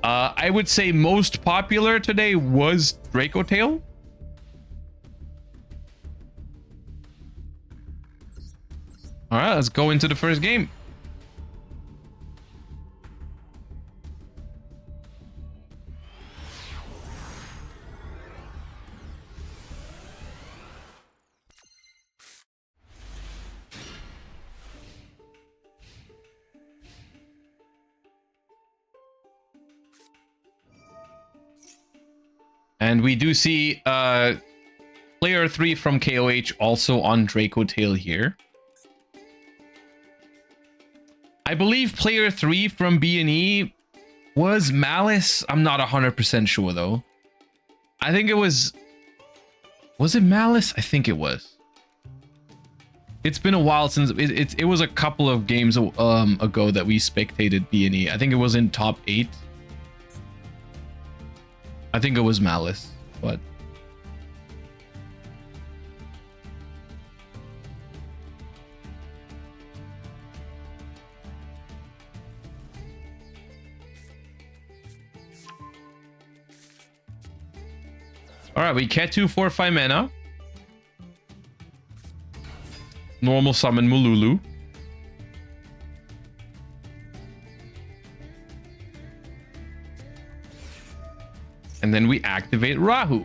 I would say most popular today was Draco Tail. All right, let's go into the first game. And we do see player 3 from KOH also on Draco Tail here. I believe player 3 from BNE was Malice. I'm not 100% sure though. I think it was... Was it Malice? I think it was. It's been a while since... It was a couple of games ago that we spectated BNE. I think it was in top 8. I think it was Malice, but... Alright, we Ketu for 5 mana. Normal summon Mululu. And then we activate Rahu.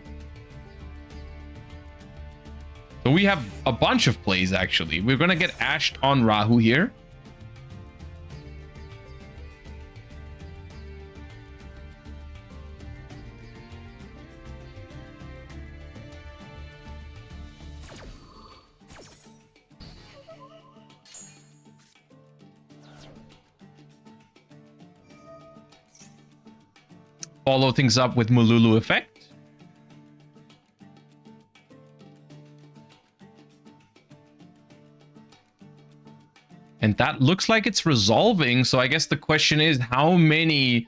So we have a bunch of plays, actually. We're going to get ashed on Rahu here. Follow things up with Mululu effect. And that looks like it's resolving. So I guess the question is, how many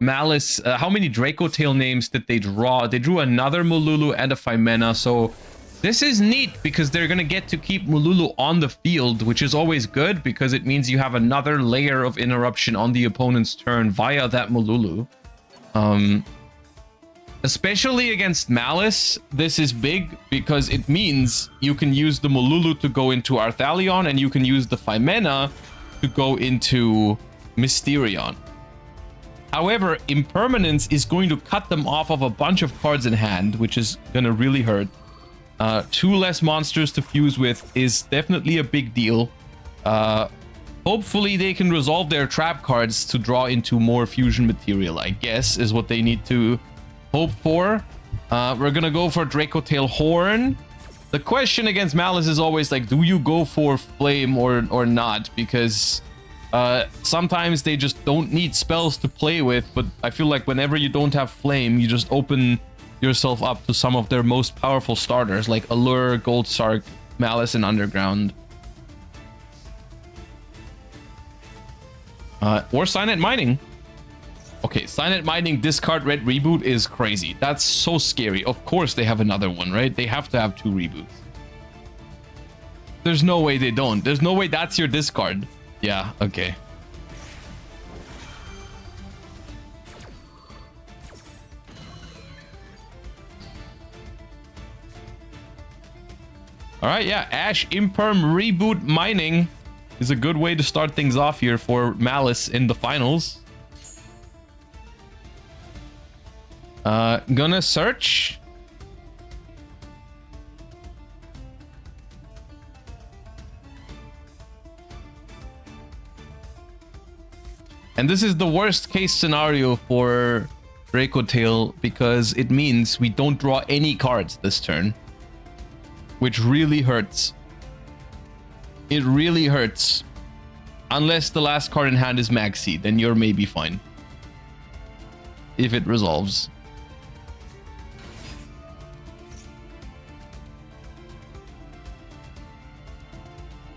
Malice, how many Draco Tail names did they draw? They drew another Mululu and a 5 mana. So this is neat because they're going to get to keep Mululu on the field, which is always good because it means you have another layer of interruption on the opponent's turn via that Mululu. Especially against Malice, this is big because it means you can use the Mululu to go into Arthalion and you can use the 5 mana to go into Mysterion. However, Impermanence is going to cut them off of a bunch of cards in hand, which is going to really hurt. 2 less monsters to fuse with is definitely a big deal. Hopefully they can resolve their trap cards to draw into more fusion material, I guess, is what they need to hope for. We're gonna go for Draco Tail Horn. The question against Malice is always like, do you go for Flame or not? Because sometimes they just don't need spells to play with, but I feel like whenever you don't have Flame, you just open yourself up to some of their most powerful starters, like Allure, Gold Sark, Malice, and Underground. Or Signet Mining. Okay, Signet Mining, discard red reboot is crazy. That's so scary. Of course they have another one, right? They have to have 2 reboots. There's no way they don't. There's no way that's your discard. Yeah, okay. All right, yeah, Ash Imperm Reboot Mining is a good way to start things off here for Malice in the finals. Gonna search. And this is the worst case scenario for Draco Tail because it means we don't draw any cards this turn, which really hurts. It really hurts. Unless the last card in hand is Maxi, then you're maybe fine. If it resolves.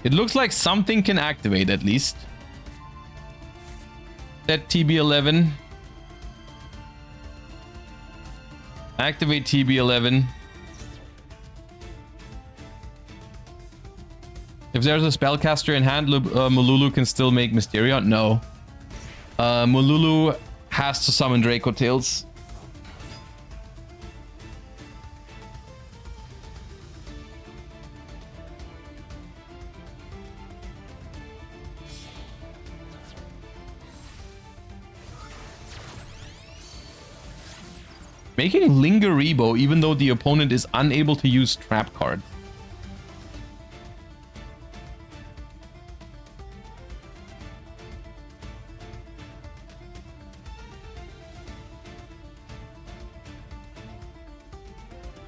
It looks like something can activate at least. Set TB11. Activate TB11. If there's a spellcaster in hand, Mululu can still make Mysterion? No. Mululu has to summon Draco Tails. Making Lingeribo even though the opponent is unable to use trap cards.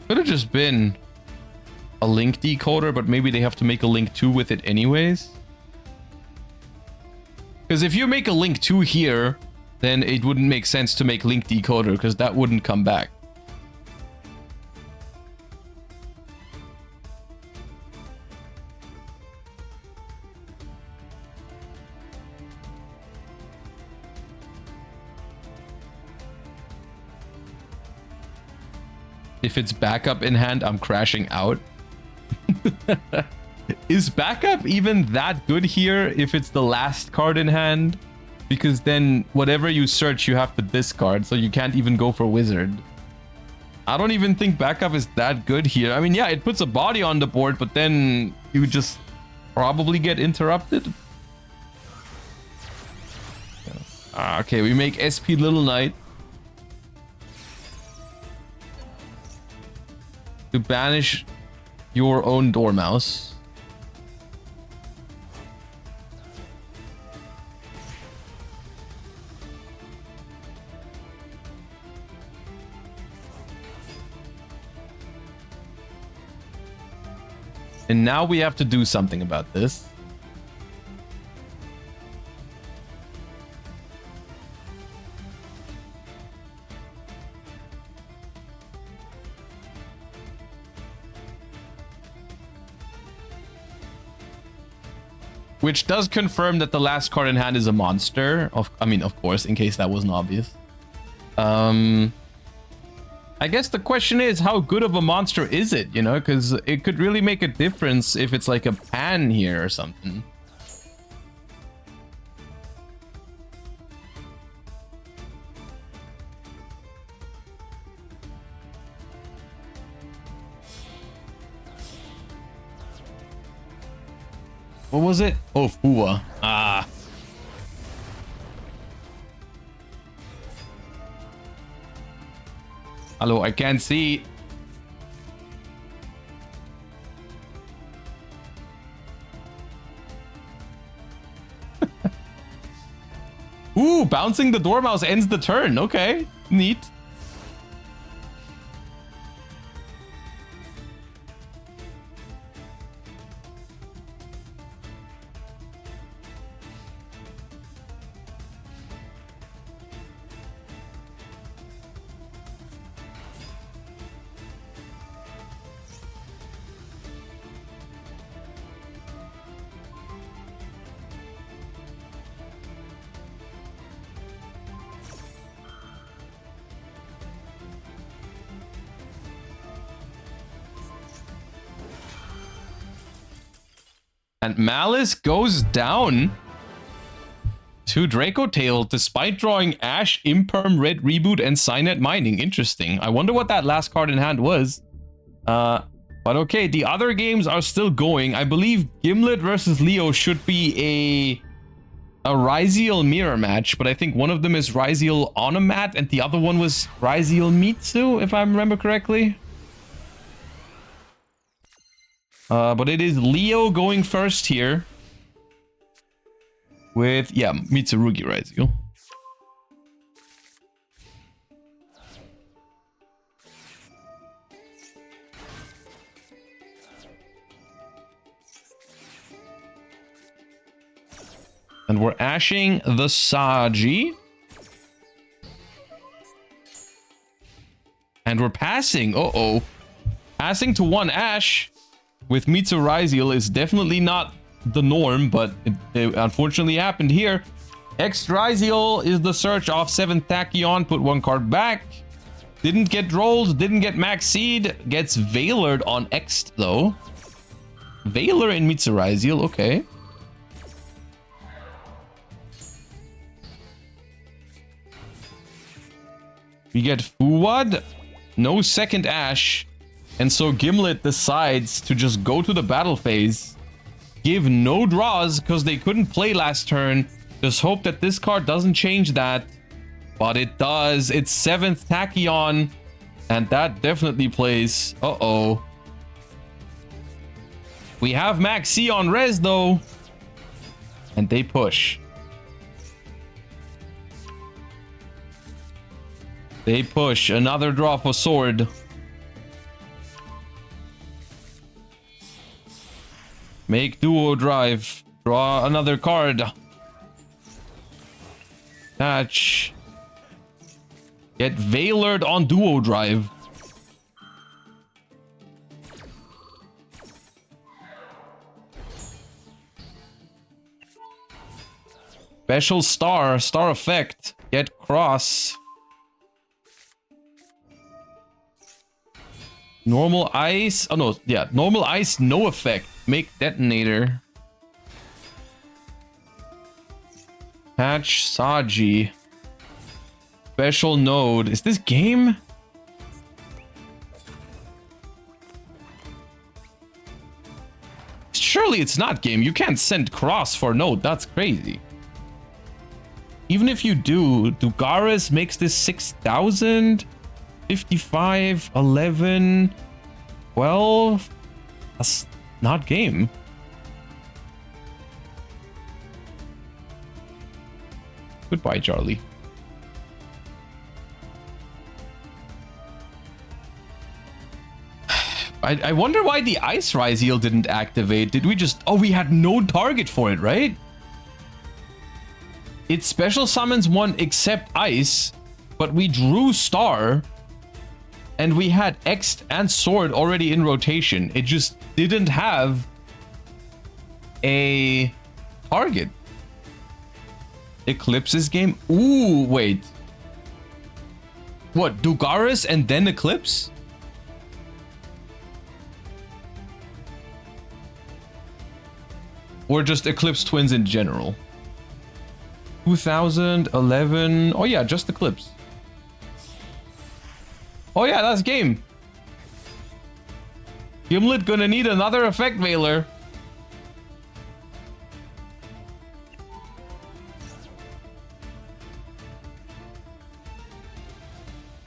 Could have just been a link decoder, but maybe they have to make a link 2 with it anyways. Because if you make a link 2 here, then it wouldn't make sense to make link decoder because that wouldn't come back. If it's backup in hand, I'm crashing out. Is backup even that good here if it's the last card in hand? Because then whatever you search, you have to discard, so you can't even go for wizard. I don't even think backup is that good here. I mean, yeah, it puts a body on the board, but then you just probably get interrupted. Okay, we make SP Little Knight. To banish your own Dormouse. And now we have to do something about this. Which does confirm that the last card in hand is a monster. I mean, of course, in case that wasn't obvious. I guess the question is, how good of a monster is it? You know, because it could really make a difference if it's like a pan here or something. What was it? Oh, Fua. Ah. Hello, I can't see. Ooh, bouncing the Dormouse ends the turn. Okay, neat. And Malice goes down to Draco Tail despite drawing Ash, Imperm, Red Reboot, and Cynet Mining. Interesting. I wonder what that last card in hand was. But okay, the other games are still going. I believe Gimlet versus Leo should be a Ryziel mirror match, but I think one of them is Ryziel on a mat and the other one was Ryziel Mitsu, if I remember correctly. But it is Leo going first here. With, yeah, Mitsurugi Ryziel. And we're ashing the Saji. And we're passing. Uh-oh. Passing to one ash with Mitsu Ryziel is definitely not the norm, but it unfortunately happened here. X Ryziel is the search off 7th Tachyon. Put one card back. Didn't get rolled. Didn't get max seed. Gets Veilered on X though. Veiler in Mitsu Ryziel. Okay. We get Fuwad, no second Ash, and so Gimlet decides to just go to the battle phase, give no draws because they couldn't play last turn, just hope that this card doesn't change that, but it does. It's 7th Tachyon, and that definitely plays. Uh-oh. We have Max C on res though, and they push. They push. Another draw for sword. Make duo drive. Draw another card. Catch. Get Veilered on duo drive. Special star. Star effect. Get cross. Normal ice. Oh no, yeah. Normal ice, no effect. Make detonator. Patch Saji. Special node. Is this game? Surely it's not game. You can't send cross for node. That's crazy. Even if you do, Dugaris makes this 6,000. 55, 11, 12. That's not game. Goodbye, Charlie. I wonder why the Ice Ryziel didn't activate. Did we just... Oh, we had no target for it, right? It special summons one except Ice, but we drew Star. And we had X and Sword already in rotation. It just didn't have a target. Eclipse's game? Ooh, wait. What, Dugaris and then Eclipse? Or just Eclipse twins in general? 2011. Oh yeah, just Eclipse. Oh yeah, that's game. Gimlet gonna need another effect Veiler.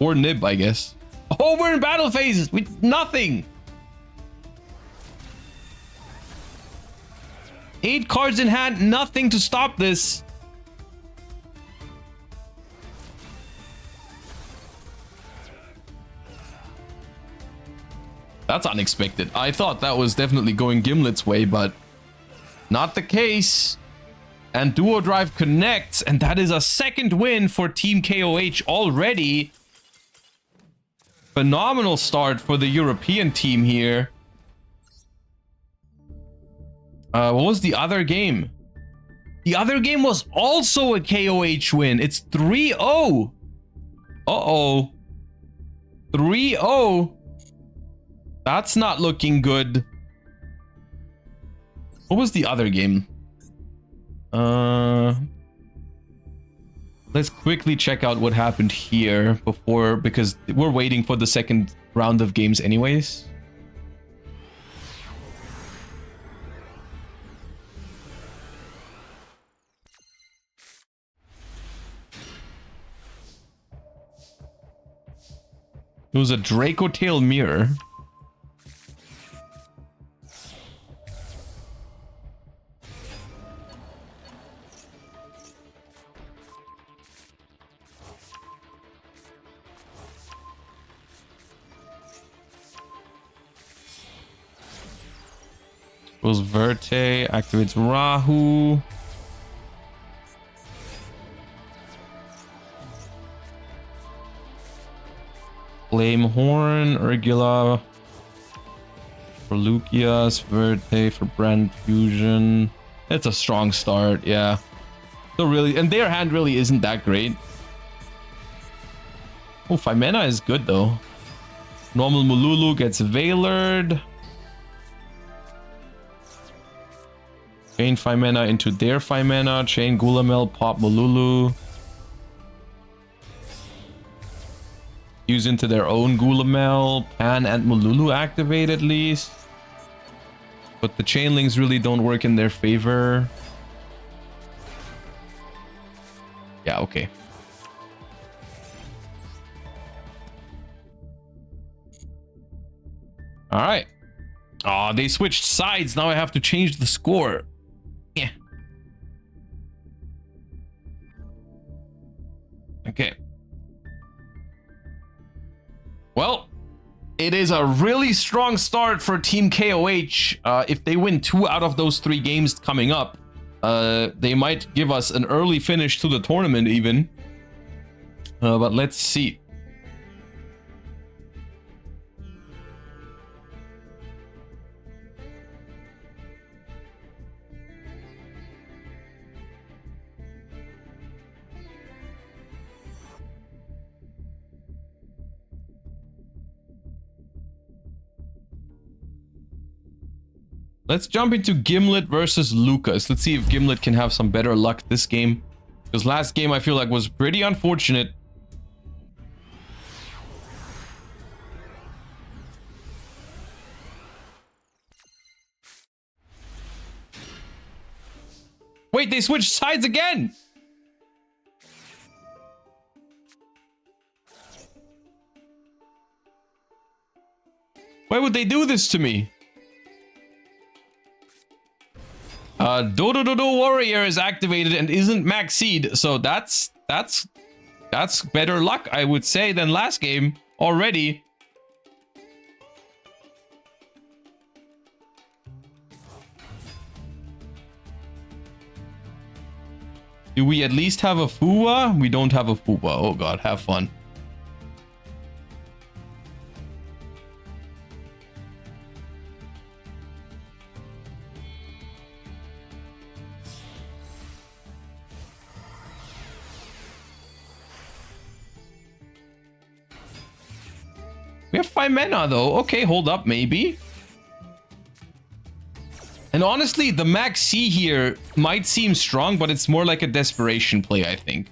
Or Nib, I guess. Oh, we're in battle phases with nothing. 8 cards in hand, nothing to stop this. That's unexpected. I thought that was definitely going Gimlet's way, but not the case. And Duo Drive connects, and that is a second win for Team KOH already. Phenomenal start for the European team here. What was the other game? The other game was also a KOH win. It's 3-0. Uh-oh. 3-0. That's not looking good. What was the other game? Let's quickly check out what happened here before, because we're waiting for the second round of games anyways. It was a Draco Tail Mirror. Goes Verte, activates Rahu. Flame Horn, Urgula for Lucius, Verte for Brand Fusion. It's a strong start, yeah. So really, and their hand really isn't that great. Oh, 5 mana is good though. Normal Mululu gets Veilered. Chain 5 mana into their 5 mana. Chain Gulamel, pop Mululu. Use into their own Gulamel. Pan and Mululu activate at least. But the chainlings really don't work in their favor. Yeah, okay. Alright. Oh, they switched sides. Now I have to change the score. Yeah. Okay. Well, it is a really strong start for Team KOH. If they win 2 out of those 3 games coming up, they might give us an early finish to the tournament even. But let's see. Let's jump into Gimlet versus Lucas. Let's see if Gimlet can have some better luck this game. Because last game I feel like was pretty unfortunate. Wait, they switched sides again! Why would they do this to me? Dodo Warrior is activated and isn't maxied, so that's better luck, I would say, than last game already. Do we at least have a Fuwa? We don't have a Fuwa. Oh god, have fun. We have 5 mana though. Okay, hold up, maybe. And honestly, the Max C here might seem strong, but it's more like a desperation play, I think.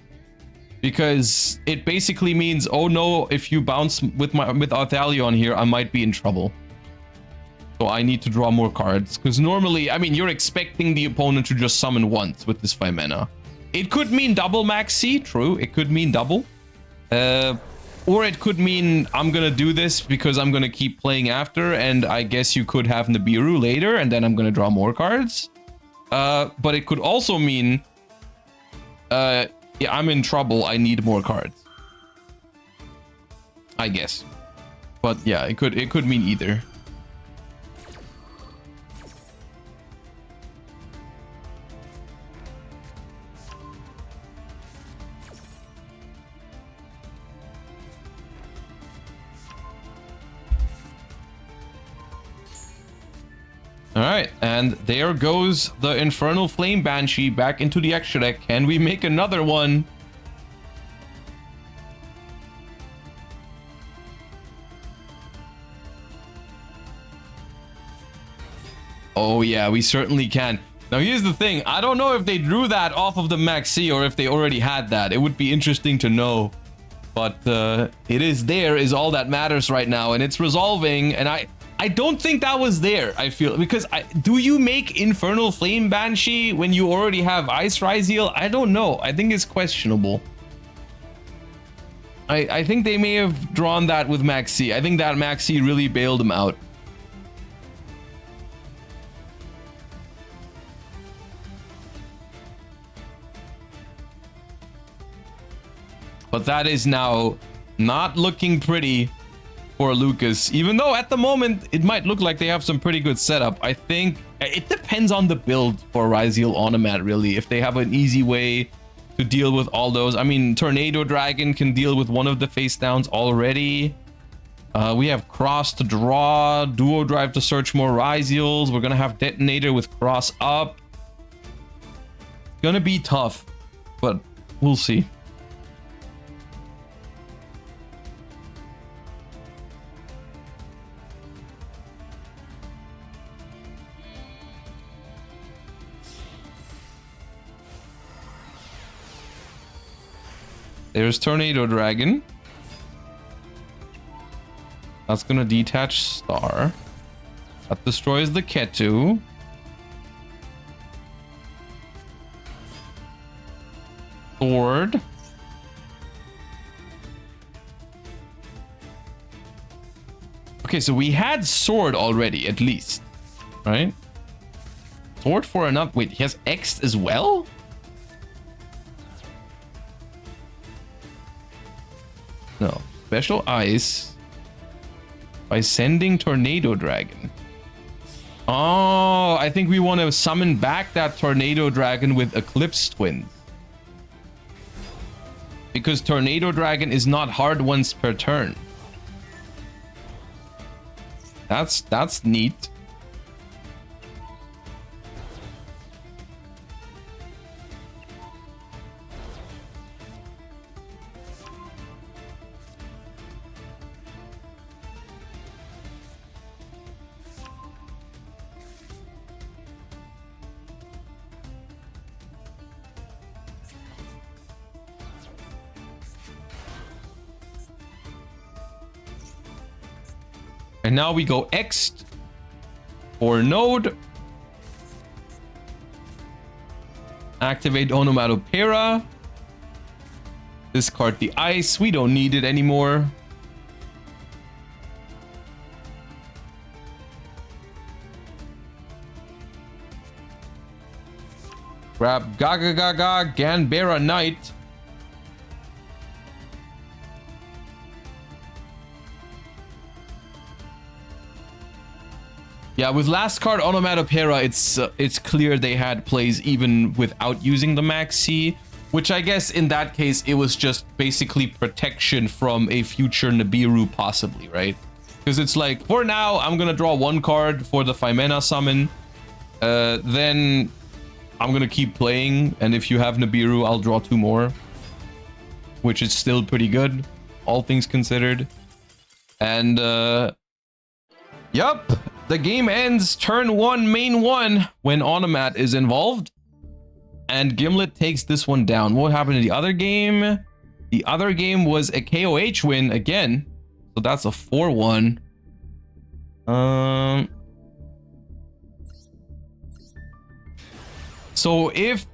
Because it basically means, oh no, if you bounce with Arthalion here, I might be in trouble. So I need to draw more cards. Because normally, I mean, you're expecting the opponent to just summon once with this 5 mana. It could mean double Max C, true. It could mean double. Or it could mean I'm gonna do this because I'm gonna keep playing after, and I guess you could have Nibiru later, and then I'm gonna draw more cards. But it could also mean, yeah, I'm in trouble. I need more cards. I guess. But yeah, it could mean either. Alright, and there goes the Infernal Flame Banshee back into the extra deck. Can we make another one? Oh yeah, we certainly can. Now here's the thing. I don't know if they drew that off of the Maxi or if they already had that. It would be interesting to know. But it is there is all that matters right now. And it's resolving. And I don't think that was there, I feel, because do you make Infernal Flame Banshee when you already have Ice Rise Heal? I don't know. I think it's questionable. I think they may have drawn that with Maxi. I think that Maxi really bailed him out. But that is now not looking pretty for Lucas, even though at the moment it might look like they have some pretty good setup. I think it depends on the build for Ryziel Onomat, really. If they have an easy way to deal with all those. I mean, Tornado Dragon can deal with one of the face downs already. We have Cross to draw, Duo Drive to search more Ryziels. We're gonna have Detonator with Cross up. It's gonna be tough, but we'll see. There's Tornado Dragon. That's gonna detach Star. That destroys the Ketu. Sword. Okay, so we had Sword already, at least. Right? Sword for another... Wait, he has X as well? No. Special Ice by sending Tornado Dragon. Oh, I think we want to summon back that Tornado Dragon with Eclipse Twins. Because Tornado Dragon is not hard once per turn. That's neat. And now we go X for Node. Activate Onomatopoeia. Discard the ice. We don't need it anymore. Grab Gaga Gaga Ganbera Knight. Yeah, with last card Onomatopoeia, it's clear they had plays even without using the Maxi, which I guess in that case it was just basically protection from a future Nibiru possibly, right? Because it's like, for now, I'm gonna draw one card for the Phimena summon, then I'm gonna keep playing, and if you have Nibiru, I'll draw two more, which is still pretty good, all things considered. And yup. The game ends turn 1, main 1, when Onomat is involved. And Gimlet takes this one down. What happened in the other game? The other game was a KOH win again. So that's a 4-1. So if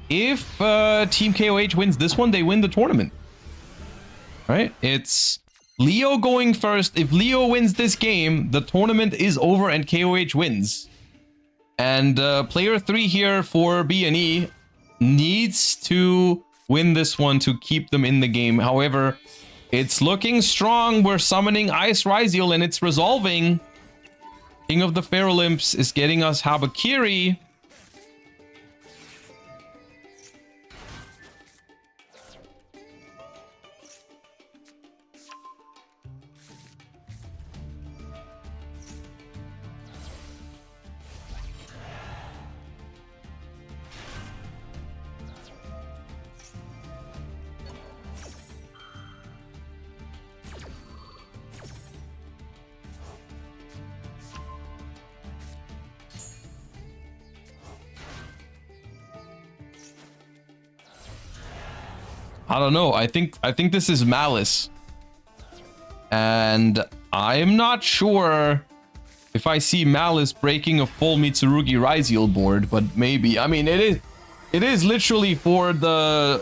Team KOH wins this one, they win the tournament. Right? It's Leo going first. If Leo wins this game, the tournament is over and KOH wins. And player 3 here for B&E needs to win this one to keep them in the game. However, it's looking strong. We're summoning Ice Ryziel and it's resolving. King of the Feralymphs is getting us Habakiri. I don't know. I think this is Malice. And I'm not sure if I see Malice breaking a full Mitsurugi Ryziel board, but maybe. I mean, it It is literally for the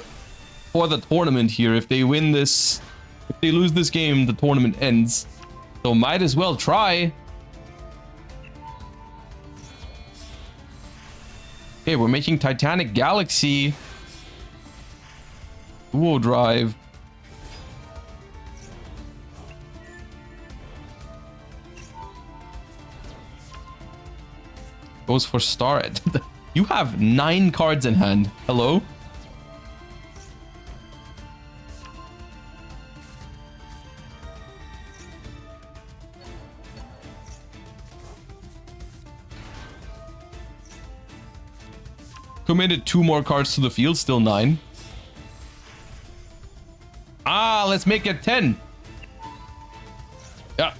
tournament here. If they win this, if they lose this game, the tournament ends. So might as well try. Okay, we're making Titanic Galaxy. Duo drive. Goes for star. You have 9 cards in hand. Hello? Committed 2 more cards to the field, still 9. Ah, let's make it 10. Yeah.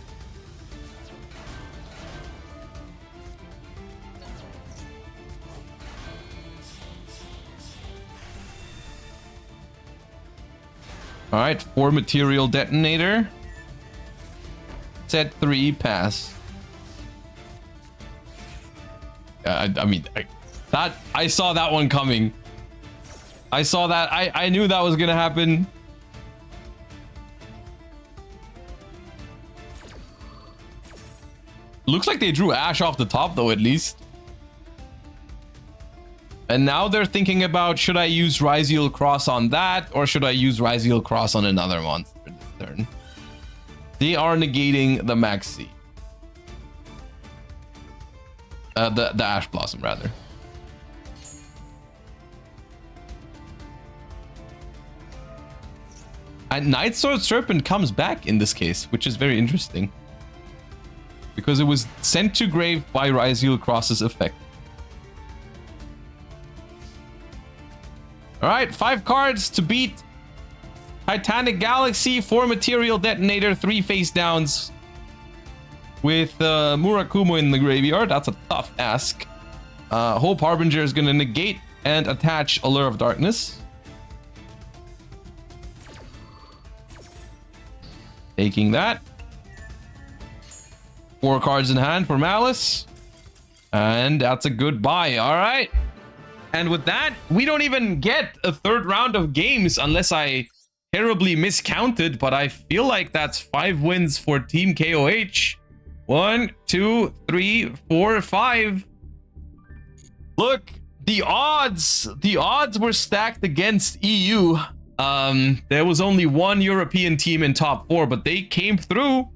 All right, 4 material detonator. Set 3, pass. I mean, I saw that one coming. I saw that. I knew that was gonna happen. Looks like they drew Ash off the top though, at least. And now they're thinking about, should I use Ryziel Cross on that, or should I use Ryziel Cross on another monster this turn? They are negating the Maxi. The Ash Blossom, rather. And Night Sword Serpent comes back in this case, which is very interesting. Because it was sent to grave by Ryziel Cross's effect. Alright, 5 cards to beat Titanic Galaxy, 4 material detonator, 3 face downs. With Murakumo in the graveyard. That's a tough ask. Hope Harbinger is going to negate and attach Allure of Darkness. Taking that. 4 cards in hand for Malice. And that's a goodbye. All right. And with that, we don't even get a 3rd round of games unless I terribly miscounted. But I feel like that's 5 wins for Team KOH. 1, 2, 3, 4, 5. Look, the odds were stacked against EU. There was only 1 European team in top 4, but they came through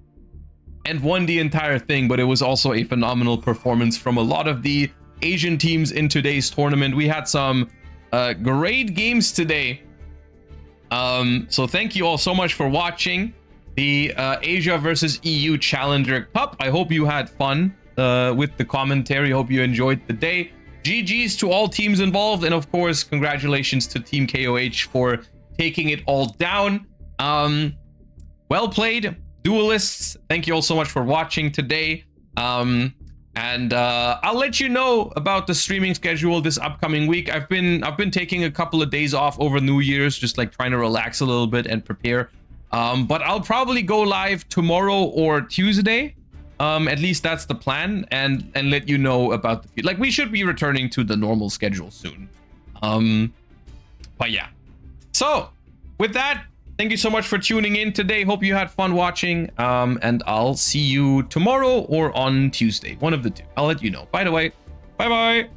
and won the entire thing. But it was also a phenomenal performance from a lot of the Asian teams in today's tournament. We had some great games today. So thank you all so much for watching the Asia versus EU Challenger Cup. I hope you had fun with the commentary. Hope you enjoyed the day. GG's to all teams involved, and of course, congratulations to Team KOH for taking it all down. Well played, duelists. Thank you all so much for watching today. And I'll let you know about the streaming schedule this upcoming week. I've been taking a couple of days off over New Year's, just like trying to relax a little bit and prepare. But I'll probably go live tomorrow or Tuesday. At least that's the plan, and let you know about the like we should be returning to the normal schedule soon. But yeah. So with that, thank you so much for tuning in today. Hope you had fun watching. And I'll see you tomorrow or on Tuesday, one of the two. I'll let you know. By the way, bye bye.